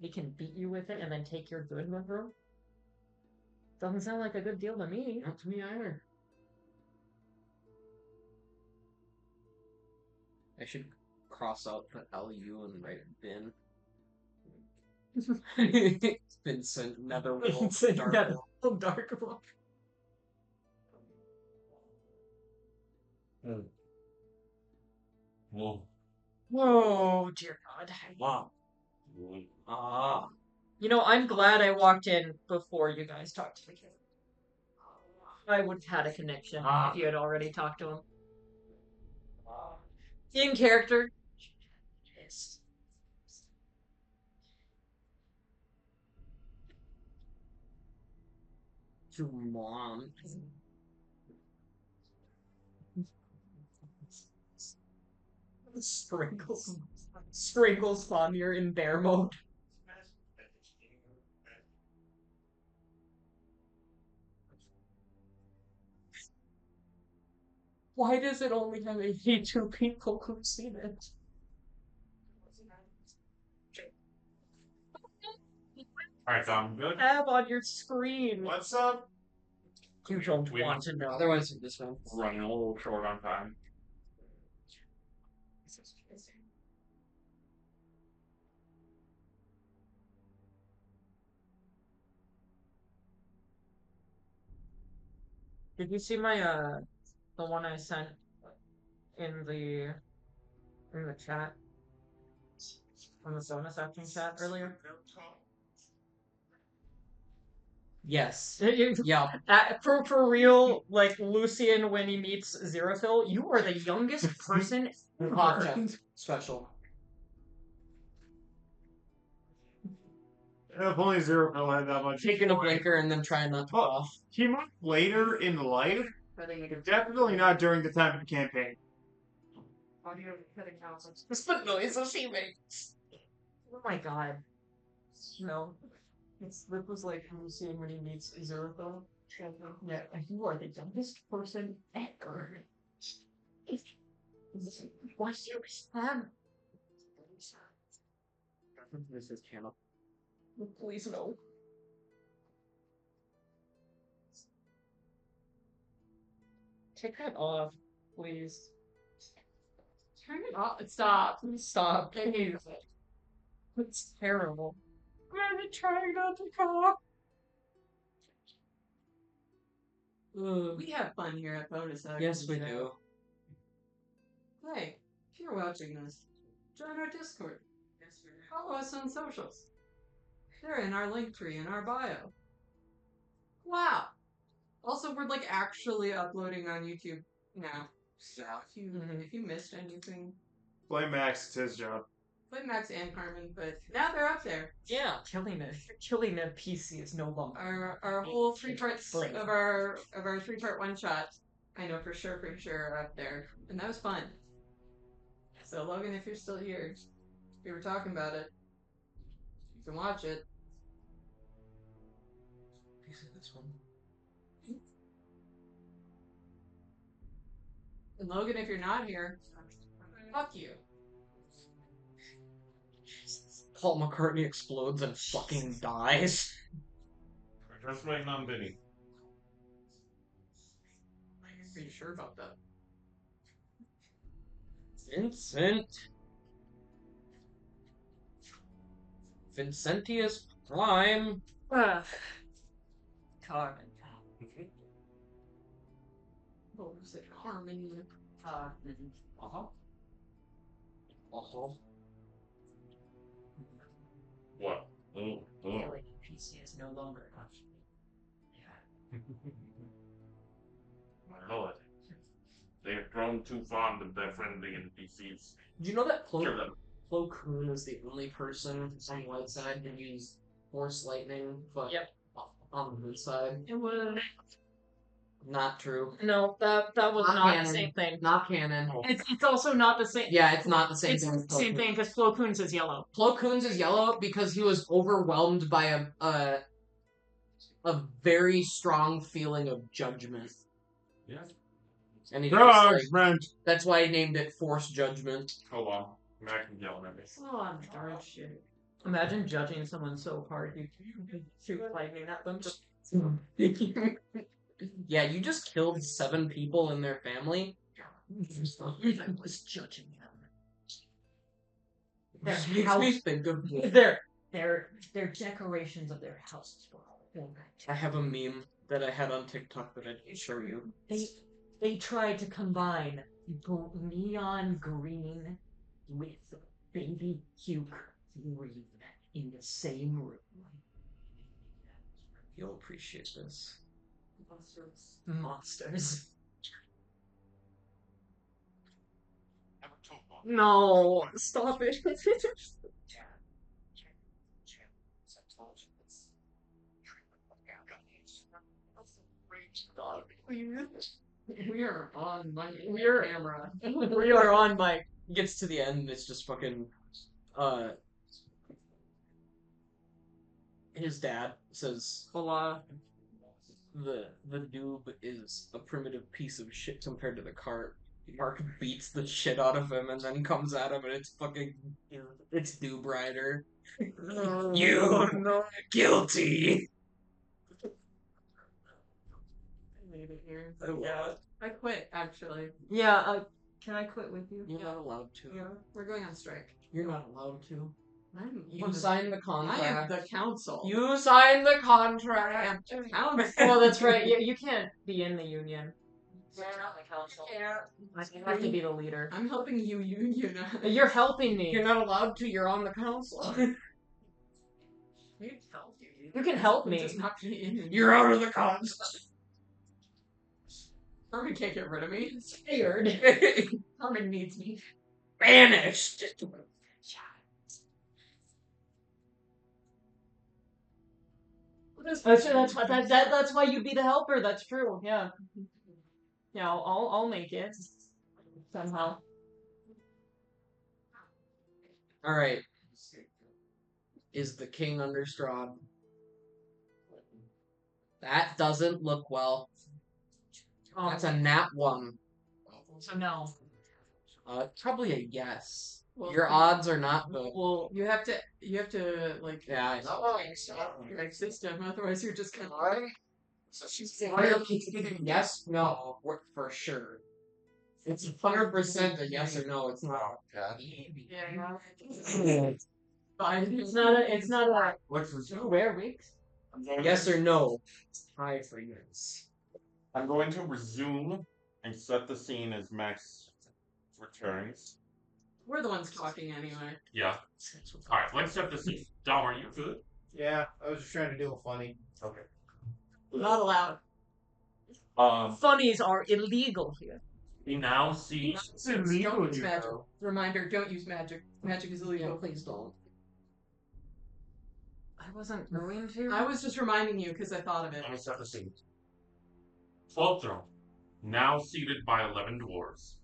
we can beat you with it and then take your good mithril. Doesn't sound like a good deal to me. Not to me either. I should cross out the LU and write bin. Vincent Netherworld Vincent Darkworld. Dark Wolf. Whoa. Oh dear God. Wow. Ah. You know, I'm glad I walked in before you guys talked to the kid. I would have had a connection if you had already talked to him. In character. Yes. To mom. Sprinkles Fomir in bear mode. Why does it only have 82 people who've seen it? Alright, so I'm good. Have on your screen. What's up? You don't We want must- to know. Otherwise, this one. We're running a little short on time. Did you see my the one I sent in the chat? On the Sona section chat earlier? Yes. You- Yeah. for real, like Lucian when he meets Zerathil, you are the youngest person ever. Gotcha. Special. If only Zero Pill had that much. Taking a blinker and then trying not to Well, cough. he might later in life, definitely not during the time of the campaign. It's the noises he makes. Oh my god. No. This was like Lucian when he meets Zerathil. Yeah, you are the youngest person ever. Why do you have? This is channel. Please no. Take that off, please. Turn it off. Stop. Stop. I hate it. It's terrible. I'm really trying not to cough. We have fun here at Bonus Action. Yes, we do. Hey, if you're watching this, join our Discord. Follow us on socials. They're in our link tree in our bio. Wow. Also, we're like actually uploading on YouTube now. So if you missed anything, Blame Max, it's his job. play Max and Carmen, but now they're up there. Yeah, killing a PC is no longer. Our whole 3 parts of our 3-part one shot, I know for sure are up there, and that was fun. So Logan, if you're still here, we were talking about it. You can watch it. This one. And Logan, if you're not here, fuck you. Paul McCartney explodes and fucking dies. We're just waiting on Vinny. Are you sure about that? Vincentius Prime. Carmen. What was it? Carmen. Uh-huh. What? Killing a PC is no longer an option. My lord. They have grown too fond of their friendly NPCs. Do you know that Kill them. Plo Koon is the only person on the white side to use Force Lightning, but Yep. on the blue side? It was Not true. no, that was Not not canon. the same thing. Not canon. It's also not the same. Yeah, it's not the same It's thing. the same thing because Flo Koons is yellow. Plo Koon's is yellow because he was overwhelmed by a very strong feeling of judgment. Yeah. And he just, like, Judgment! that's why he named it Force Judgment. Hold on. Mac can yell at me. Oh, I'm darn shit. Imagine judging someone so hard you shoot lightning at them. Yeah, you just killed 7 people in their family. I was judging them. This Their makes house, me think of their decorations of their houses were all I have a meme that I had on TikTok that I didn't show you. They tried to combine neon green with baby puke green. in the same room. You'll appreciate this. Monsters. No, stop it. We are on mic. Camera. We are on mic. Gets to the end, it's just fucking his dad says Hola. the noob is a primitive piece of shit compared to the cart. Mark beats the shit out of him and then comes at him and it's fucking it's Noob Rider. You no. guilty. I made it here. Yeah. I quit, actually. Yeah, Can I quit with you? you're not allowed to. Yeah. We're going on strike. You're not allowed to. You signed the I am contract. the council. You signed the I contract. am the council. Oh, that's right. You can't be in the union. You're not the council. Yeah. You have to be the leader. I'm helping you unionize. You're helping me. You're not allowed to. You're on the council. You can help me. Just not be in. You're out of the council. Herman can't get rid of me. Scared. Herman needs me. Banished. That's why you'd be the helper. That's true. Yeah. Yeah. I'll make it somehow. All right. Is the king under Strahd? That doesn't look well. That's a nat 1. So no. Probably a yes. Well, Your odds are not good. Well, you have to like Yeah, I know. your system, otherwise you're just kind of. So she's saying, yes, no, for sure. It's 100% a yes or no. It's not. Yeah. It's not a What's the 2 rare weeks. Yes or no. High for yes. I'm going to resume and set the scene as Max returns. We're the ones talking anyway. Yeah. Alright, let's set the scene. Dom, are you good? Yeah, I was just trying to do a funny. Okay. Not allowed. Funnies are illegal here. We now see. Don't use magic. Reminder: don't use magic. Magic is illegal. Yeah, please don't. I wasn't going to. I was just reminding you because I thought of it. Let me set the scene. 12th throne, now seated by 11 dwarves.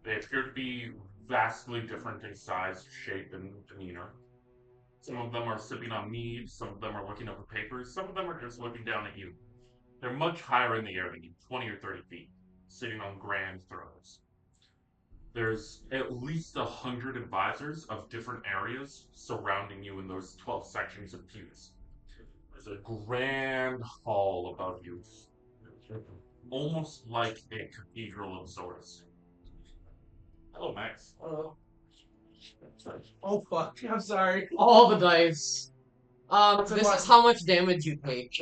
They appear to be vastly different in size, shape, and demeanor. Some of them are sipping on mead, some of them are looking over papers, some of them are just looking down at you. They're much higher in the air than you, 20 or 30 feet, sitting on grand thrones. There's at least 100 advisors of different areas surrounding you in those 12 sections of pews. There's a grand hall above you, almost like a cathedral of sorts. Hello, Max. Oh fuck! I'm sorry. All the dice. What's This it is how much damage you take.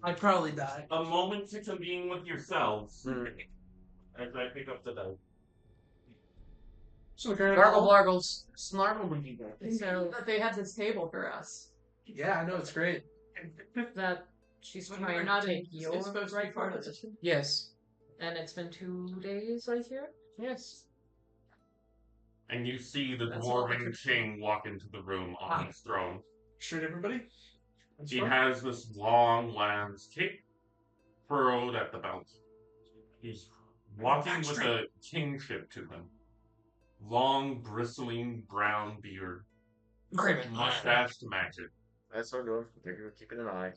I'd probably die. A moment to convene with yourselves as I pick up the dice. So Gargle blargles. Snargle would be good. So they have this table for us. Yeah, I know it's great. That she's When trying we're to not take in, your it's supposed to be part of it. position. Yes. And it's been 2 days, I hear. Yes. And you see the That's all I dwarven could- king walk into the room on his throne. Shoot everybody. That's He fine. has this long lance cape furrowed at the belt. He's walking with a kingship to him. Long, bristling brown beard, mustache to match it. That's what I'm doing. You're keeping an eye.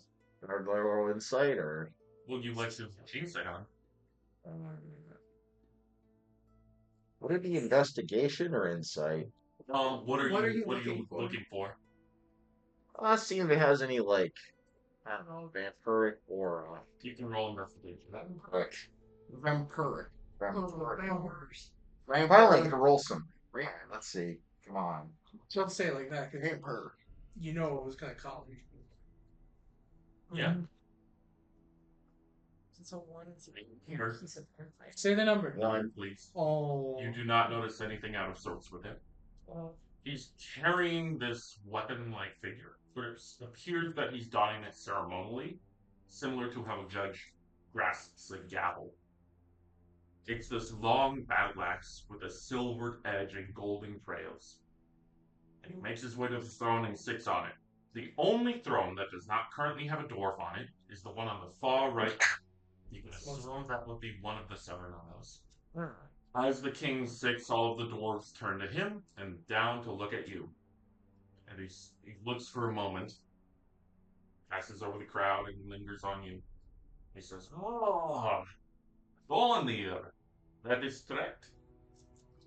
Or roll insight, or Would you like to insight on? would it be investigation or insight? What are What you are you looking looking for? Seeing if it has any like I don't know, vampiric or You can roll investigation. Vampiric. Finally, I can roll some. Let's see. Come on. Don't say it like that, because Vampire. you know what was gonna call me. Yeah. It's a 1 Here. piece of Say the number. One. Please. Oh. You do not notice anything out of sorts with it. He's carrying this weapon-like figure, but it appears that he's donning it ceremonially, similar to how a judge grasps a gavel. It's this long battle axe with a silvered edge and golden trails. And he makes his way to the throne and sits on it. The only throne that does not currently have a dwarf on it is the one on the far right. You can assume that would be one of the Southern Isles. As the king sits, all of the dwarves turn to him and down to look at you. And he looks for a moment, passes over the crowd, and lingers on you. He says, "Oh, Thornir, that is correct.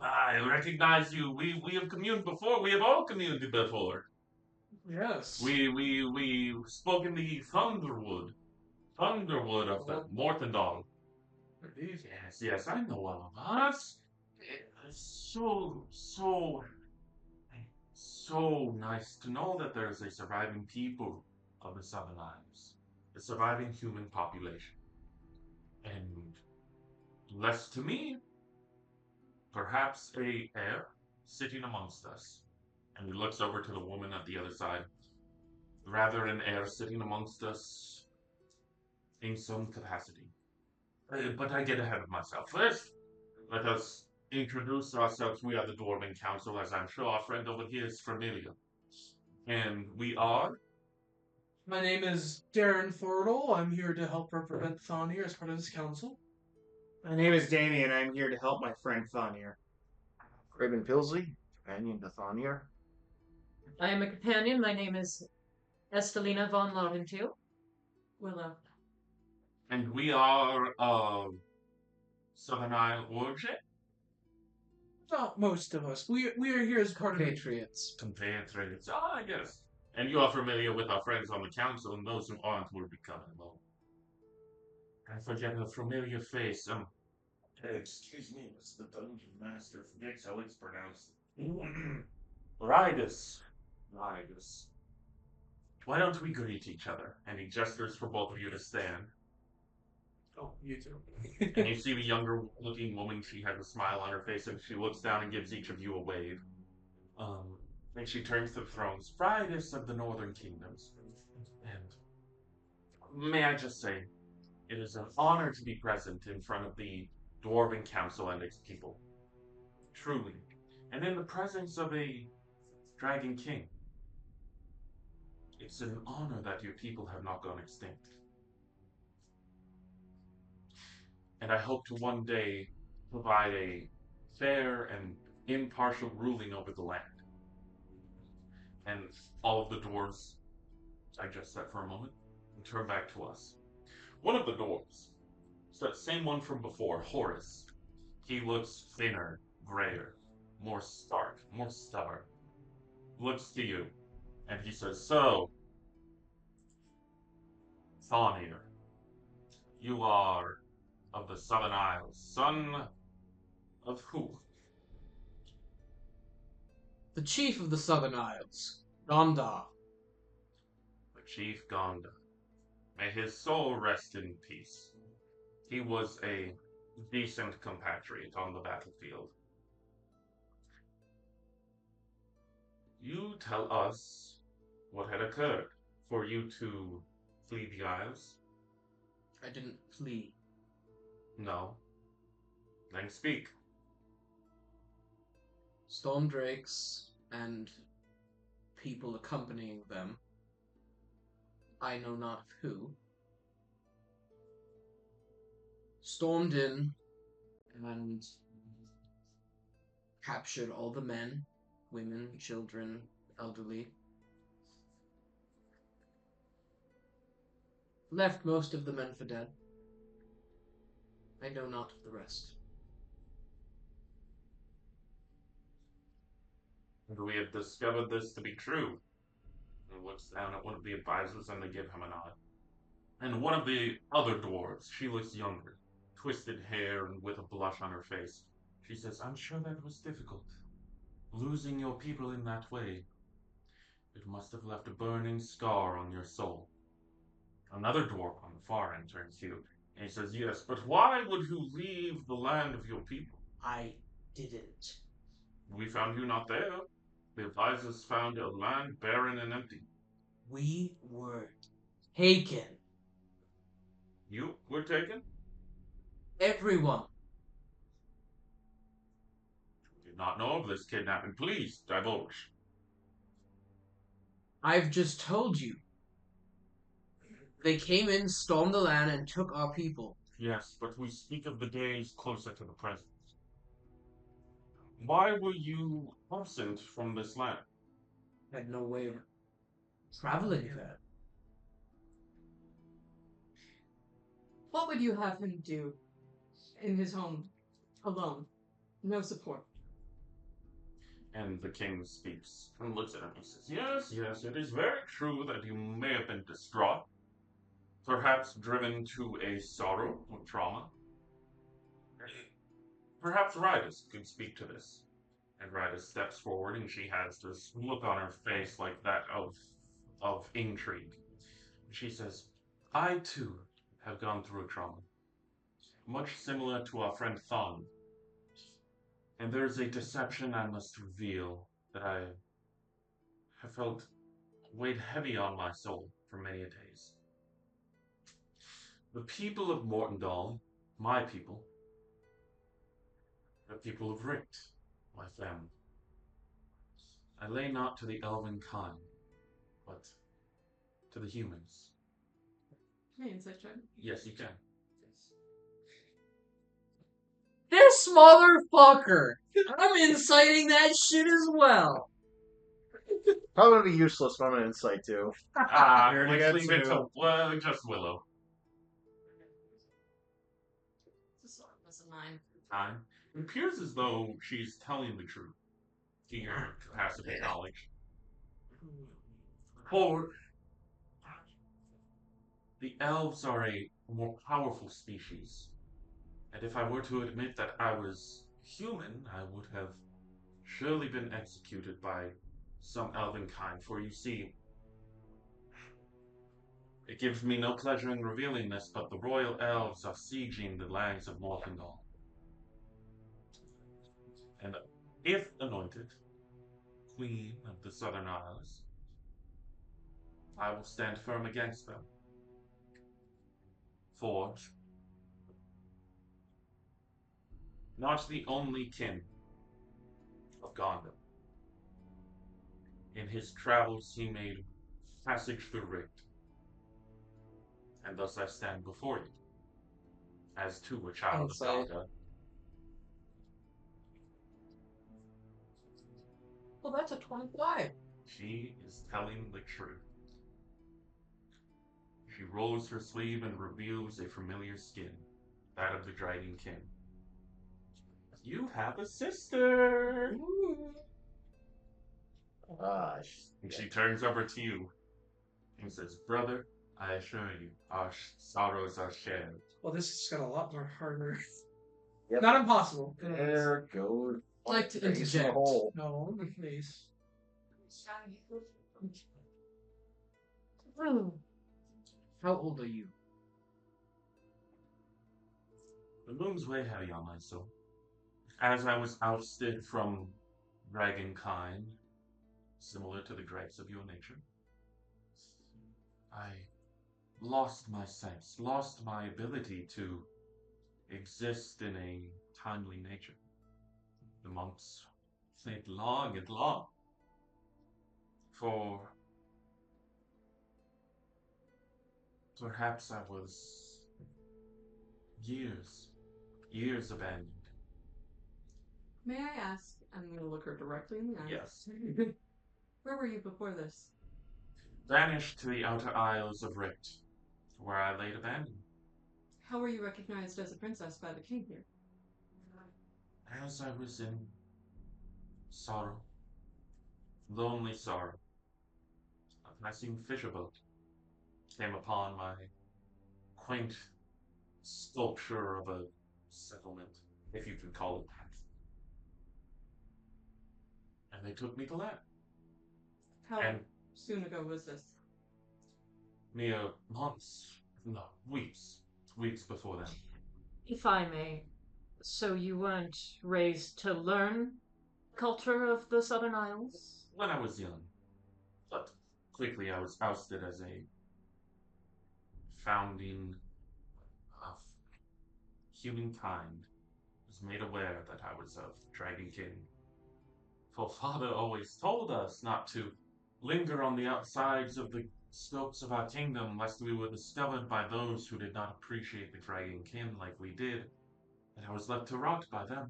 I recognize you. We have communed before. We have all communed before. Yes. We spoke in the Thunderwood of the Mortendal. Indeed. Yes, I know all of us. It's so nice to know that there's a surviving people of the Southern Isles, a surviving human population. And less to me, perhaps a heir sitting amongst us." And he looks over to the woman at the other side. "Rather an heir sitting amongst us in some capacity. But I get ahead of myself. First, let us introduce ourselves. We are the Dwarven Council, as I'm sure our friend over here is familiar. And we are My name is Darren Thordle. I'm here to help represent Thonir as part of this council. My name is Damien. I'm here to help my friend Thonir. Craven Pilsley, companion to Thonir. I am a companion. My name is Estelina von Laudentil. Willow. And we are of Southern Isle origin? Not most of us. We are here as part of it. Patriots. Compatriots. I guess. And you are familiar with our friends on the council, and those who aren't will be coming along. I forget a familiar face. Excuse me, it's the dungeon master. Forgets how it's pronounced. Ridus. Ridus. Why don't we greet each other? And he gestures for both of you to stand. Oh, you too. And you see the younger looking woman, she has a smile on her face, and she looks down and gives each of you a wave. And she turns to the thrones. Brightest of the northern kingdoms. And may I just say, it is an honor to be present in front of the Dwarven Council and its people. Truly. And in the presence of a Dragon King. It's an honor that your people have not gone extinct. And I hope to one day provide a fair and impartial ruling over the land. And all of the dwarves digest that for a moment and turn back to us. One of the dwarves, it's that same one from before, Horace. He looks thinner, grayer, more stark, more stubborn. Looks to you, and he says, "So, Thonir, you are of the Southern Isles, son of who?" The chief of the Southern Isles, Gondar. The Chief Gonda. May his soul rest in peace. He was a decent compatriot on the battlefield. You tell us what had occurred for you to flee the Isles? I didn't flee. No. Then speak. Storm Drakes and people accompanying them. I know not who. Stormed in and captured all the men, women, children, elderly. Left most of the men for dead. I know not of the rest. And we have discovered this to be true. And looks down at one of the advisors and they give him a nod. And one of the other dwarves, she looks younger, twisted hair and with a blush on her face. She says, "I'm sure that was difficult. Losing your people in that way. It must have left a burning scar on your soul." Another dwarf on the far end turns to you, and he says, "Yes, but why would you leave the land of your people? I didn't. We found you not there." The advisors found a land barren and empty. We were taken. You were taken? Everyone. Did not know of this kidnapping. Please divulge. I've just told you. They came in, stormed the land, and took our people. Yes, but we speak of the days closer to the present. Why were you absent from this land? Had no way of traveling there. What would you have him do in his home alone? No support. And the king speaks and looks at him and says, Yes, yes, it is very true that you may have been distraught, perhaps driven to a sorrow or trauma. Perhaps Rydas could speak to this. And Rydas steps forward and she has this look on her face like that of intrigue. She says, I too have gone through a trauma, much similar to our friend Thon. And there's a deception I must reveal that I have felt weighed heavy on my soul for many a days. The people of Mortendal, my people, the people of Richt, my family. I lay not to the elven kind, but to the humans. Hey, insight check. Yes, you can. This motherfucker! I'm inciting that shit as well. Probably gonna be useless, but I'm gonna insight too. Already Let's got leave it to two. just Willow. That's a 9. Time. It appears as though she's telling the truth to your capacity of knowledge. For the elves are a more powerful species, and if I were to admit that I was human, I would have surely been executed by some elven kind. For you see, it gives me no pleasure in revealing this, but the royal elves are sieging the lands of Mortendal. And if anointed Queen of the Southern Isles, I will stand firm against them. For not the only kin of Gondor. In his travels he made passage through Richt, and thus I stand before you, as to a child of Gondor. Well, that's a 25. She is telling the truth. She rolls her sleeve and reveals a familiar skin, that of the dragon kin. You have a sister! And she turns over to you and says, Brother, I assure you, our sorrows are shared. Well, this has got a lot more harder. Yep. Not impossible. There goes. I'd like to face in the interject. hole. No, the face. How old are you? The moon's way heavy on my soul. As I was ousted from dragonkind, similar to the dregs of your nature, I lost my sense, lost my ability to exist in a timely nature. The months stayed long and long. For perhaps I was years abandoned. May I ask? I'm going to look her directly in the eye. Yes. Where were you before this? Vanished to the outer isles of Richt, where I laid abandoned. How were you recognized as a princess by the king here? As I was in sorrow, lonely sorrow, a passing fisher boat came upon my quaint sculpture of a settlement, if you could call it that. And they took me to land. How And soon ago was this? mere months, no, weeks before then. If I may, so you weren't raised to learn culture of the Southern Isles? When I was young. But quickly I was ousted as a founding of humankind. Was made aware that I was of Dragon King. For father always told us not to linger on the outsides of the scopes of our kingdom, lest we were discovered by those who did not appreciate the Dragon King like we did, and I was left to rot by them,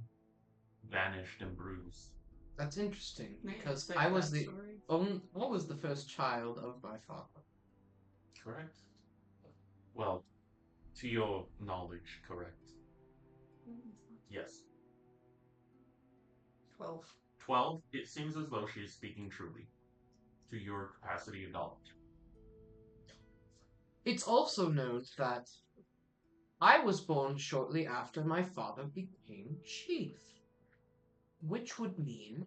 vanished and bruised. That's interesting May I because expect I was that the story? I was the first child of my father. Correct? Well, to your knowledge, correct. Yes. 12. 12, it seems as though she is speaking truly, to your capacity of knowledge. It's also known that I was born shortly after my father became chief, which would mean,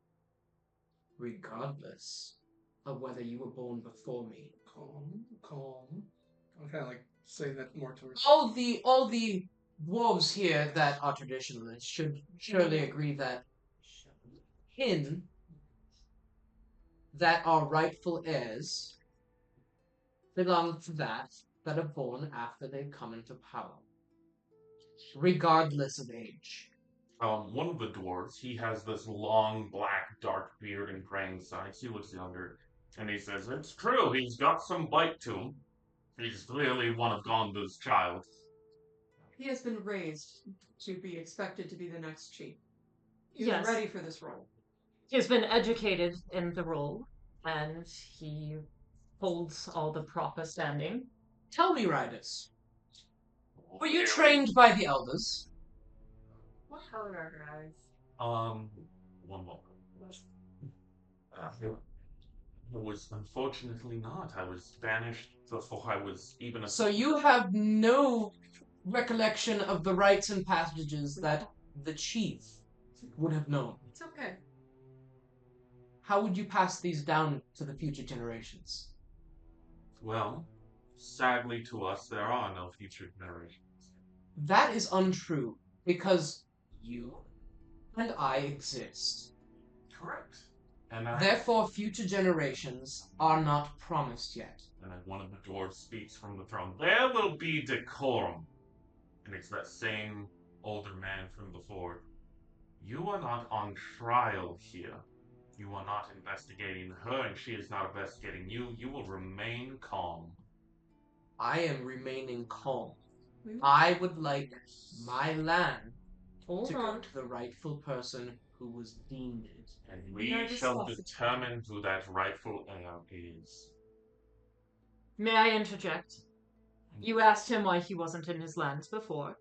regardless of whether you were born before me, Calm. I'm kind of like saying that more towards. all the dwarves here that are traditionalists should surely agree that kin that are rightful heirs belong to that are born after they come into power, regardless of age. One of the dwarves, he has this long, black, dark beard and praying sides. He looks younger, and he says, "It's true, he's got some bite to him. He's clearly one of Gonda's child." He has been raised to be expected to be the next chief. He's Yes. ready for this role. He's been educated in the role, and he holds all the proper standing. Tell me, Riders, were you trained by the elders? What color are her eyes? One moment. It was unfortunately not. I was banished before I was even a. So you have no recollection of the rites and passages that the chief would have known. It's okay. How would you pass these down to the future generations? Well, sadly to us, there are no future generations. That is untrue, because you and I exist. Correct. And I. Therefore, future generations are not promised yet. And then one of the dwarves speaks from the throne. There will be decorum. And it's that same older man from before. You are not on trial here. You are not investigating her, and she is not investigating you. You will remain calm. I am remaining calm. We will- I would like my land Hold to go on. to the rightful person who was deemed it. And We are we shall discussing. determine who that rightful heir is. May I interject? You asked him why he wasn't in his lands before.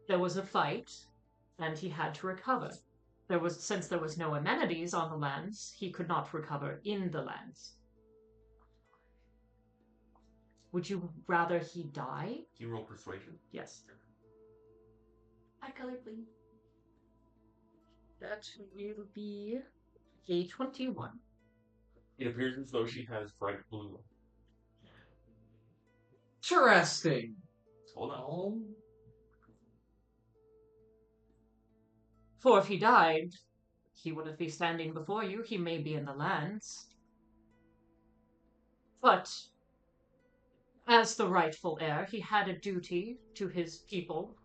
There was a fight, and he had to recover. Since there was no amenities on the lands, he could not recover in the lands. Would you rather he die? Can you roll persuasion? Yes. Eye color, please. That will be a 21. It appears as though she has bright blue. Interesting. Hold on. For if he died, he wouldn't be standing before you. He may be in the lands. But as the rightful heir, he had a duty to his people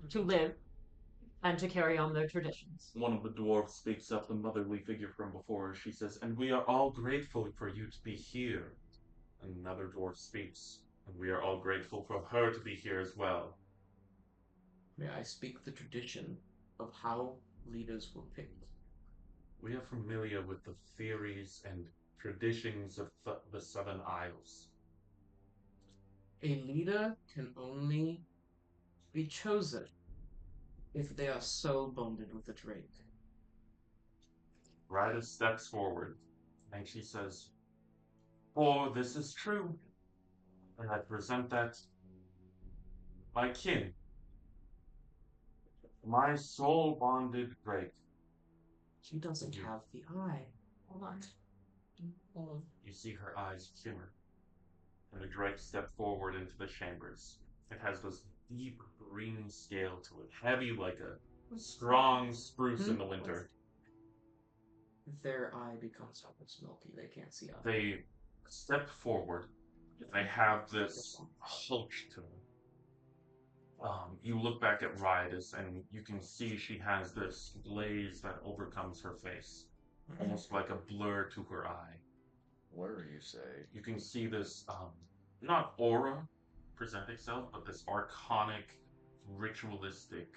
to live and to carry on their traditions. One of the dwarves speaks up, the motherly figure from before. She says, "And we are all grateful for you to be here." And another dwarf speaks, "And we are all grateful for her to be here as well." May I speak the tradition of how leaders were picked? We are familiar with the theories and traditions of the Southern Isles. A leader can only be chosen if they are soul bonded with a drake. Ryder steps forward, and she says, "For this is true, and I present that my kin, my soul-bonded drake." She doesn't have the eye. Hold on. You see her eyes shimmer, and the drake step forward into the chambers. It has this deep green scale to it, heavy like a strong spruce in the winter. Their eye becomes almost milky. They can't see out. They step forward. They have this hulk to them. You look back at Riotous, and you can see she has this glaze that overcomes her face, almost like a blur to her eye. Blur, you say? You can see this, not aura present itself, but this archonic, ritualistic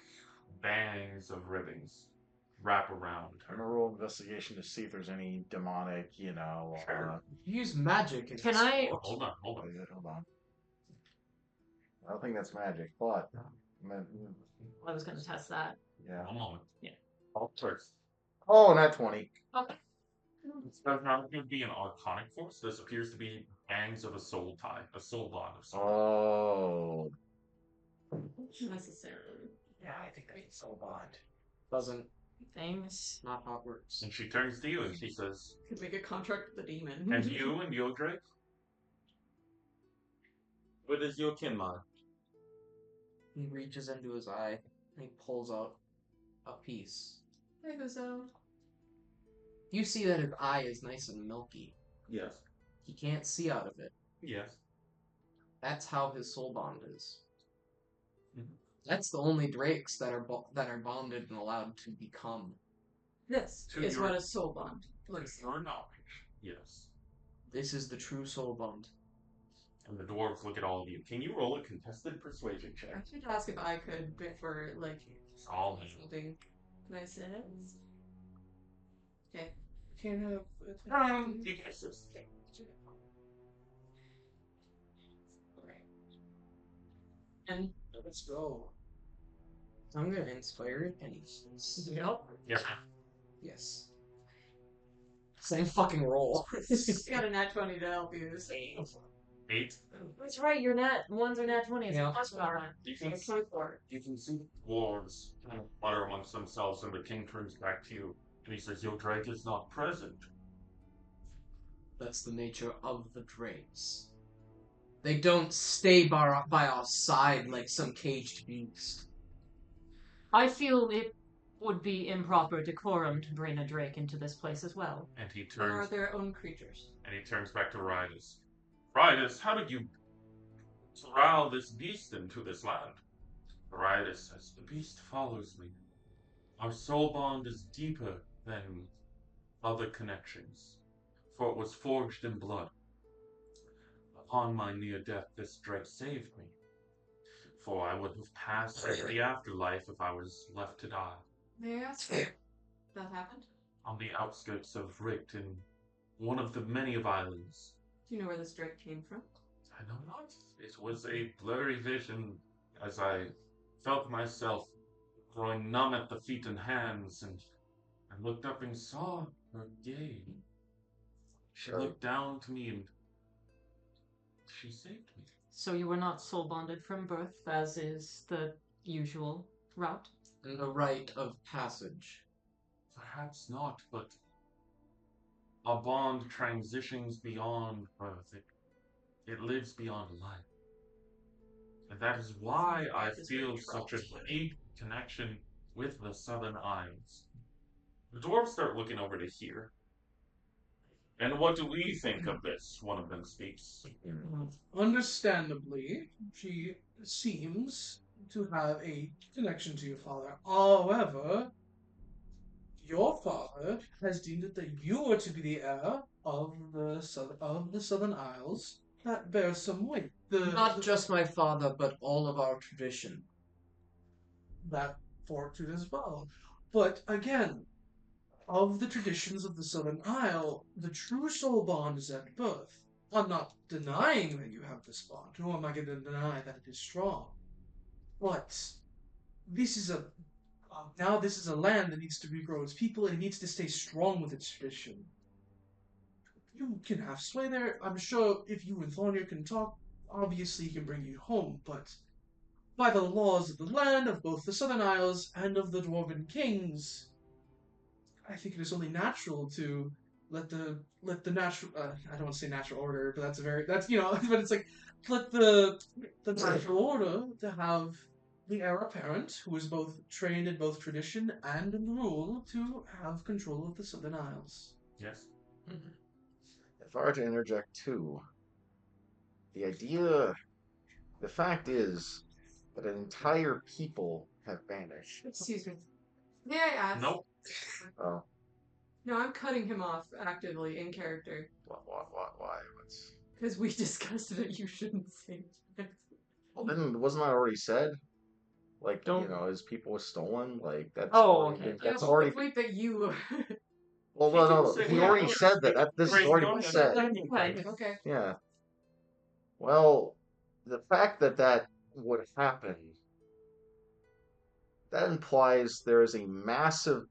bangs of ribbons wrap around I'm her. gonna roll investigation to see if there's any demonic, Sure. Use magic. In Can this I- sport. Hold on, hold on. hold on. I don't think that's magic, but I was going to test that. yeah. One moment. Yeah. All first. Oh, not 20. Okay. This does not appear to be an archonic force. This appears to be bangs of a soul tie, a soul bond of some kind. Oh. Necessarily. Yeah, I think that's soul bond. Doesn't. Things. Not how it works. And she turns to you and she says, Could make a contract with the demon. and you and Yodrek? What is your kinmon? He reaches into his eye and he pulls out a piece. Hey, Huzzah. You see that his eye is nice and milky. Yes. He can't see out of it. Yes. That's how his soul bond is. Mhm. That's the only drakes that are bonded and allowed to become. This To is your- what a soul bond looks To like. your knowledge, yes. This is the true soul bond. And the dwarves look at all of you. Can you roll a contested persuasion I check? should ask if I could before, like, It's all me. something. Can I say it? Okay. Can't have. You can assist. And Let's go. I'm gonna inspire penny. yep. Yeah. Yes. Same fucking roll. Got a nat 20 to help you. 8. That's right, your nat ones are nat 20. It's Yeah. a plus one. You can see, for you can see the dwarves kind of mutter amongst themselves, and the king turns back to you, and he says, Yodrek is not present. That's the nature of the drakes. They don't stay by our side like some caged beast. I feel it would be improper decorum to bring a drake into this place as well. And he They are turns their own creatures. and he turns back to Ridus. Ridus, how did you corral this beast into this land? Ridus says, the beast follows me. Our soul bond is deeper than other connections, for it was forged in blood. Upon my near death, this drake saved me, for I would have passed into the afterlife if I was left to die. May I ask if that happened? On the outskirts of Richt, in one of the many of islands. Do you know where this drake came from? I know not. It was a blurry vision as I felt myself growing numb at the feet and hands, and I looked up and saw her gaze. She Sure. looked down to me and she saved me. So you were not soul bonded from birth, as is the usual route? And the rite of passage. Perhaps not, but a bond transitions beyond birth. It lives beyond life. And that is why I feel such a deep connection with the Southern Isles. The dwarves start looking over to here. And what do we think of this? One of them speaks. Understandably, she seems to have a connection to your father. However, your father has deemed it that you are to be the heir of the Southern Isles. That bears some weight. Not just my father, but all of our tradition. That fortitude as well. But again, of the traditions of the Southern Isle, the true soul bond is at birth. I'm not denying that you have this bond, nor am I going to deny that it is strong. But this is now this is a land that needs to regrow its people and it needs to stay strong with its tradition. You can have sway there. I'm sure if you and Thornir can talk, obviously he can bring you home, but by the laws of the land, of both the Southern Isles and of the Dwarven Kings, I think it is only natural to let the natural I don't want to say natural order, but that's but it's like let the natural order to have the heir apparent, who is both trained in both tradition and in rule, to have control of the Southern Isles. Yes. If I were to interject too, the fact is that an entire people have vanished. Excuse me. May I ask? Nope. Oh, No, I'm cutting him off actively in character why? What's... because we discussed that you shouldn't say that. Well, wasn't that already said? Like, Don't- his people was stolen. Like, that's Oh, already okay. been, Yeah, that's but already the point that you. well, He can no, say he that. already said that. This has Right, already don't been have said. that. Okay. Yeah. Well, the fact that that would happen, that implies there is a massive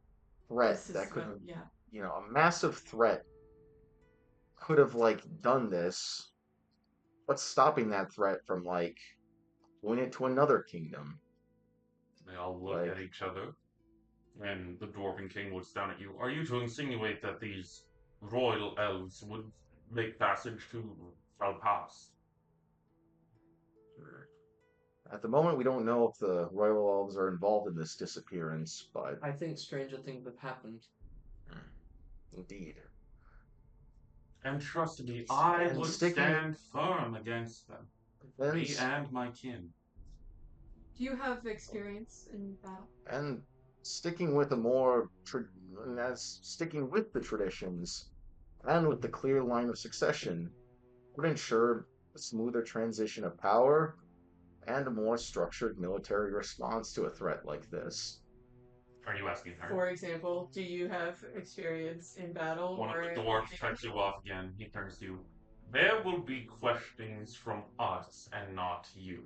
threat This is that could have, yeah. a massive threat could have, like, done this. What's stopping that threat from, like, doing it to another kingdom? They all look at each other, and the Dwarven King looks down at you. Are you to insinuate that these royal elves would make passage to Velpast? At the moment, we don't know if the royal elves are involved in this disappearance, but I think stranger things have happened. indeed. And trust me, I And would stand firm against them. Me and my kin. Do you have experience in battle? And sticking with sticking with the traditions and with the clear line of succession would ensure a smoother transition of power and a more structured military response to a threat like this. Are you asking her? For example, do you have experience in battle? One of or the dwarves cuts you off again. He turns to you. There will be questions from us and not you.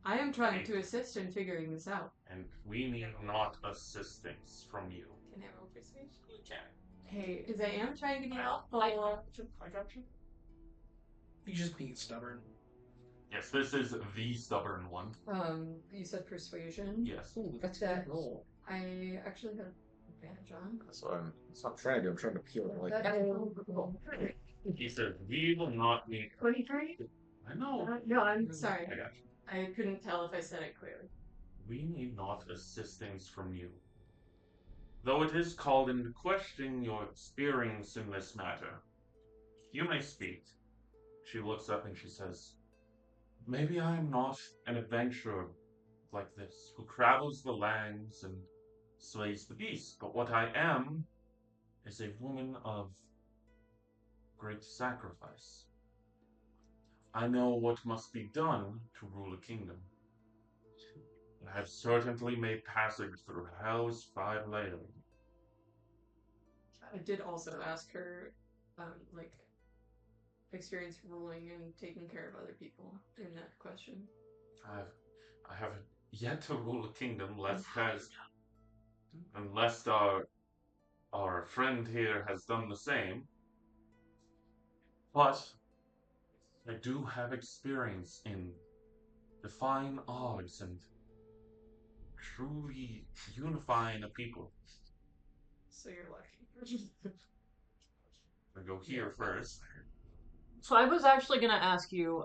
I am trying to assist in figuring this out. And we need not assistance from you. Can I roll persuasion? You can. Hey, because I am trying to be helpful. I got you. He's just being stubborn. Yes, this is the stubborn one. You said persuasion. Yes. Ooh, that's That- that roll. I actually have advantage on. That's what I'm trying to do. I'm trying to peel it like That- He says, we will not need 23? I know. No, I'm sorry. I got you. I couldn't tell if I said it clearly. We need not assistance from you. Though it is called into question your experience in this matter. You may speak. She looks up and she says, maybe I am not an adventurer like this, who travels the lands and slays the beasts, but what I am is a woman of great sacrifice. I know what must be done to rule a kingdom. I have certainly made passage through hell's 5 layers. I did also ask her, experience ruling and taking care of other people in that question. I have yet to rule a kingdom, unless our friend here has done the same. But I do have experience in defying odds and truly unifying a people. So you're lucky. I go here first. So I was actually going to ask you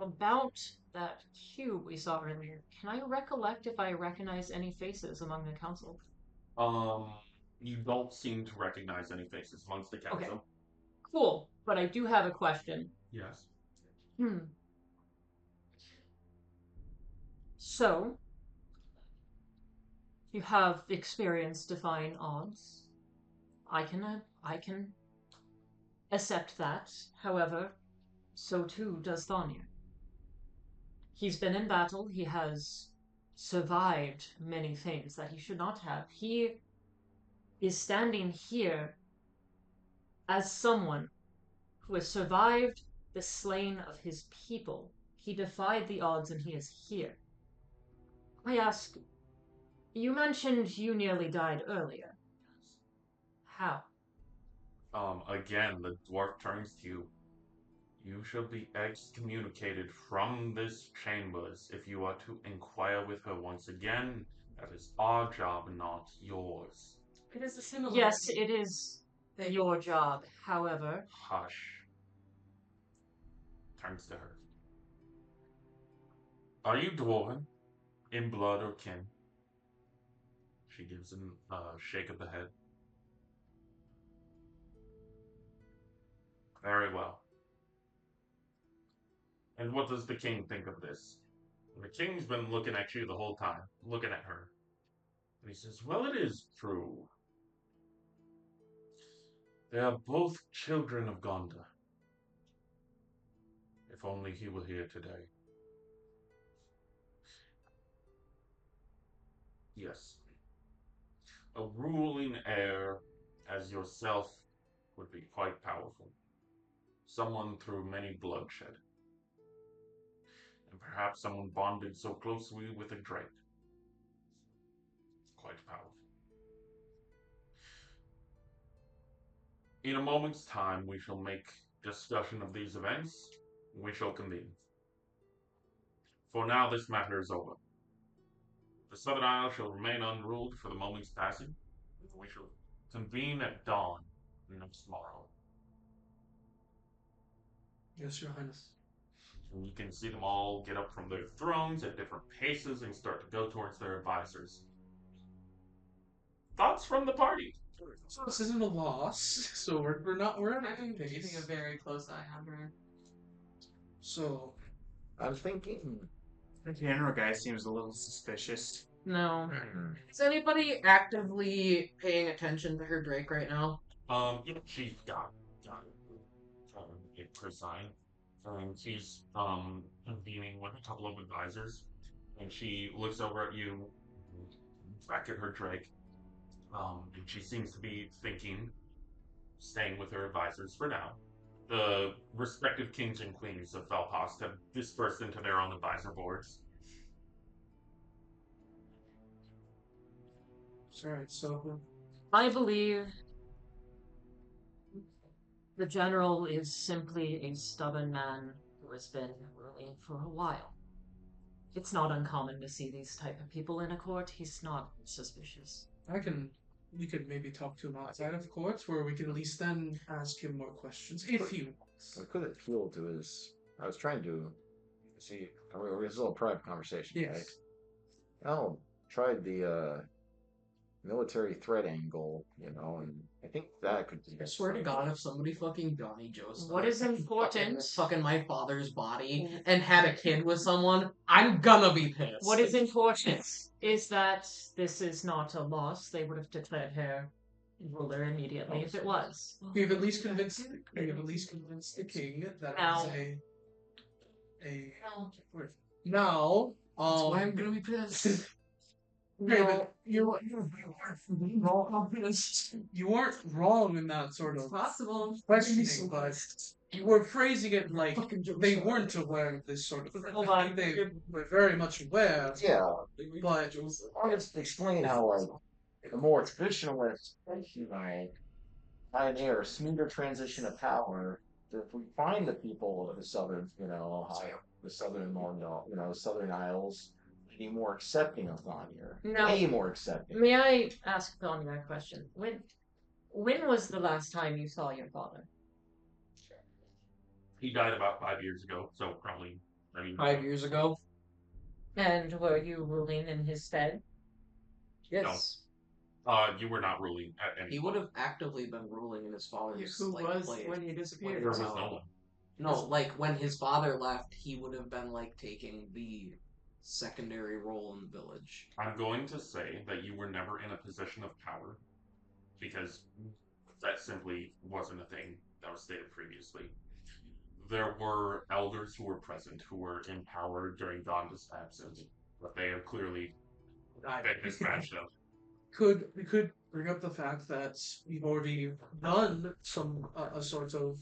about that cube we saw earlier. Can I recollect if I recognize any faces among the council? You don't seem to recognize any faces amongst the council. Okay. Cool, but I do have a question. Yes. So, you have experience defying odds. I can accept that. However, so too does Thanya. He's been in battle. He has survived many things that he should not have. He is standing here as someone who has survived the slaying of his people. He defied the odds and he is here. I ask, you mentioned you nearly died earlier. How? Again, the dwarf turns to you. You shall be excommunicated from this chambers if you are to inquire with her once again. That is our job, not yours. It is a similar. Yes, it is your job. However, Hush. Turns to her. Are you dwarven? In blood or kin? She gives him a shake of the head. Very well. And what does the king think of this? The king's been looking at you the whole time, looking at her. And he says, well, it is true. They are both children of Gonda. If only he were here today. Yes. A ruling heir as yourself would be quite powerful. Someone through many bloodshed. And perhaps someone bonded so closely with a drake. Quite powerful. In a moment's time, we shall make discussion of these events. We shall convene. For now, this matter is over. The Southern Isle shall remain unruled for the moment's passing. We shall convene at dawn next morrow. Yes, Your Highness. And you can see them all get up from their thrones at different paces and start to go towards their advisors. Thoughts from the party? So this isn't a loss. So we're not at a I'm keeping pace. a very close eye on her. So I'm thinking. The general guy seems a little suspicious. No. Is anybody actively paying attention to her Drake right now? Yeah, she's got it preside. And she's convening with a couple of advisors. And she looks over at you, back at her Drake. And she seems to be thinking, staying with her advisors for now. The respective kings and queens of Velpast have dispersed into their own advisor boards. alright, so I believe the general is simply a stubborn man who has been ruling for a while. It's not uncommon to see these type of people in a court. He's not suspicious. we could maybe talk to him outside of court where we can at least then ask him more questions if he wants. I could appeal to his. I was trying to see. I mean, it was a little private conversation, right? Yes. Oh, tried the military threat angle, and I think that could be. I swear to God, if somebody fucking Johnny Joe What is important? fucking my father's body and had a kid with someone, I'm gonna be pissed. What is important is that this is not a loss. They would have declared her ruler immediately if it was. We've at least convinced the king that Now- it's now That's why I'm gonna be pissed. Okay, but you weren't wrong in that sort It's of possible. questioning, but you were phrasing it like they weren't aware of this sort of thing. Hold I on. think they were very much aware, Yeah, but I'll just explain how the more traditionalist, pioneer a smoother transition of power. If we find the people of the southern, Ohio, the southern Southern Isles, be more accepting of Vanya. No. Way more accepting. May I ask Sonia a question? When was the last time you saw your father? He died about 5 years ago, so probably 5 years ago? And were you ruling in his stead? Yes. You were not ruling at any He would have actively been ruling in his father's Who was place. when he disappeared? There was no one. No, like when his father left, he would have been like taking the secondary role in the village. I'm going to say that you were never in a position of power because that simply wasn't a thing that was stated previously. There were elders who were present who were in power during Donda's absence, but they have clearly been dispatched of. we could bring up the fact that we've already done some a sort of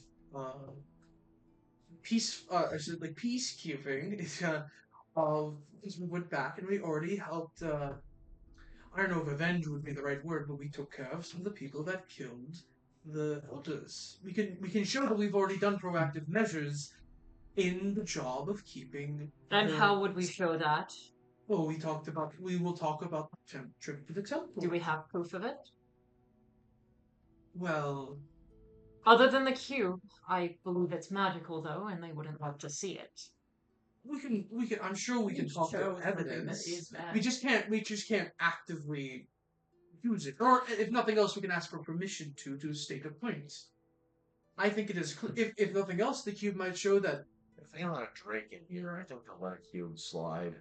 peacekeeping. Because we went back and we already helped. I don't know if avenge would be the right word, but we took care of some of the people that killed the elders. We can show that we've already done proactive measures in the job of keeping. And how would we show that? Well, we will talk about the trip to the temple. Do we have proof of it? Well, Other than the cube, I believe it's magical though, and they wouldn't want to see it. we can. I'm sure we can talk to Show something that evidence. is bad. We just can't actively use it. Or if nothing else, we can ask for permission to state a point. I think it is. If nothing else, the cube might show that. If they let a Drake in here, I think they'll let a cube slide.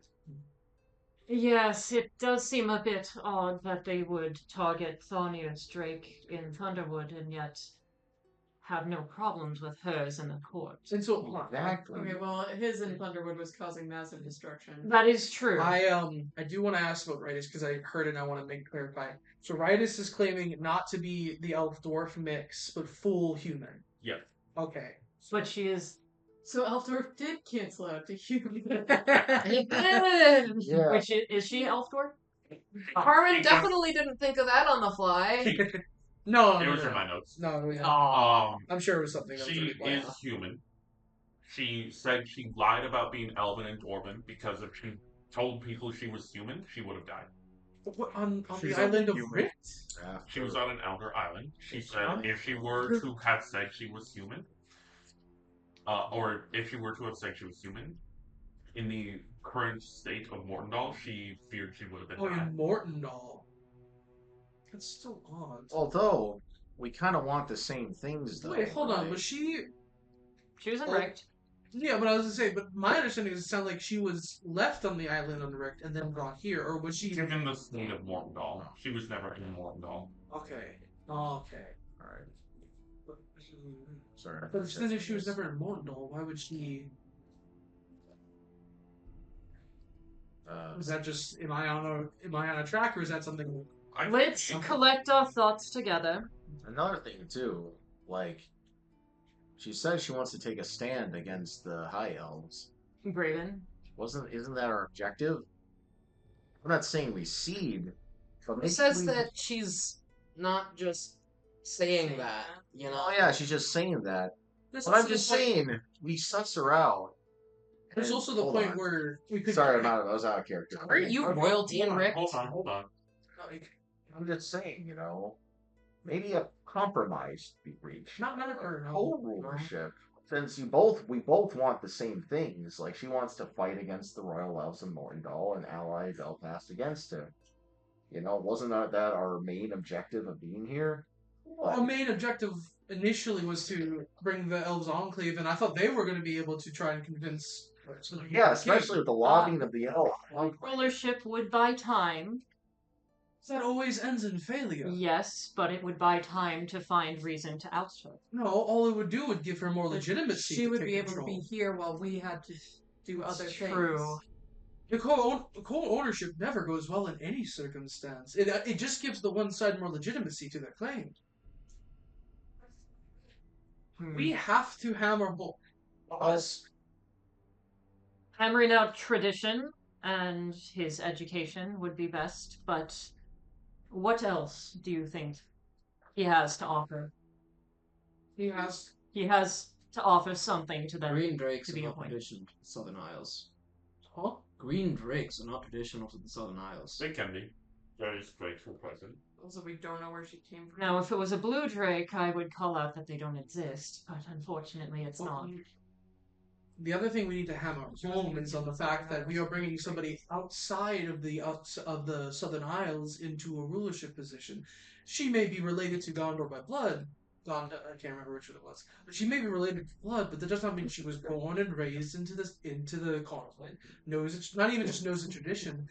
Yes, it does seem a bit odd that they would target Thornier's Drake in Thunderwood and yet have no problems with hers in the court. And so Exactly. Okay, well, his in Thunderwood was causing massive destruction. That is true. I do want to ask about Ritus because I heard it and I want to clarify. So Ritus is claiming not to be the elf dwarf mix, but full human. Yep. Okay. But she is. So Elfdorf did cancel out the human. He did! Yeah. Which is she elf dwarf? Carmen definitely didn't think of that on the fly. No, It no, was no. in my notes. No, yeah. I'm sure it was something. That was She really planned. is human. She said she lied about being Elven and Dwarven because if she told people she was human, she would have died. What, on She's the island of human. Rift? She was on an outer island. She said if she were to have said she was human, or if she were to have said she was human, in the current state of Mortendal, she feared she would have been Oh, died. in Mortendal. That's still odd. Although we kind of want the same things, though. Wait, hold on. right? Was she? She was in Oh. Richt. Yeah, but I was gonna say. But my understanding is it sounded like she was left on the island on the Rift and then brought here, or was she? She's in the state of Mortendal. She was never in Mortendal. Okay. Oh, okay. All right. But, Sorry. but then if she was never in Mortendal, why would she? Is that just am I on a track, or is that something? Let's collect our thoughts together. Another thing too, like she says she wants to take a stand against the High Elves. Graven. Isn't that our objective? I'm not saying we cede, but Who maybe says we- that she's not just saying that, you know? Oh yeah, she's just saying that. There's But I'm also the just point- saying we suss her out. There's And- also the hold point on. where we could. Sorry, I was out of character. Aren't you royalty in Rick? Hold on. Like, I'm just saying, maybe a compromise be reached. not her. No. Co-rulership. Since we both want the same things. Like she wants to fight against the Royal Elves of Mortendal and ally Velpast against him. Wasn't that our main objective of being here? Our main objective initially was to bring the Elves Enclave, and I thought they were going to be able to try and convince. Yeah, especially with the lobbying of the Elves. Rulership would buy time. That always ends in failure. Yes, but it would buy time to find reason to oust her. No, all it would do would give her more legitimacy. She to would take be able to control. be here while we had to do other things. True. The co-ownership never goes well in any circumstance. It just gives the one side more legitimacy to their claim. We have to hammer us. Hammering out tradition and his education would be best, but what else do you think he has to offer? He has. He has to offer something to them. Green drakes to are be not appointed. traditional to the Southern Isles. Huh? Green drakes are not traditional to the Southern Isles. They can be. Very straight for present. Also, we don't know where she came from. Now, if it was a blue drake, I would call out that they don't exist, but unfortunately it's not. The other thing we need to hammer home is on the fact that we are bringing somebody outside of the Southern Isles into a rulership position. She may be related to Gondor by blood. I can't remember which one it was. But she may be related to blood, but that does not mean she was born and raised into the conflict. Not even just knows the tradition.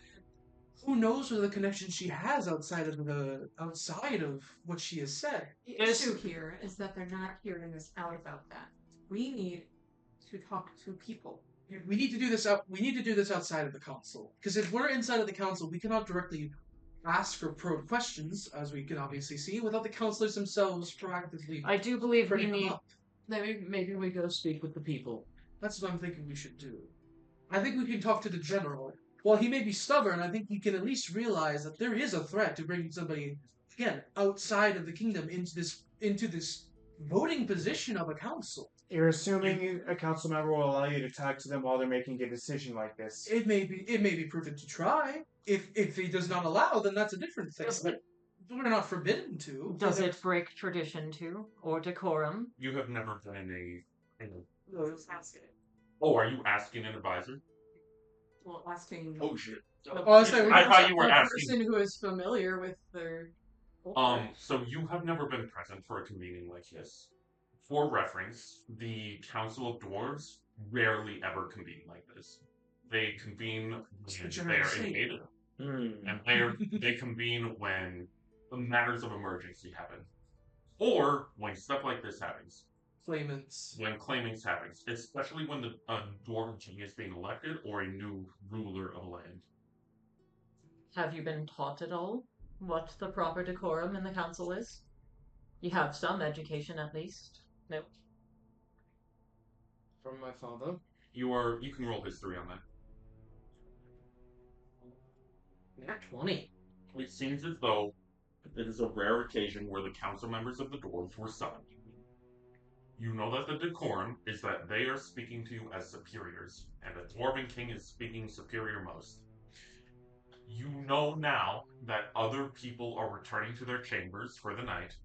Who knows what the connection she has outside of what she has said. The issue here is that they're not hearing us out about that. We need to talk to people. We need to do this outside of the council. Because if we're inside of the council, we cannot directly ask or probe questions, as we can obviously see, without the councilors themselves proactively. I do believe we bringing them need. up. Maybe we go speak with the people. That's what I'm thinking we should do. I think we can talk to the general. While he may be stubborn, I think he can at least realize that there is a threat to bringing somebody, again, outside of the kingdom into this voting position of a council. You're assuming a council member will allow you to talk to them while they're making a decision like this. It may be prudent to try. If he does not allow, then that's a different thing. But we're not forbidden to. Does it break tradition too, or decorum? You have never been in a. Oh, are you asking an advisor? Well, asking Oh shit. I was saying, I thought you were a asking. person who is familiar with their. So you have never been present for a convening like this. For reference, the Council of Dwarves rarely ever convene like this. They convene when they are invaded, and they convene when the matters of emergency happen, or when stuff like this happens. claimants. When claimings happens, especially when the dwarven king is being elected or a new ruler of a land. Have you been taught at all what the proper decorum in the council is? You have some education at least. No. From my father. You can roll history on that. Nat 20. It seems as though it is a rare occasion where the council members of the dwarves were summoned. You know that the decorum is that they are speaking to you as superiors, and the dwarven king is speaking superior most. You know now that other people are returning to their chambers for the night.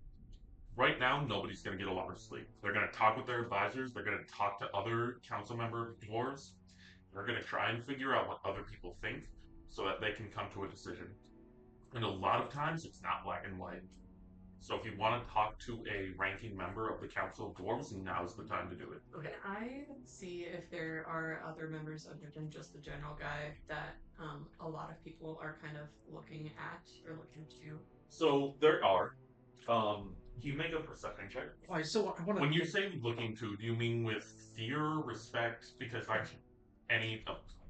Right now, nobody's going to get a lot of sleep. They're going to talk with their advisors. They're going to talk to other council member dwarves. They're going to try and figure out what other people think so that they can come to a decision. And a lot of times, it's not black and white. So if you want to talk to a ranking member of the Council of Dwarves, now's the time to do it. Can I see if there are other members other than just the general guy that a lot of people are kind of looking at or looking to? So there are. You make a perception check. I want When you say looking to, do you mean with fear, respect? Because like any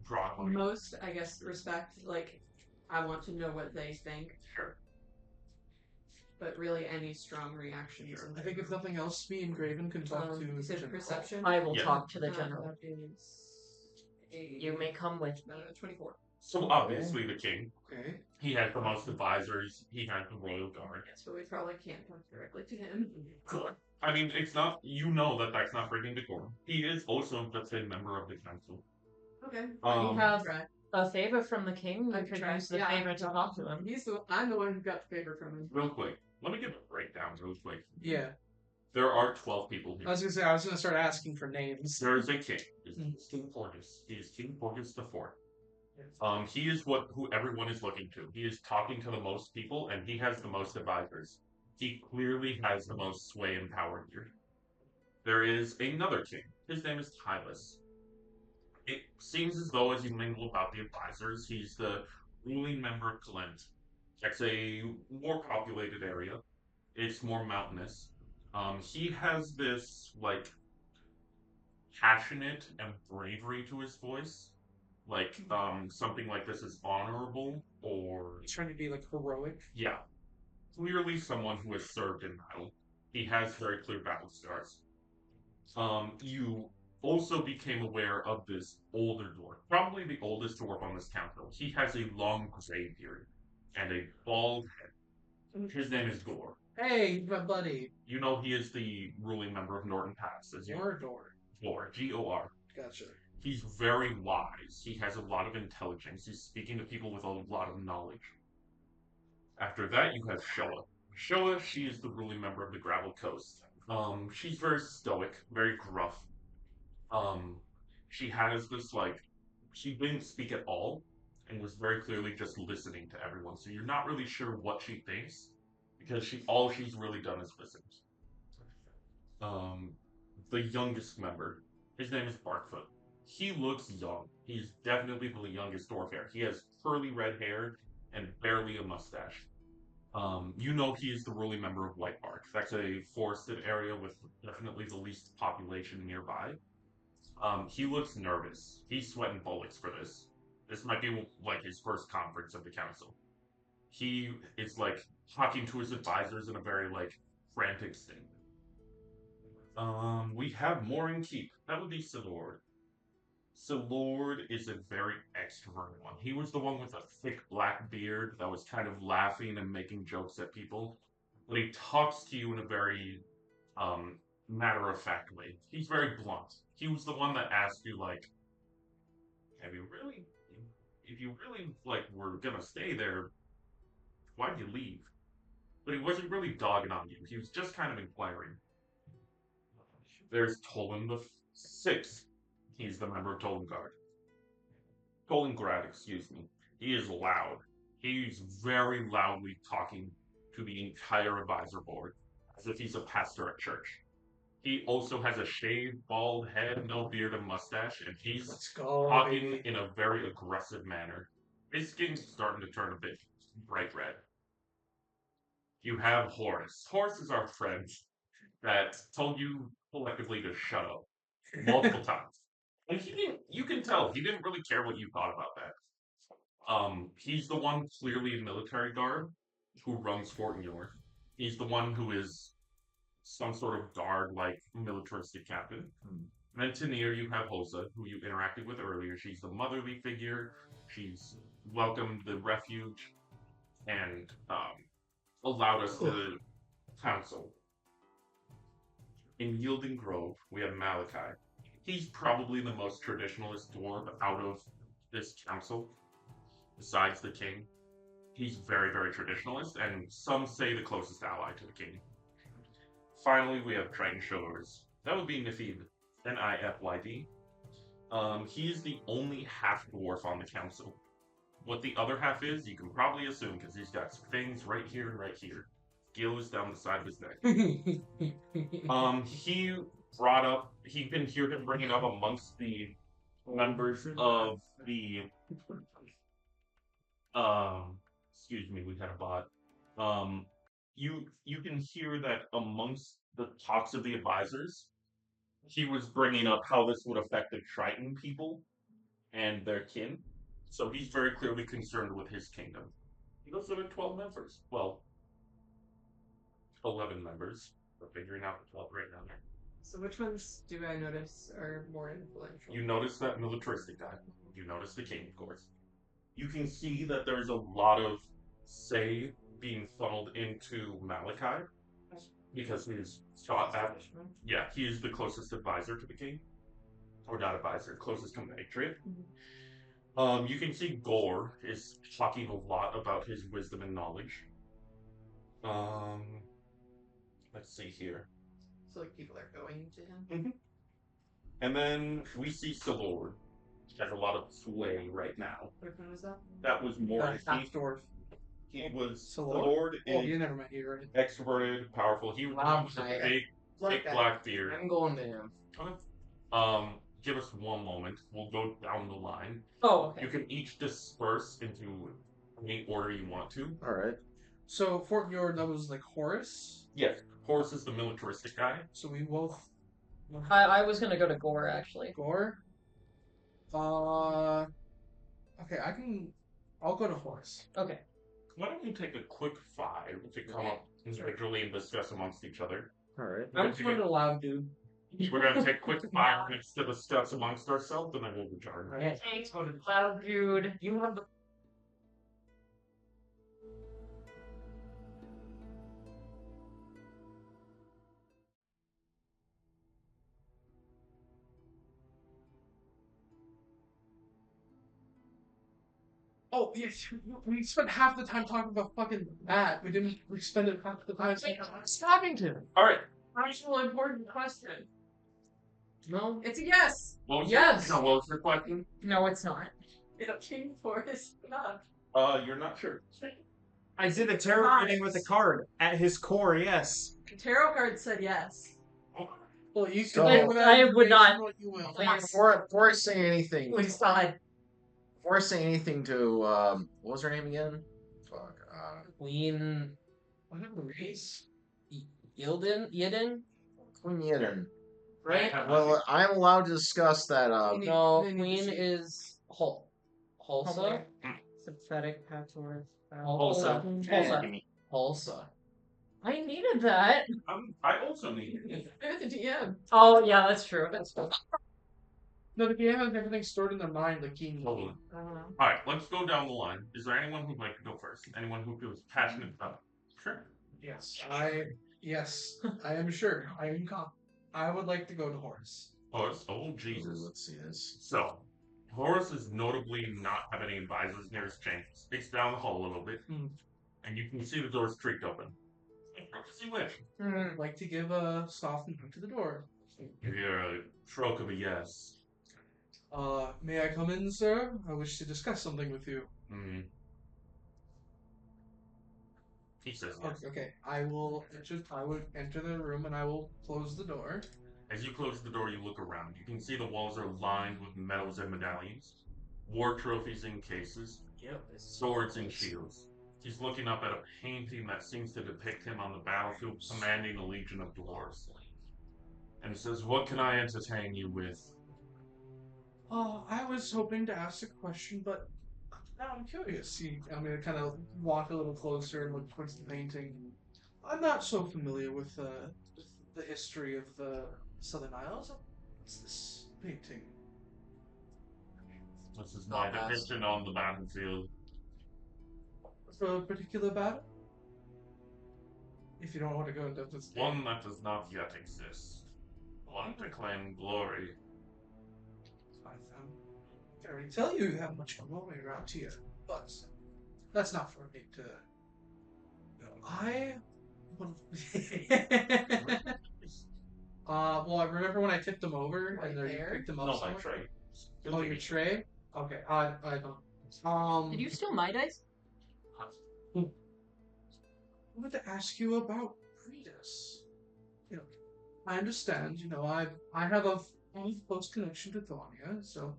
draw. Most, I guess, respect. Like, I want to know what they think. Sure. But really, any strong reactions. I think if nothing else, me and Graven can talk to. Is it General. perception? I will Yeah. talk to the general. That is You may come with me. 24. So obviously the king. Okay. He has the most advisors. He has the royal guard. So we probably can't talk directly to him. Good. I mean, it's not. You know that that's not breaking decorum. He is also the same member of the council. Okay. You have Try. a favor from the king. You I could try. use the Yeah, favor to talk to him. I'm the one who got the favor from him. Real quick, let me give a breakdown real quick. Yeah. There are 12 people here. I was gonna start asking for names. There is a king. His name is King Porgus. He is King Porgus the Fourth. He is who everyone is looking to. He is talking to the most people, and he has the most advisors. He clearly has the most sway and power here. There is another king. His name is Tylus. It seems as though, as you mingle about the advisors, he's the ruling member of Glent. It's a more populated area. It's more mountainous. He has this like passionate and bravery to his voice. Like something like this is honorable or He's trying to be like heroic. yeah. Clearly someone who has served in battle. He has very clear battle scars. You also became aware of this older dwarf, probably the oldest dwarf on this council. He has a long gray beard and a bald head. His name is Gore. Hey, my buddy. You know he is the ruling member of Norton Pass, as you know. Gore, G-O-R. Gotcha. He's very wise. He has a lot of intelligence. He's speaking to people with a lot of knowledge. After that, you have Showa. Showa, she is the ruling member of the Gravel Coast. She's very stoic, very gruff. She has this she didn't speak at all, and was very clearly just listening to everyone. So you're not really sure what she thinks, because all she's really done is listen. The youngest member, his name is Barkfoot. He looks young. He's definitely the youngest dwarf here. He has curly red hair and barely a mustache. You know he is the ruling member of White Bark. That's a forested area with definitely the least population nearby. He looks nervous. He's sweating bullets for this. This might be like his first conference of the council. He is like talking to his advisors in a very frantic state. We have Morin Keep. That would be Silord. Silord is a very extroverted one. He was the one with a thick black beard that was kind of laughing and making jokes at people. But he talks to you in a very matter-of-fact way. He's very blunt. He was the one that asked you, if you really, were gonna stay there, why'd you leave? But he wasn't really dogging on you. He was just kind of inquiring. There's Tolan the Sixth. He's the member of Tolan Guard. Golingrad, excuse me. He is loud. He's very loudly talking to the entire advisor board as if he's a pastor at church. He also has a shaved, bald head, no beard and mustache, and he's Let's go, talking baby. in a very aggressive manner. His skin's starting to turn a bit bright red. You have Horace. Horace is our friend that told you collectively to shut up multiple times. And you can tell he didn't really care what you thought about that. He's the one clearly in military garb who runs Fort York. He's the one who is some sort of guard-like militaristic captain. And then to near you have Huzzah, who you interacted with earlier. She's the motherly figure. She's welcomed the refuge and allowed us to counsel. In Yielding Grove, we have Malachi. He's probably the most traditionalist dwarf out of this council, besides the king. He's very, very traditionalist, and some say the closest ally to the king. Finally, we have Triton Shores. That would be Nifid, Nifyd. He's the only half-dwarf on the council. What the other half is, you can probably assume, because he's got fangs right here and right here. Gills down the side of his neck. He'd been here to bring it up amongst the members of the, excuse me, we had a bot. You can hear that amongst the talks of the advisors, he was bringing up how this would affect the Triton people and their kin. So he's very clearly concerned with his kingdom. He does have 12 members. Well, 11 members. We're figuring out the 12 right now. So which ones do I notice are more influential? You notice that militaristic guy. You notice the king, of course. You can see that there's a lot of say being funneled into Malachi because he's shot at. Yeah, he is the closest advisor to the king, or not advisor, closest compatriot. You can see Gore is talking a lot about his wisdom and knowledge. Let's see here. So like people are going to him. And then we see Salord has a lot of sway right now. Which one was that? That was more. Half dwarf. He was Salord? Salord Oh, is you never met you, right? extroverted, powerful. He was Wow, with a I- big, thick black beard. I'm going to him. Okay. Give us one moment. We'll go down the line. Oh, okay. You can each disperse into any order you want to. All right. So Fort York, that was like Horace. Yes. Horse is the militaristic guy. So we both I was gonna go to Gore actually. Gore. Okay, I'll go to Horace. Okay. Why don't you take a quick 5 to come up individually and discuss amongst each other? All right. I'm just one of the loud dude. We're going to take quick 5 minutes to discuss amongst ourselves, and then we'll return. Yeah, thanks, Cloud Dude. You have the. Oh, yes, we spent half the time talking about fucking that. We didn't spend it half the time saying Stoppington. All right. Actual important question. No? It's a yes. What was Yes. Your, no, what was your question? No, it's not. King Forest not. You're not sure. I did a tarot reading with a card. At his core, yes. The tarot card said yes. Well, you So- can I would not. What you will. Please. Before I say anything, Please, God. before I say anything to what was her name again? Fuck. Queen Whatever race. Yidden? Queen Yidden. Right? Well, I'm allowed to discuss that. No, They need Queen to see- is Hulsa? Sympathetic Hathor. Hulsa. Hulsa. I needed that. I also need it. They're the DM. Oh, yeah, that's true. That's true. No, the game has everything stored in their mind, like King. Totally. Alright, let's go down the line. Is there anyone who'd like to go first? Anyone who feels passionate about it? Sure. Yes, I am sure. I would like to go to Horace. Horace. Oh, Jesus. Let's see this. So, Horace is notably not have any advisors near his chamber. Sticks down the hall a little bit, and you can see the doors creaked open. What does he wish? I'd like to give a soft knock to the door. You're a stroke of a yes. May I come in, sir? I wish to discuss something with you. Hmm. He says yes. Okay. I will enter the room and I will close the door. As you close the door, you look around. You can see the walls are lined with medals and medallions, war trophies in cases, swords and shields. He's looking up at a painting that seems to depict him on the battlefield commanding a legion of dwarves. And says, "What can I entertain you with?" I was hoping to ask a question, but now I'm curious. I'm gonna kind of walk a little closer and look towards the painting. I'm not so familiar with the history of the Southern Isles. What's this painting? This is my depiction on the battlefield. For a particular battle? If you don't want to go into this One that does not yet exist. One to claim glory. I can already tell you have much glory around here, but that's not for me to. I. Well, I remember when I tipped him over Right and then you there? picked him up. No, my somewhere? tray. Oh, your tray? Okay, I don't. Did you steal my dice? I wanted to ask you about Breedus. You know, I understand. I have a close connection to Thornia, so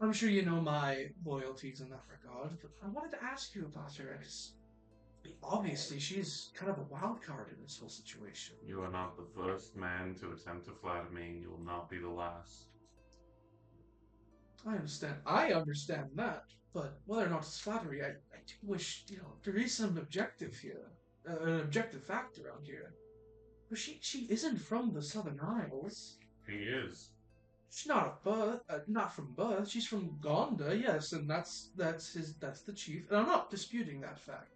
I'm sure you know my loyalties in that regard. But I wanted to ask you about her, because obviously she's kind of a wild card in this whole situation. You are not the first man to attempt to flatter me, and you will not be the last. I understand that, but whether or not it's flattery, I do wish, there is some objective here, an objective fact around here. But she isn't from the Southern Isles. He is. She's not from birth. She's from Gonda, yes, and that's the chief. And I'm not disputing that fact.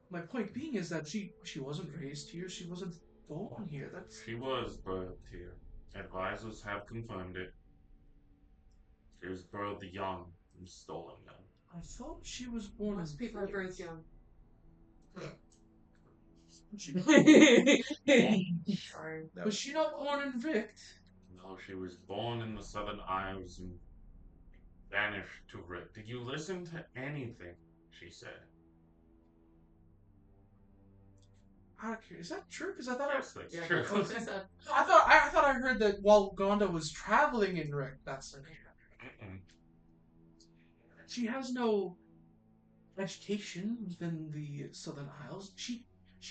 My point being is that she wasn't raised here. She wasn't born here. She was birthed here. Advisors have confirmed it. She was birthed young and stolen young. I thought she was born Most in people are Flint. birthed young. Was she not born in Vict? No, she was born in the Southern Isles and banished to Rick. Did you listen to anything she said? Is that true? Because I thought Yes, that's true. I thought I heard that while Gonda was traveling in Rick, that's her name. She has no education within the Southern Isles. She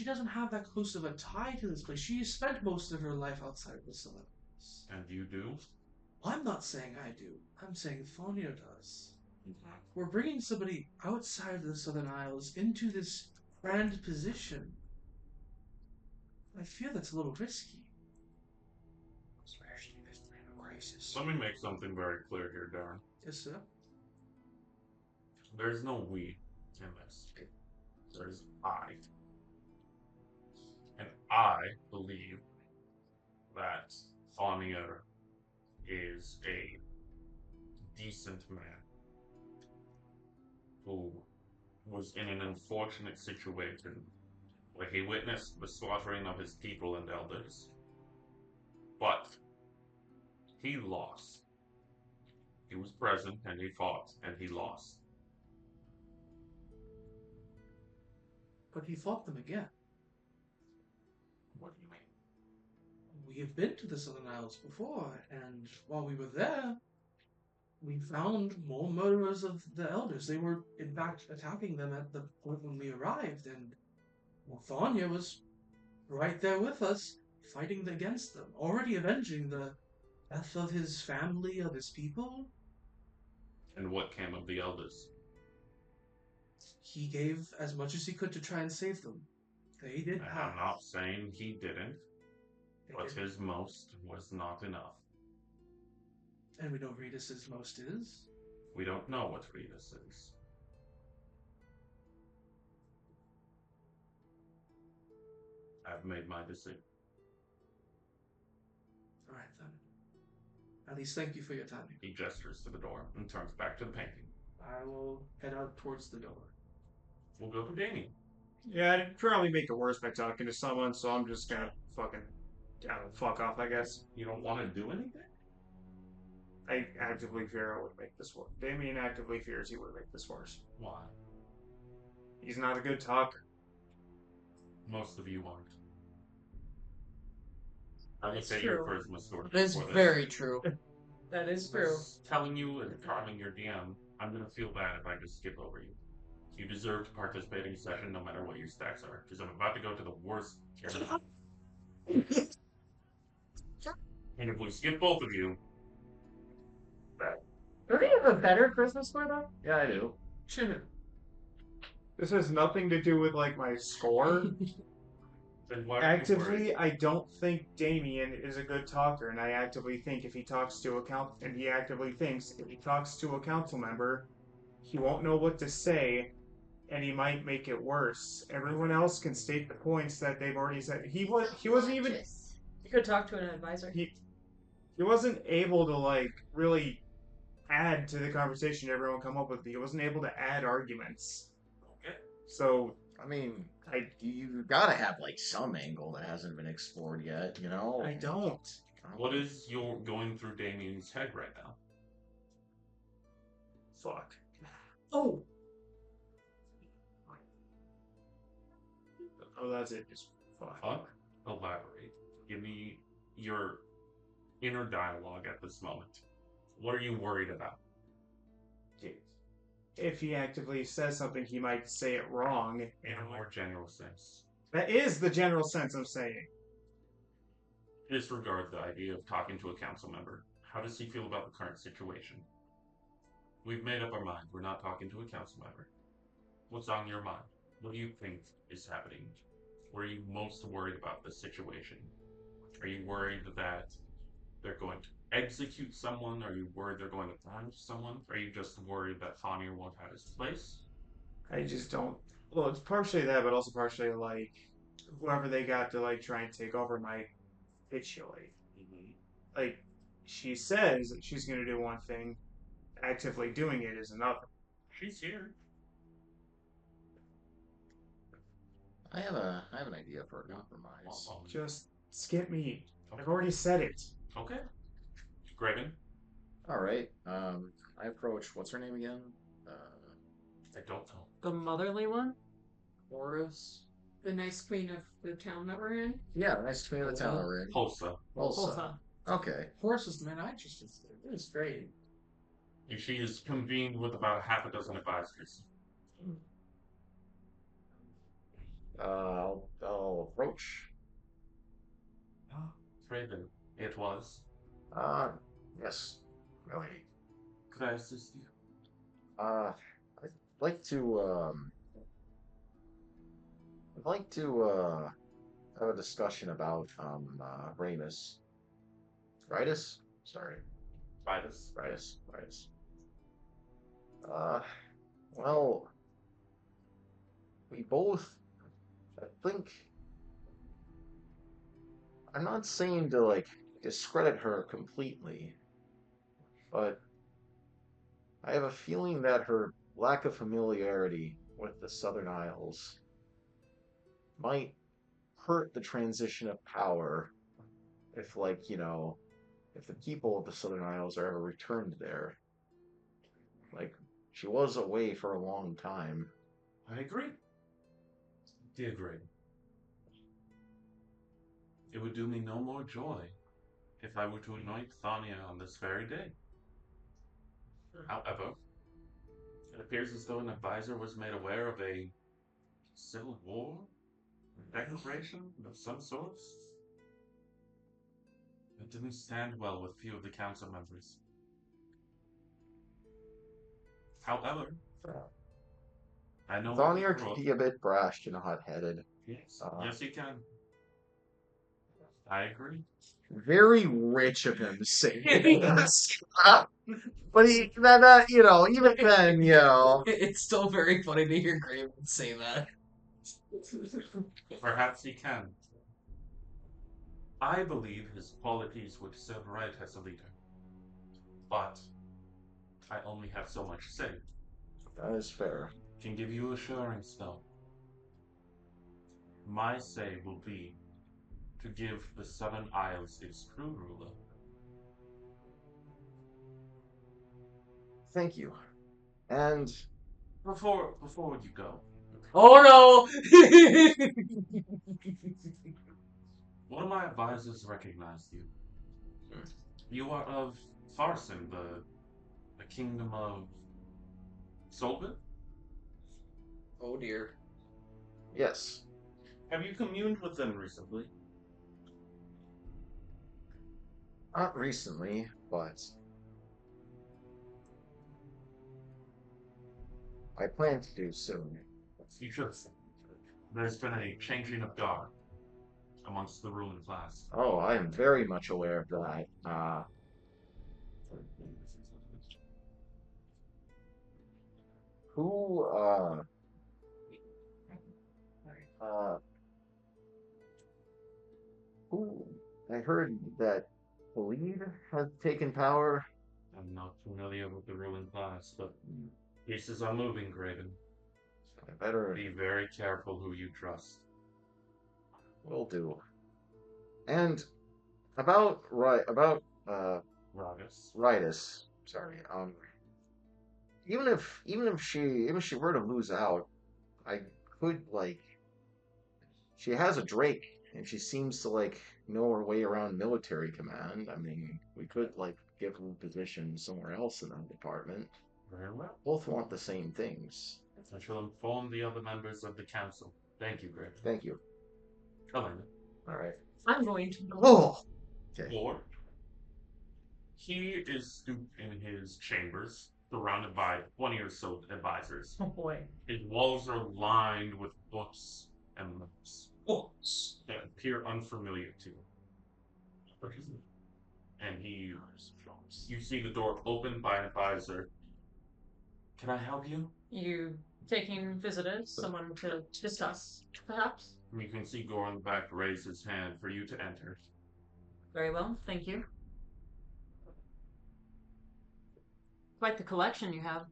doesn't have that close of a tie to this place. She spent most of her life outside of the Southern Isles. And you do? I'm not saying I do. I'm saying Thonia does. We're bringing somebody outside of the Southern Isles into this grand position. I feel that's a little risky. Especially this kind of crisis. Let me make something very clear here, Darren. Yes, sir. There's no we in this. There's I. And I believe that Fonier is a decent man who was in an unfortunate situation where he witnessed the slaughtering of his people and elders. But he lost. He was present and he fought and he lost. But he fought them again. What do you mean? We have been to the Southern Isles before, and while we were there, we found more murderers of the elders. They were, in fact, attacking them at the point when we arrived, and Thornia was right there with us, fighting against them, already avenging the death of his family, of his people. And what came of the elders? He gave as much as he could to try and save them. They did And pass. I'm not saying he didn't, They but did. his most was not enough. And we know Redus's most is. We don't know what Redus is. I've made my decision. Alright then. At least thank you for your time. He gestures to the door and turns back to the painting. I will head out towards the door. We'll go to Danny. Yeah, I'd probably make it worse by talking to someone, so I'm just gonna fucking fuck off, I guess. You don't want to do anything? I actively fear it would make this worse. Damien actively fears he would make this worse. Why? He's not a good talker. Most of you aren't. I would It's say your true. charisma score. That is for this. very true. That is true. Telling you and calming your DM, I'm gonna feel bad if I just skip over you. You deserve to participate in the session no matter what your stats are, because I'm about to go to the worst. And if we skip both of you, Don't you have a better Christmas score though? Yeah, I do. This has nothing to do with like my score. then why are you worried? Actively, I don't think Damien is a good talker, and I actively think if he talks to a he actively thinks if he talks to a council member, he won't know what to say, and he might make it worse. Everyone else can state the points that they've already said. He wasn't even You could talk to an advisor. he wasn't able to like really add to the conversation everyone come up with. He wasn't able to add arguments. Okay. So I mean, you gotta have like some angle that hasn't been explored yet, you know? I don't. What is your going through Damien's head right now? Fuck. Oh, Oh, that's it. Just fuck. Fuck. Elaborate. Give me your inner dialogue at this moment. What are you worried about? If he actively says something, he might say it wrong. In a more general sense. That is the general sense I'm saying. Disregard the idea of talking to a council member. How does he feel about the current situation? We've made up our mind. We're not talking to a council member. What's on your mind? What do you think is happening? What are you most worried about this situation? Are you worried that they're going to execute someone? Are you worried they're going to find someone? Are you just worried that Thonir won't have his place? I just don't. Well, it's partially that, but also partially like whoever they got to like try and take over might capitulate. Like she says that she's going to do one thing, actively doing it is another. She's here. I have an idea for a compromise. Just skip me. I've already said it. Okay. Graven? Alright, I approach, what's her name again? I don't know. The motherly one? Horus. The nice queen of the town that we're in. Yeah, nice queen of the town we're in. Hulsa. Hulsa. Okay. Horus is the man I just visited. It was great. She is convened with about half a dozen advisors. I'll approach. Graven, it was. Yes. Really. Could I assist you? I'd like to, have a discussion about, Ramus. Ritus? Sorry. Vitus? Ritus. Well, we both, I think, I'm not saying to, like, discredit her completely, but I have a feeling that her lack of familiarity with the Southern Isles might hurt the transition of power if, like, you know, if the people of the Southern Isles are ever returned there. Like, she was away for a long time. I agree. Dear Graven. It would do me no more joy if I were to anoint Thania on this very day. However, it appears as though an advisor was made aware of a civil war declaration of some sort. It didn't stand well with few of the council members. However, I know Thonier can be a bit brash and hot-headed. Yes, yes, you can. I agree. Very rich of him saying this. But that, you know, even then, you know. It's still very funny to hear Graven say that. Perhaps he can. I believe his qualities would serve right as a leader. But I only have so much say. That is fair. Can give you assurance, though. My say will be to give the Southern Isles its true ruler. thank you. And Before you go, Oh no! one of my advisors recognized you. You are of Farson, the kingdom of Solvit? Oh dear. yes, Have you communed with them recently? not recently, but I plan to do soon. You should. There's been a changing of guard amongst the ruling class. Oh, I am very much aware of that. Who, uh, who, I heard that Khalid has taken power. I'm not familiar with the ruling class, but pieces are moving, Graven. I better Be very careful who you trust. will do. And about Ragus. Ritus. Sorry. Even if she were to lose out, I could like she has a Drake and she seems to like know her way around military command. I mean, we could like give her a position somewhere else in that department. Very well. Both want the same things. I shall inform the other members of the council. Thank you, Graven. Thank you. Come in. All right. I'm going to go. Oh. Okay. Lord. He is stooped in his chambers, surrounded by 20 or so advisors. Oh boy. His walls are lined with books and maps. Books that appear unfamiliar to him. And you see the door opened by an advisor. Can I help you? You taking visitors? Someone to discuss, perhaps? You can see Goran back raise his hand for you to enter. Very well, thank you. Quite the collection you have.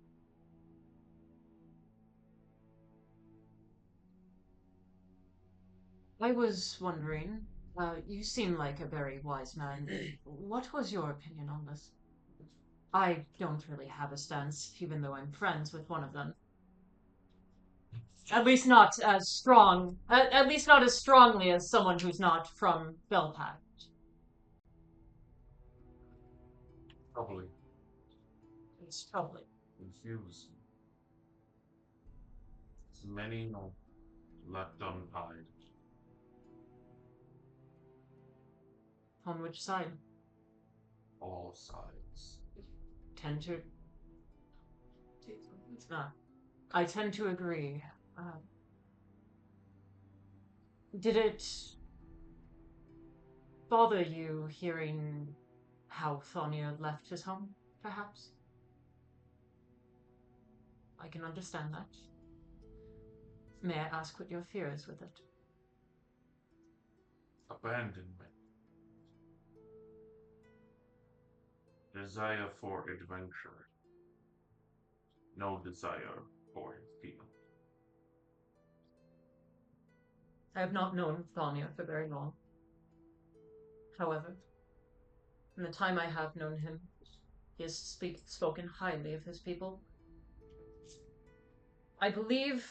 I was wondering, you seem like a very wise man. What was your opinion on this? I don't really have a stance, even though I'm friends with one of them. At least not as strong. At least not as strongly as someone who's not from Velpast. Probably It's probably. confused. Many are left untied. On which side? All sides. Tend to. I tend to agree. Did it bother you hearing how Thonia left his home, perhaps? I can understand that. May I ask what your fear is with it? Abandonment. Desire for adventure. No desire for his people. I have not known Thonia for very long. However, in the time I have known him, he has spoken highly of his people. I believe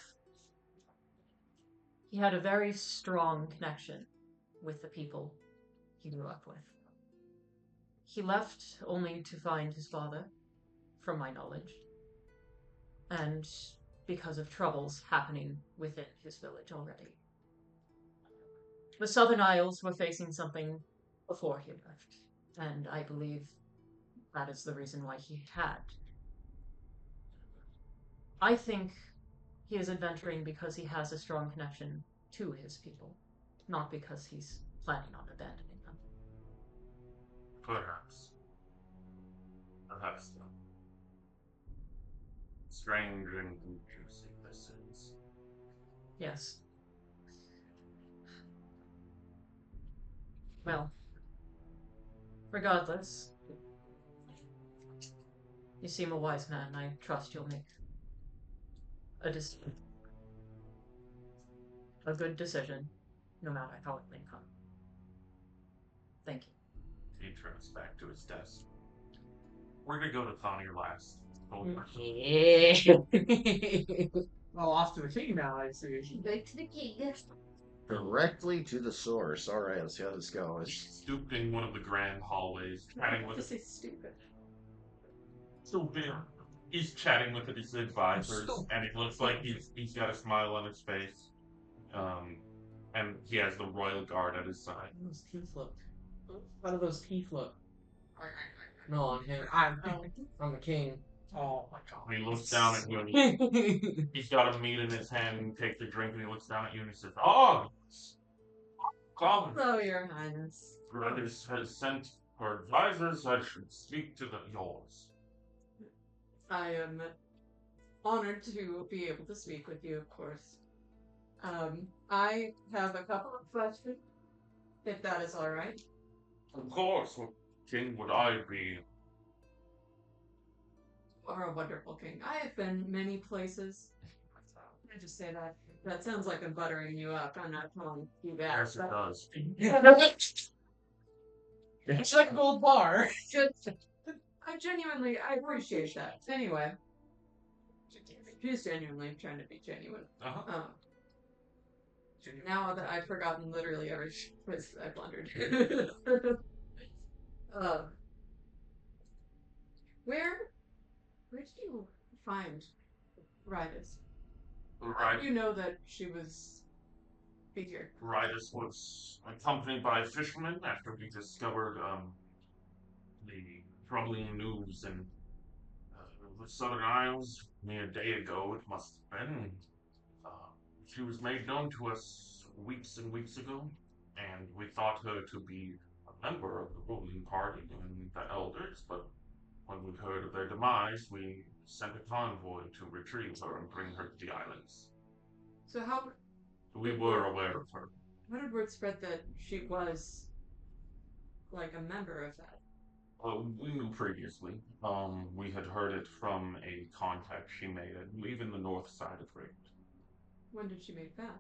he had a very strong connection with the people he grew up with. He left only to find his father, from my knowledge, and because of troubles happening within his village already. The Southern Isles were facing something before he left, and I believe that is the reason why he had. I think he is adventuring because he has a strong connection to his people, not because he's planning on abandoning them. Perhaps. Perhaps so. Strange and confusing this is. Yes. Well, regardless, you seem a wise man. I trust you'll make a good decision, no matter how it may come. Thank you. He turns back to his desk. We're gonna go to Thonir last. Well, off to the king now, I see. Back to the king. Directly to the source. All right, let's see how this He's goes. stooped in one of the grand hallways, chatting with This is stupid. stooping. He's chatting with his advisors, and it looks like he's got a smile on his face. And he has the royal guard at his side. How do those teeth look? How do those teeth look? No, on him. I'm the king. Oh my god. He looks down at you, and he's got a meat in his hand, and he takes a drink, and he looks down at you, and he says, "Oh, come. Hello, Your Highness. Brothers has sent for advisors. I should speak to yours." I am honored to be able to speak with you, of course. I have a couple of questions, if that is all right. Of course, what king would I be? Or a wonderful king. I have been many places. I just say that. That sounds like I'm buttering you up. I'm not telling you that. Yes, it does. It's like a gold bar. I appreciate that. Anyway. She's genuinely trying to be genuine. Uh-huh. Now that I've forgotten literally every quiz I blundered. Where did you find Ridus? Right. You know that she was here. Ridus was accompanied by fishermen after we discovered the troubling news in the Southern Isles near a day ago. It must have been. She was made known to us weeks and weeks ago, and we thought her to be a member of the ruling party and the elders, but when we heard of their demise, we sent a convoy to retrieve her and bring her to the islands. So how We were aware of her. did word spread that she was like a member of that? We knew previously. We had heard it from a contact she made, I believe, in the north side of Raid. When did she make that?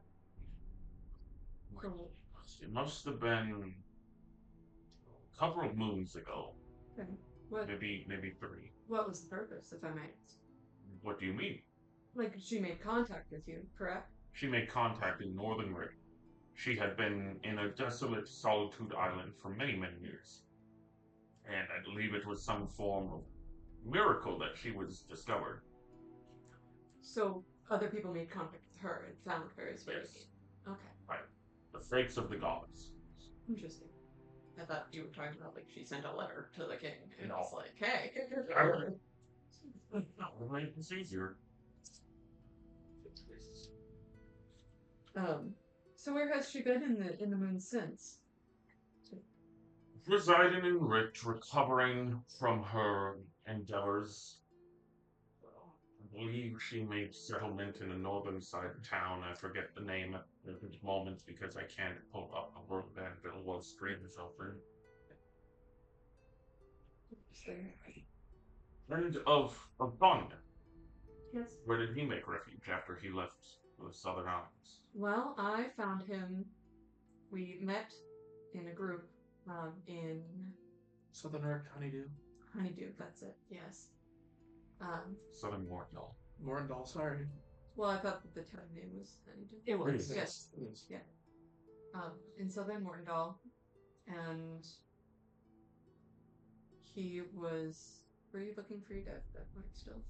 It must have been a couple of moons ago. Okay. What Maybe 3. what was the purpose, if I might? What do you mean? Like she made contact with you, correct? She made contact in northern Raid. She had been in a desolate solitude island for many, many years. And I believe it was some form of miracle that she was discovered. So other people made contact with her and found her as well. Yes. Okay. Right. The fakes of the gods. Interesting. I thought you were talking about like she sent a letter to the king and No. was like, hey. It'll make this easier. So where has she been in the moon since? Residing in Rich, recovering from her endeavors. I believe she made settlement in the northern side of town. I forget the name at this moment because I can't pull up a word that while the screen is open. And of Bond. Yes. Where did he make refuge after he left the Southern Islands? Well, I found him. We met in a group in Southern Arc Honeydew. Honeydew. That's it. Yes. Southern Mortal. Morndal, sorry. Well, I thought that the town name was Honeydew. It was. Yes. Yes. It is. In southern Mortendal, and he was. Were you looking for your dad at that point still?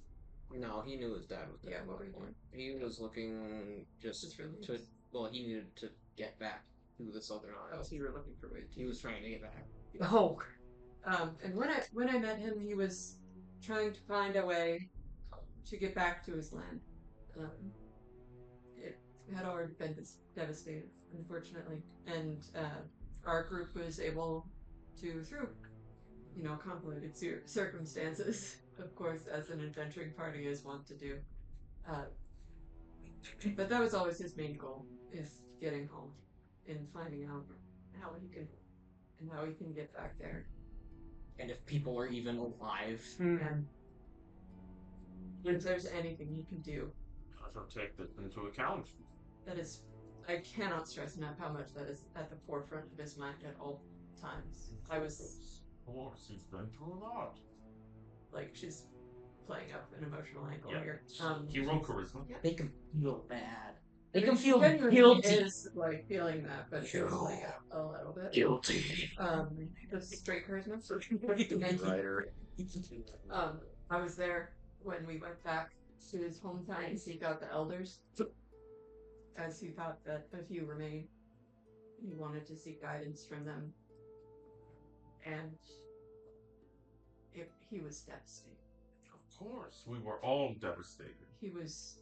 No, he knew his dad was dead. Yeah, at what were that you point. He was looking just for to. Well, he needed to get back to the Southern Oh, Isles. so you were looking for ways. He was trying to get back. Oh, And when I met him, he was trying to find a way to get back to his land. It had already been devastated, unfortunately, and our group was able to, through convoluted circumstances, of course, as an adventuring party is wont to do. But that was always his main goal: is getting home and finding out how he can get back there. And if people are even alive. And if there's anything he can do, I shall take this into account. that is, I cannot stress enough how much that is at the forefront of his mind at all times. I was Of course, he's been through a lot. like, she's playing up an emotional angle Yeah. here. He rolled charisma. Make him feel bad. I Make mean, him she feel genuinely guilty. is like feeling that, but just like a little bit. Guilty. The straight charisma. Writer. I was there when we went back to his hometown to seek out the elders, as he thought that a few remained. He wanted to seek guidance from them, and he was devastated. Of course, we were all devastated. He was.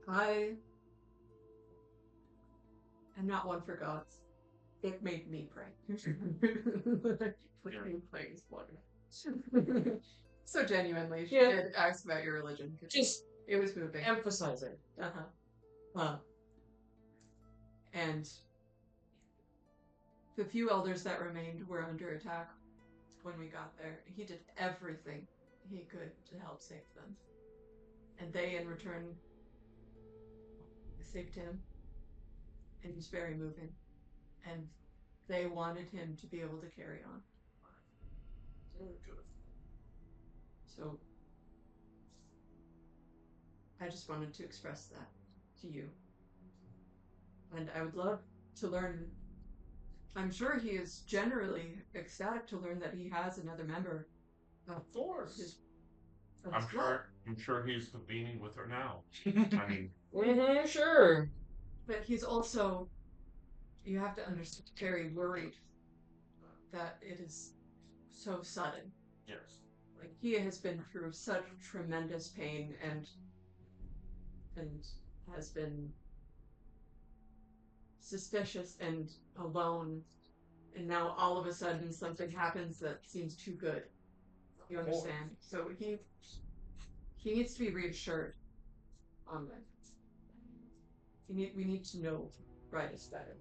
I am not one for gods. It made me pray. Please, Lord. So genuinely, she did ask about your religion. Just It was moving. emphasize it. And the few elders that remained were under attack when we got there. He did everything he could to help save them. And they, in return, saved him. And he's very moving. And they wanted him to be able to carry on. So, I just wanted to express that to you. And I would love to learn. I'm sure he is generally ecstatic to learn that he has another member. Of course. Of I'm his blood. sure he's convening with her now. I mean, Sure. But he's also, you have to understand, very worried that it is so sudden. yes. Like, he has been through such tremendous pain and has been suspicious and alone, and now all of a sudden something happens that seems too good. You understand? So he needs to be reassured on that. We need to know Ritus better.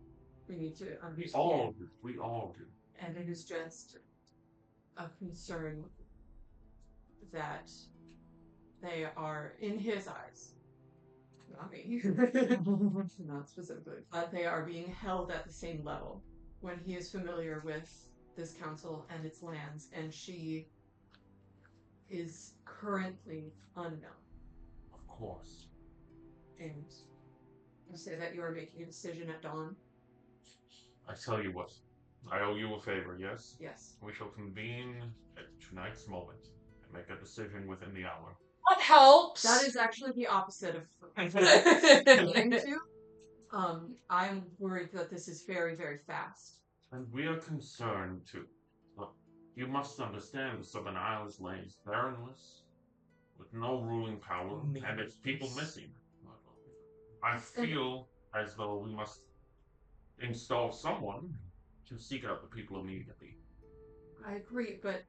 We need to understand. We all do. And it is just a concern that they are, in his eyes, not me, not specifically, but they are being held at the same level when he is familiar with this council and its lands, and she is currently unknown. Of course. And you say that you are making a decision at dawn? I tell you what, I owe you a favor, yes? Yes. We shall convene at tonight's moment and make a decision within the hour. What helps? That is actually the opposite of trying to. I'm worried that this is very, very fast. And we are concerned too. Look, you must understand the Southern Isles lays barrenless, with no ruling power, and its people missing. I feel as though we must install someone to seek out the people immediately. I agree, but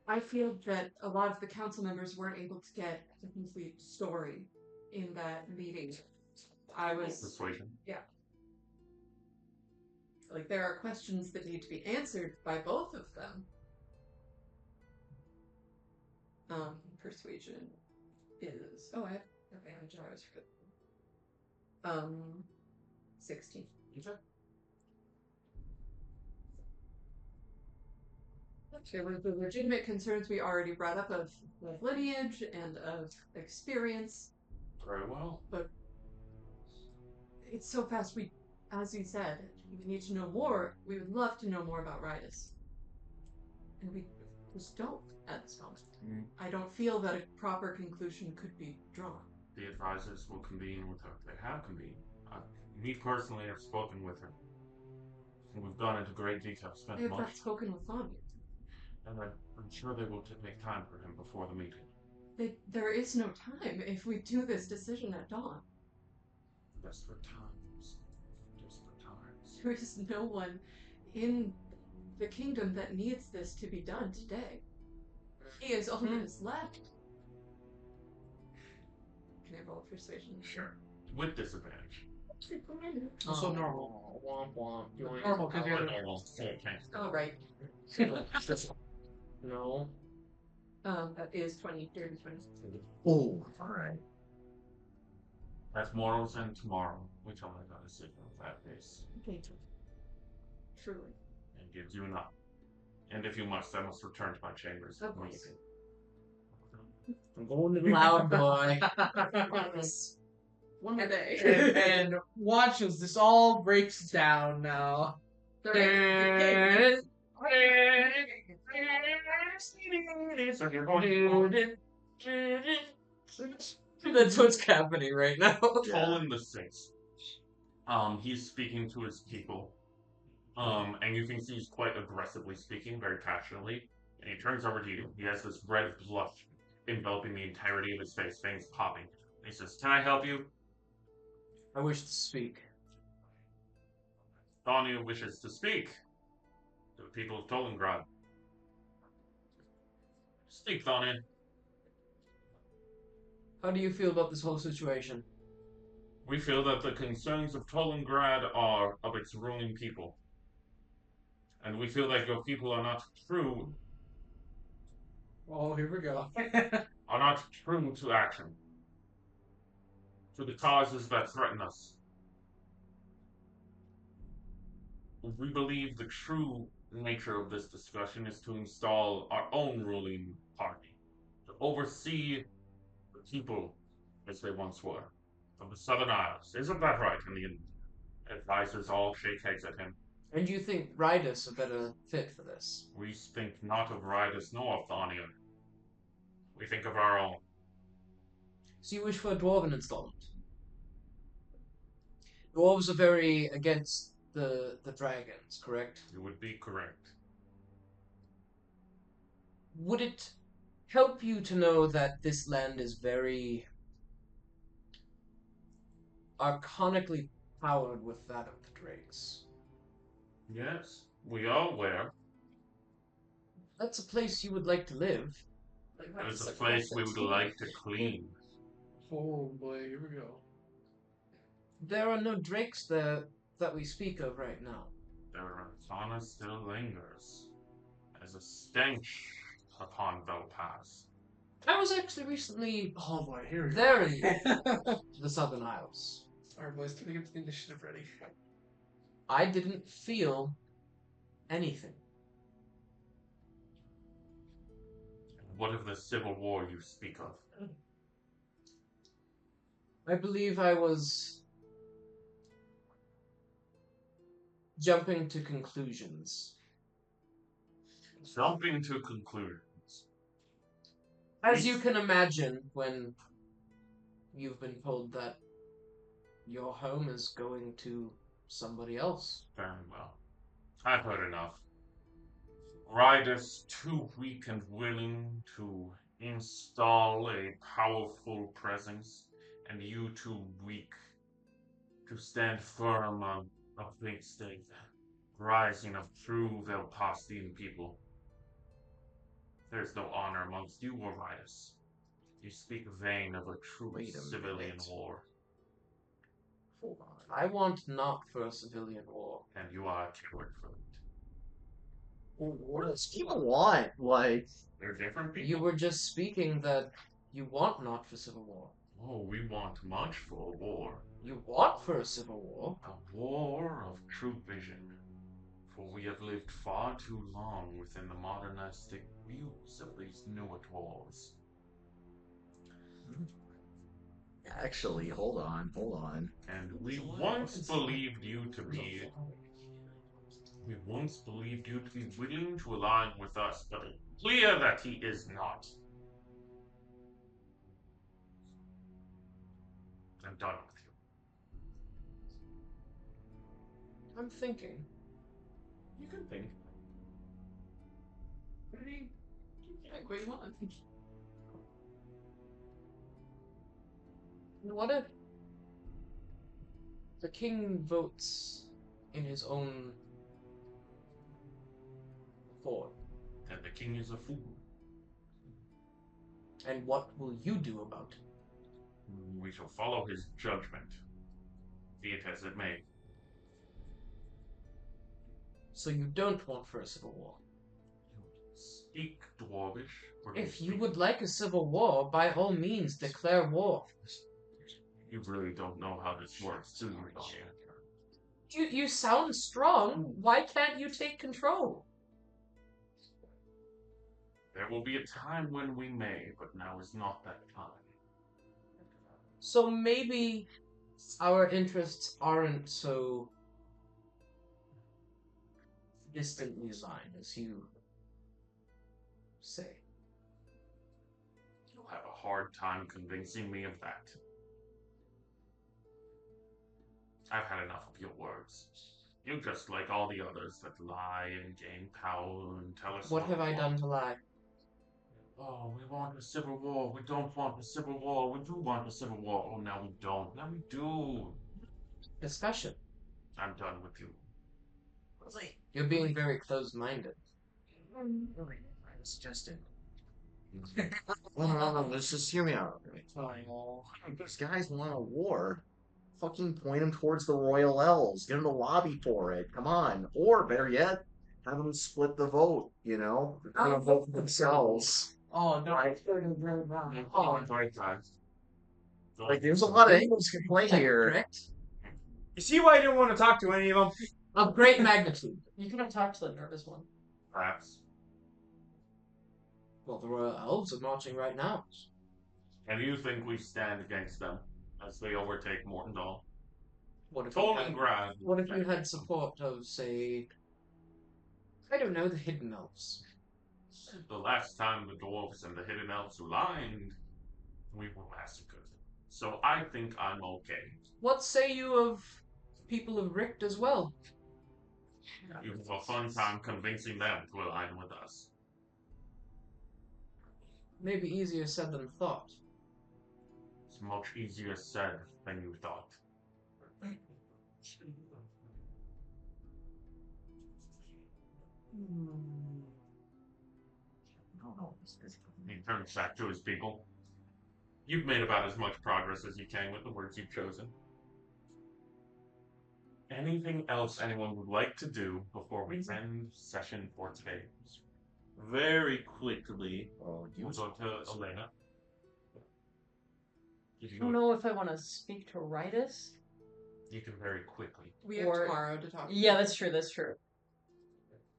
I feel that a lot of the council members weren't able to get a complete story in that meeting. I was Persuasion. like, there are questions that need to be answered by both of them. Persuasion is okay. I was forget. 16. Okay. There were the legitimate concerns we already brought up of lineage and of experience. Very well. But it's so fast. We, as you said, we need to know more. We would love to know more about Ritus. And we just don't at this moment. I don't feel that a proper conclusion could be drawn. The advisors will convene with her. They have convened. Me personally have spoken with her. And we've gone into great detail, They spent have much. not spoken with Thanya. And I'm sure they will make time for him before the meeting. There is no time if we do this decision at dawn. Desperate times. Desperate times. There is no one in the kingdom that needs this to be done today. He is all that is left. Can I roll persuasion? Sure. With disadvantage. Also normal. Womp womp. You want Normal, 'cause you're- Normal. Okay. Oh, right. No. That is 20, 30, 20. Oh, alright. That's morals and tomorrow. We tell her that decision of that pace. Okay. Truly. He gives you enough. And if you must, I must return to my chambers. Of course. I'm going to the Loud boy. One a day. and watch as this all breaks down now. That's what's happening right now. Tolan the Sixth. He's speaking to his people. And you can see he's quite aggressively speaking, very passionately. And he turns over to you. He has this red blush enveloping the entirety of his face, fangs popping. He says, "Can I help you?" I wish to speak. Thania wishes to speak to the people of Tolengrad. Speak, Thania. How do you feel about this whole situation? We feel that the concerns of Tolengrad are of its ruling people. And we feel that your people are not true Oh, here we go. are not true to action. To the causes that threaten us. We believe the true nature of this discussion is to install our own ruling party, to oversee the people as they once were, of the Southern Isles. Isn't that right? And the advisors all shake heads at him. And do you think Rydus a better fit for this? We think not of Rydus nor of Thania. We think of our own. So you wish for a dwarven installment? Dwarves are very against the dragons, correct? You would be correct. Would it help you to know that this land is very archonically powered with that of the drakes? Yes, we are aware. That's a place you would like to live. That is a place we would like to clean. Oh boy, here we go. There are no drakes there that we speak of right now. Fauna still lingers as a stench upon Velpast. I was actually recently Oh boy, here we go. there in the Southern Isles. Alright, boys, can we get the initiative ready? I didn't feel anything. What of the civil war you speak of? I believe I was jumping to conclusions. Jumping to conclusions. As you can imagine, when you've been told that your home is going to somebody else. Very well. I've heard enough. Rydus too weak and willing to install a powerful presence, and you too weak to stand firm on a big stake, rising of true Velpastian people. There's no honor amongst you or Rydus. You speak vain of a true Wait a civilian minute. war, Hold on. I want not for a civilian war. and you are a coward for it. What does people want? Like, They're different people. You were just speaking that you want not for civil war. Oh, we want much for a war. You want for a civil war? A war of true vision. For we have lived far too long within the modernistic views of these newer dwarves. actually, hold on. And we once believed you to be willing to align with us, but it's clear that he is not. I'm done with you. I'm thinking. You can think. What do you want? What if the king votes in his own form? That the king is a fool. And what will you do about it? We shall follow his judgment, be it as it may. So you don't want for a civil war? Speak Dwarvish. Or If you speak- would like a civil war, by all means declare war. You really don't know how this works, do you, Dahlia? You sound strong. Why can't you take control? There will be a time when we may, but now is not that time. So maybe our interests aren't so distantly aligned as you say. You'll have a hard time convincing me of that. I've had enough of your words. You're just like all the others that lie and gain power and tell us What have I done to lie? Oh, we want a civil war. We don't want a civil war. We do want a civil war. Oh, now we don't. Now we do. Discussion. I'm done with you. You're being very closed-minded. Suggested. No, let's just hear me out. If these guys want a war, fucking point them towards the Royal Elves. Get them to lobby for it. Come on. Or, better yet, have them split the vote, you know? Have them vote for themselves. Oh no! Oh, right, guys. Like, there's a lot of angles you can play here. Correct? You see why I didn't want to talk to any of them? Of great magnitude. You could have talked to the nervous one. Perhaps. Well, the Royal Elves are marching right now. And you think we stand against them as they overtake Mortendal? What if Tolengrad. What if you had support of, say, I don't know, the Hidden Elves? The last time the dwarves and the hidden elves aligned, we were massacred. So I think I'm okay. What say you of people of Richt as well? You have a fun time convincing them to align with us. Maybe easier said than thought. It's much easier said than you thought. He turns back to his people. You've made about as much progress as you can with the words you've chosen. Anything else anyone would like to do before we end session for today? Very quickly, we'll go to Elena. I don't know if I want to speak to Ritus. You can very quickly. We have tomorrow to talk. Yeah, that's true. That's true.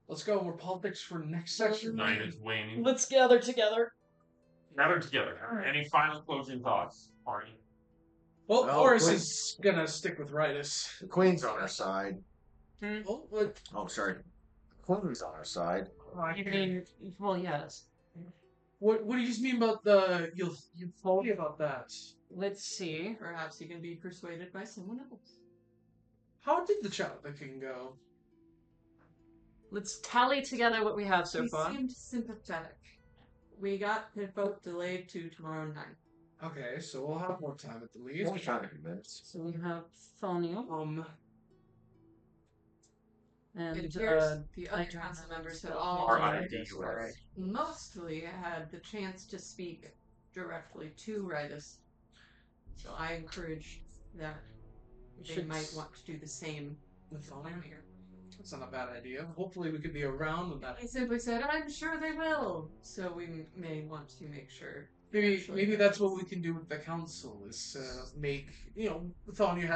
Let's go. We're politics for next section. Night is waning. Let's gather together. Gather together. Any final closing thoughts, Marty? Well, Oh, Horace quick. is gonna stick with Ritus. The Queen's on our side. Oh, what? Oh, sorry. The Queen's on our side. You mean, well, yes. What do you just mean about the you told me about that? Let's see. Perhaps you can be persuaded by someone else. How did the chat with the king go? Let's tally together what we have so He far. seemed sympathetic. We got his vote delayed to tomorrow night. Okay, so we'll have more time at the least. 45 minutes. So we have Thonia It and appears the other council members had all R.I.D.U.S. mostly had the chance to speak directly to Ritus. So I encourage that they might want to do the same with Thonia. That's not a bad idea. Hopefully we could be around when that. I simply said, I'm sure they will. So we may want to make sure. Maybe that's what we can do with the council is make Thonia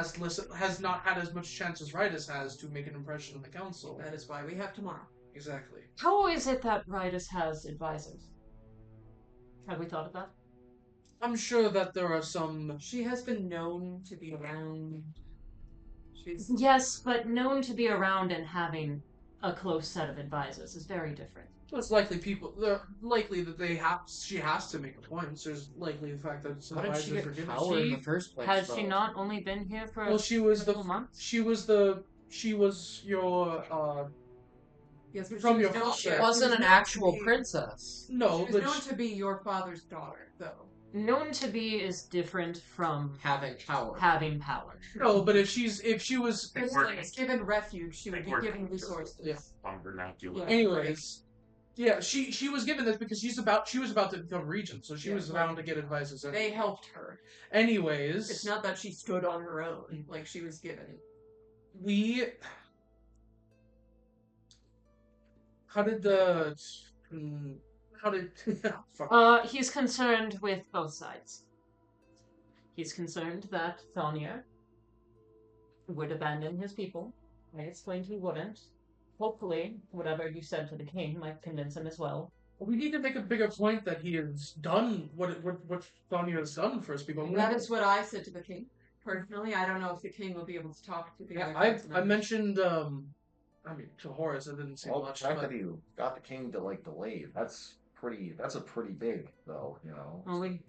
has not had as much chance as Ritus has to make an impression on the council. That is why we have tomorrow. Exactly. how is it that Ritus has advisors? Have we thought of that? I'm sure that there are some. She has been known to be around. She's Yes, but known to be around and having a close set of advisors is very different. It's likely they're likely that she has to make appointments. There's likely the fact that some How did she advisors get are given. power in the first place? Has though? she not only been here for Well, she was several months? she was your yes, but From she your was known- father. She yeah, wasn't was an known to actual be- princess. no, She was but known to be your father's daughter, though. Known to be is different from Having power. having power. no, but if she was If we're- she was given refuge, she would be we're- given resources. Yeah. On vernacular. Yeah. anyways. Yeah, she was given this because she was about to become regent, so she Yeah, was right. bound to get advisors. They helped her. Anyways, It's not that she stood on her own, like she was given. we. How did the? How did? Fuck. He's concerned with both sides. He's concerned that Thonia would abandon his people I explained he wouldn't. Hopefully, whatever you said to the king might convince him as well. We need to make a bigger point that he has done what Sonya has done for his people. That is what I said to the king. Personally, I don't know if the king will be able to talk to the other I members. mentioned I mean to Horace, I didn't say Well, the much, fact but that you got the king to like delay, that's a pretty big though, you know. Well, we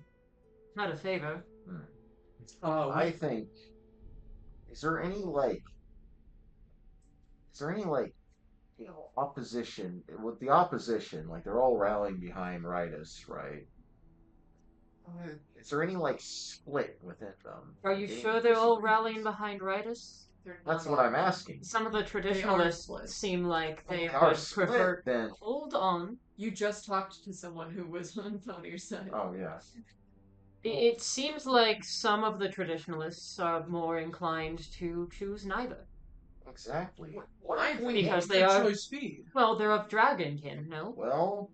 had a favor. I think is there any like you know opposition with the opposition, like they're all rallying behind Ritus, right? Is there any like split within them? Are you Any- sure they're all rallying behind Ritus? They're That's not what all- I'm asking. Some of the are traditionalists split. seem like they They are would split, prefer. then. Hold on. You just talked to someone who was on your side. Oh yeah. It seems like some of the traditionalists are more inclined to choose neither. Exactly. why Because would they their are- choice be? Well, they're of dragonkin, no? Well,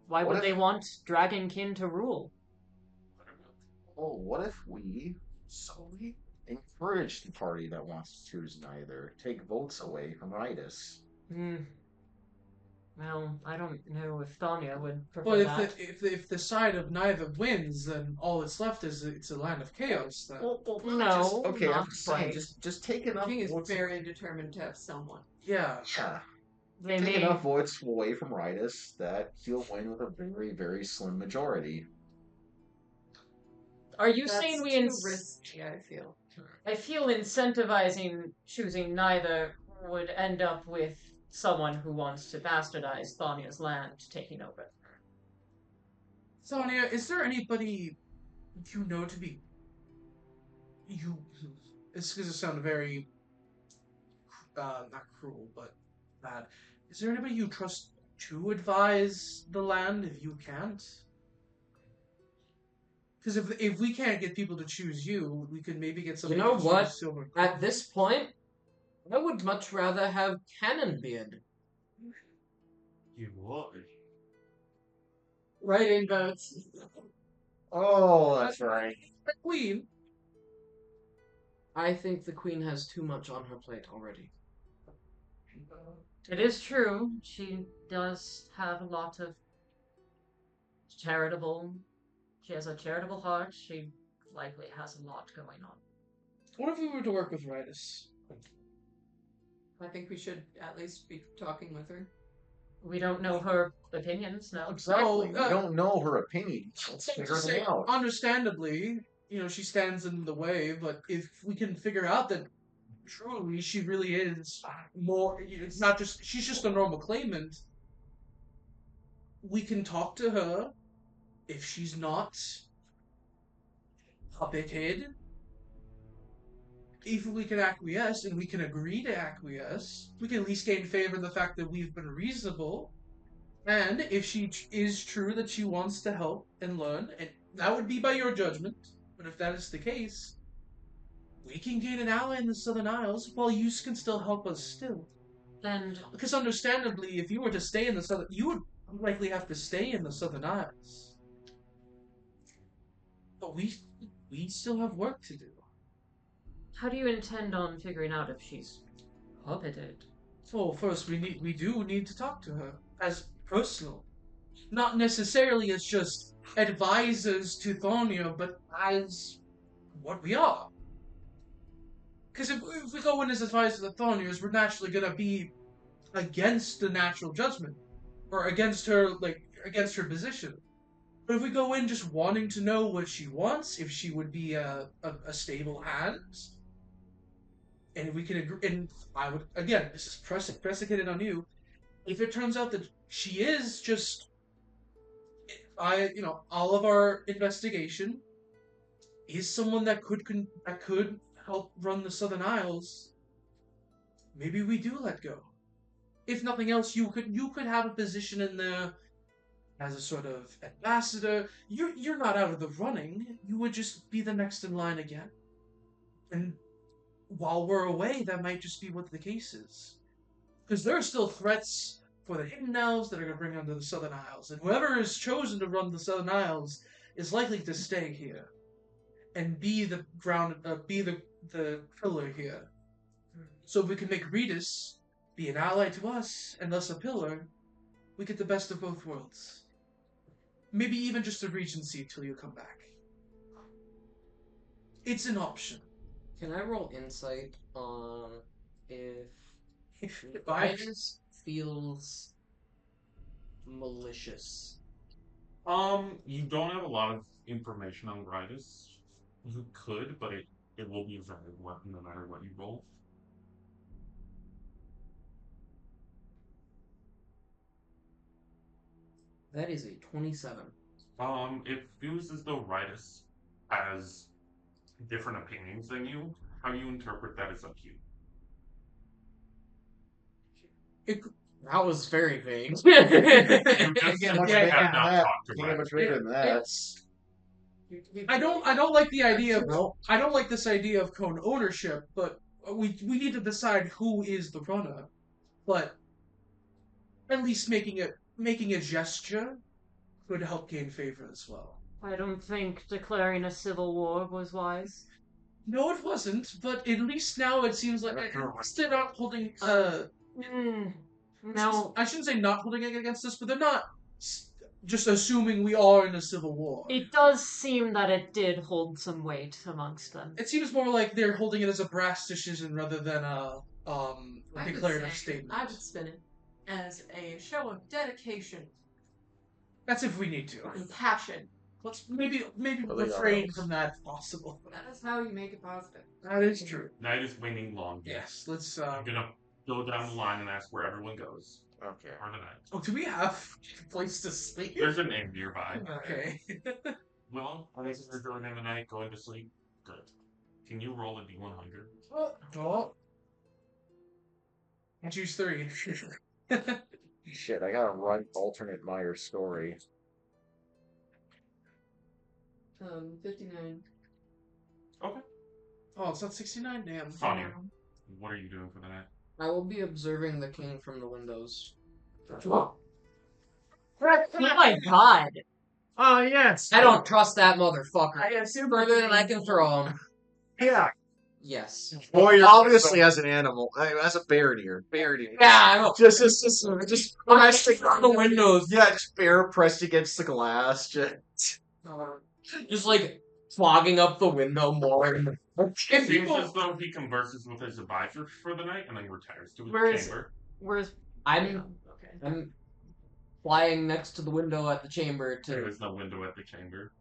Why what would if- they want dragonkin to rule? what if we solely encourage the party that wants to choose neither, take votes away from Ritus? Hmm. Well, I don't know if Thanya would prefer But that. if the side of neither wins, then all that's left is it's a land of chaos. Then No, Okay, not I'm just saying, quite. just take The enough king is votes. very determined to have someone. yeah, Yeah, They take may. enough votes away from Ritus that he'll win with a very, very slim majority. Are you That's saying we too risky, I feel. I feel incentivizing choosing neither would end up with someone who wants to bastardize Thania's land taking over. Sonia, is there anybody you know to be you? It's going to sound very not cruel, but bad. Is there anybody you trust to advise the land if you can't? Because if we can't get people to choose you, we could maybe get somebody know to what? choose Silver. At this point, I would much rather have Cannonbeard. You would. Write-in votes. Oh, that's right. The Queen. I think the queen has too much on her plate already. It is true, she does have a lot of charitable. She has a charitable heart. She likely has a lot going on. What if we were to work with Ritus? I think we should at least be talking with her. We don't know her opinions now. Exactly. Oh, We don't know her opinion. Let's figure To say, it out. understandably, she stands in the way, but if we can figure out that truly she really is more, it's not just, she's just a normal claimant, we can talk to her. If she's not puppeted, if we can acquiesce and we can agree to acquiesce, we can at least gain favor of the fact that we've been reasonable. And if she is true that she wants to help and learn, and that would be by your judgment, but if that is the case, we can gain an ally in the Southern Isles while you can still help us still. And Because understandably, if you were to stay in the Southern, you would likely have to stay in the Southern Isles. But we still have work to do. how do you intend on figuring out if she's puppeted? Well, first we do need to talk to her as personal, not necessarily as just advisors to Thornia, but as what we are. Because if we go in as advisors to Thornias, we're naturally gonna be against the natural judgment, or against her position. But if we go in just wanting to know what she wants, if she would be a stable hand, and if we can agree, and I would, again, this is predicated on you, if it turns out that she is just, all of our investigation is someone that could help run the Southern Isles, maybe we do let go. If nothing else, you could have a position in there as a sort of ambassador. You're not out of the running. You would just be the next in line again. And while we're away, that might just be what the case is. Because there are still threats for the Hidden Elves that are going to bring under the Southern Isles. And whoever is chosen to run the Southern Isles is likely to stay here and be the pillar here. So if we can make Redis be an ally to us and thus a pillar, we get the best of both worlds. Maybe even just a regency till you come back. It's an option. Can I roll insight on if Bye. Bias feels malicious? You don't have a lot of information on Ridus. You could, but it will be a valid weapon no matter what you roll. That is a 27. It feels as though Ridus has different opinions than you. How you interpret that is up to you. That was very vague. You just Can't much Yeah, bigger have than not that. talked to Can't get Ridus. much bigger than that. It's I don't like the idea of I don't like this idea of cone ownership, but we need to decide who is the runner. But at least making a gesture could help gain favor as well. I don't think declaring a civil war was wise. No, it wasn't, but at least now it seems like at least they're not holding No, I shouldn't say not holding it against us, but they're not just assuming we are in a civil war. it does seem that it did hold some weight amongst them. It seems more like they're holding it as a brass decision rather than a I would declarative say statement. I would spin it as a show of dedication That's if we need to. and passion. Let's maybe Well, they refrain are. from that if possible. That is how you make it positive. That is true. Night is waning long. Yes, let's I'm gonna go down the line and ask where everyone goes Okay. for the night. Oh, do we have a place to sleep? There's an inn nearby. Okay. Well, places are going in the night, going to sleep. Good. Can you roll a d100? Oh. Choose 3. Shit, I gotta run alternate Myers story. 59. Okay. Oh, it's not 69? Damn. Sonia, what are you doing for the night? I will be observing the king from the windows. Oh my god! Oh, yes. I don't trust that motherfucker. I assume Further than I can throw him. Yeah. Yes. Boy, obviously as an animal. As a bear deer. Bear deer. Yeah, I know. Just pressed on the windows. Yeah, just bear pressed against the glass. Just like clogging up the window more. It seems as though he converses with his advisor for the night and then retires to his Where's- chamber. Where's I'm okay? I'm flying next to the window at the chamber There to. is no window at the chamber.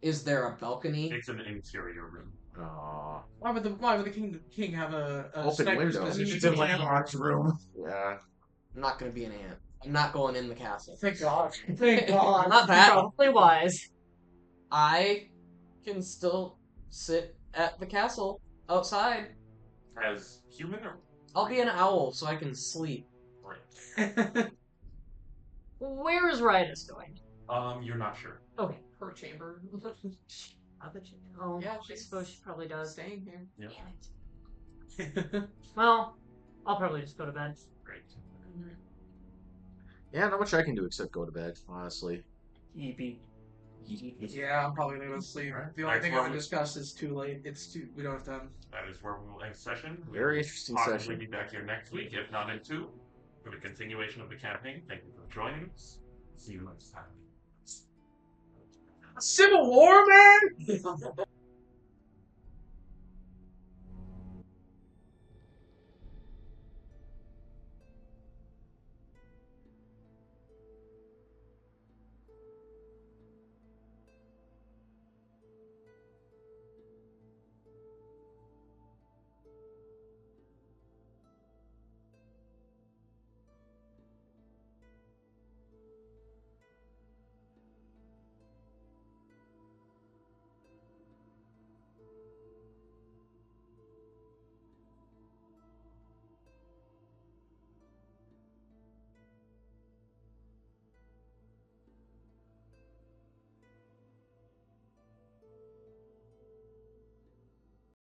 Is there a balcony? It's an interior room. Aww. Why would the king have a Open sniper's window. position? It's in Landlock's room. Yeah. I'm not gonna be an ant. I'm not going in the castle. Thank God. Thank God. Not that. Probably wise. I can still sit at the castle outside. As human or I'll be an owl so I can sleep. right? Where is Ridus going? You're not sure. Okay. Her chamber. Oh, Yeah, I she's suppose she probably does. Staying here. Yeah. Damn it. Well, I'll probably just go to bed. Great. Yeah, not much I can do except go to bed, honestly. Eepy. Yeah, I'm probably gonna go to sleep. Right. The only Next thing I one want to was- discuss is too late. We don't have time. That is where we will end session. We Very will interesting possibly session. be back here next week, if not in 2, for the continuation of the campaign. Thank you for joining us. See you next time. Civil War, man!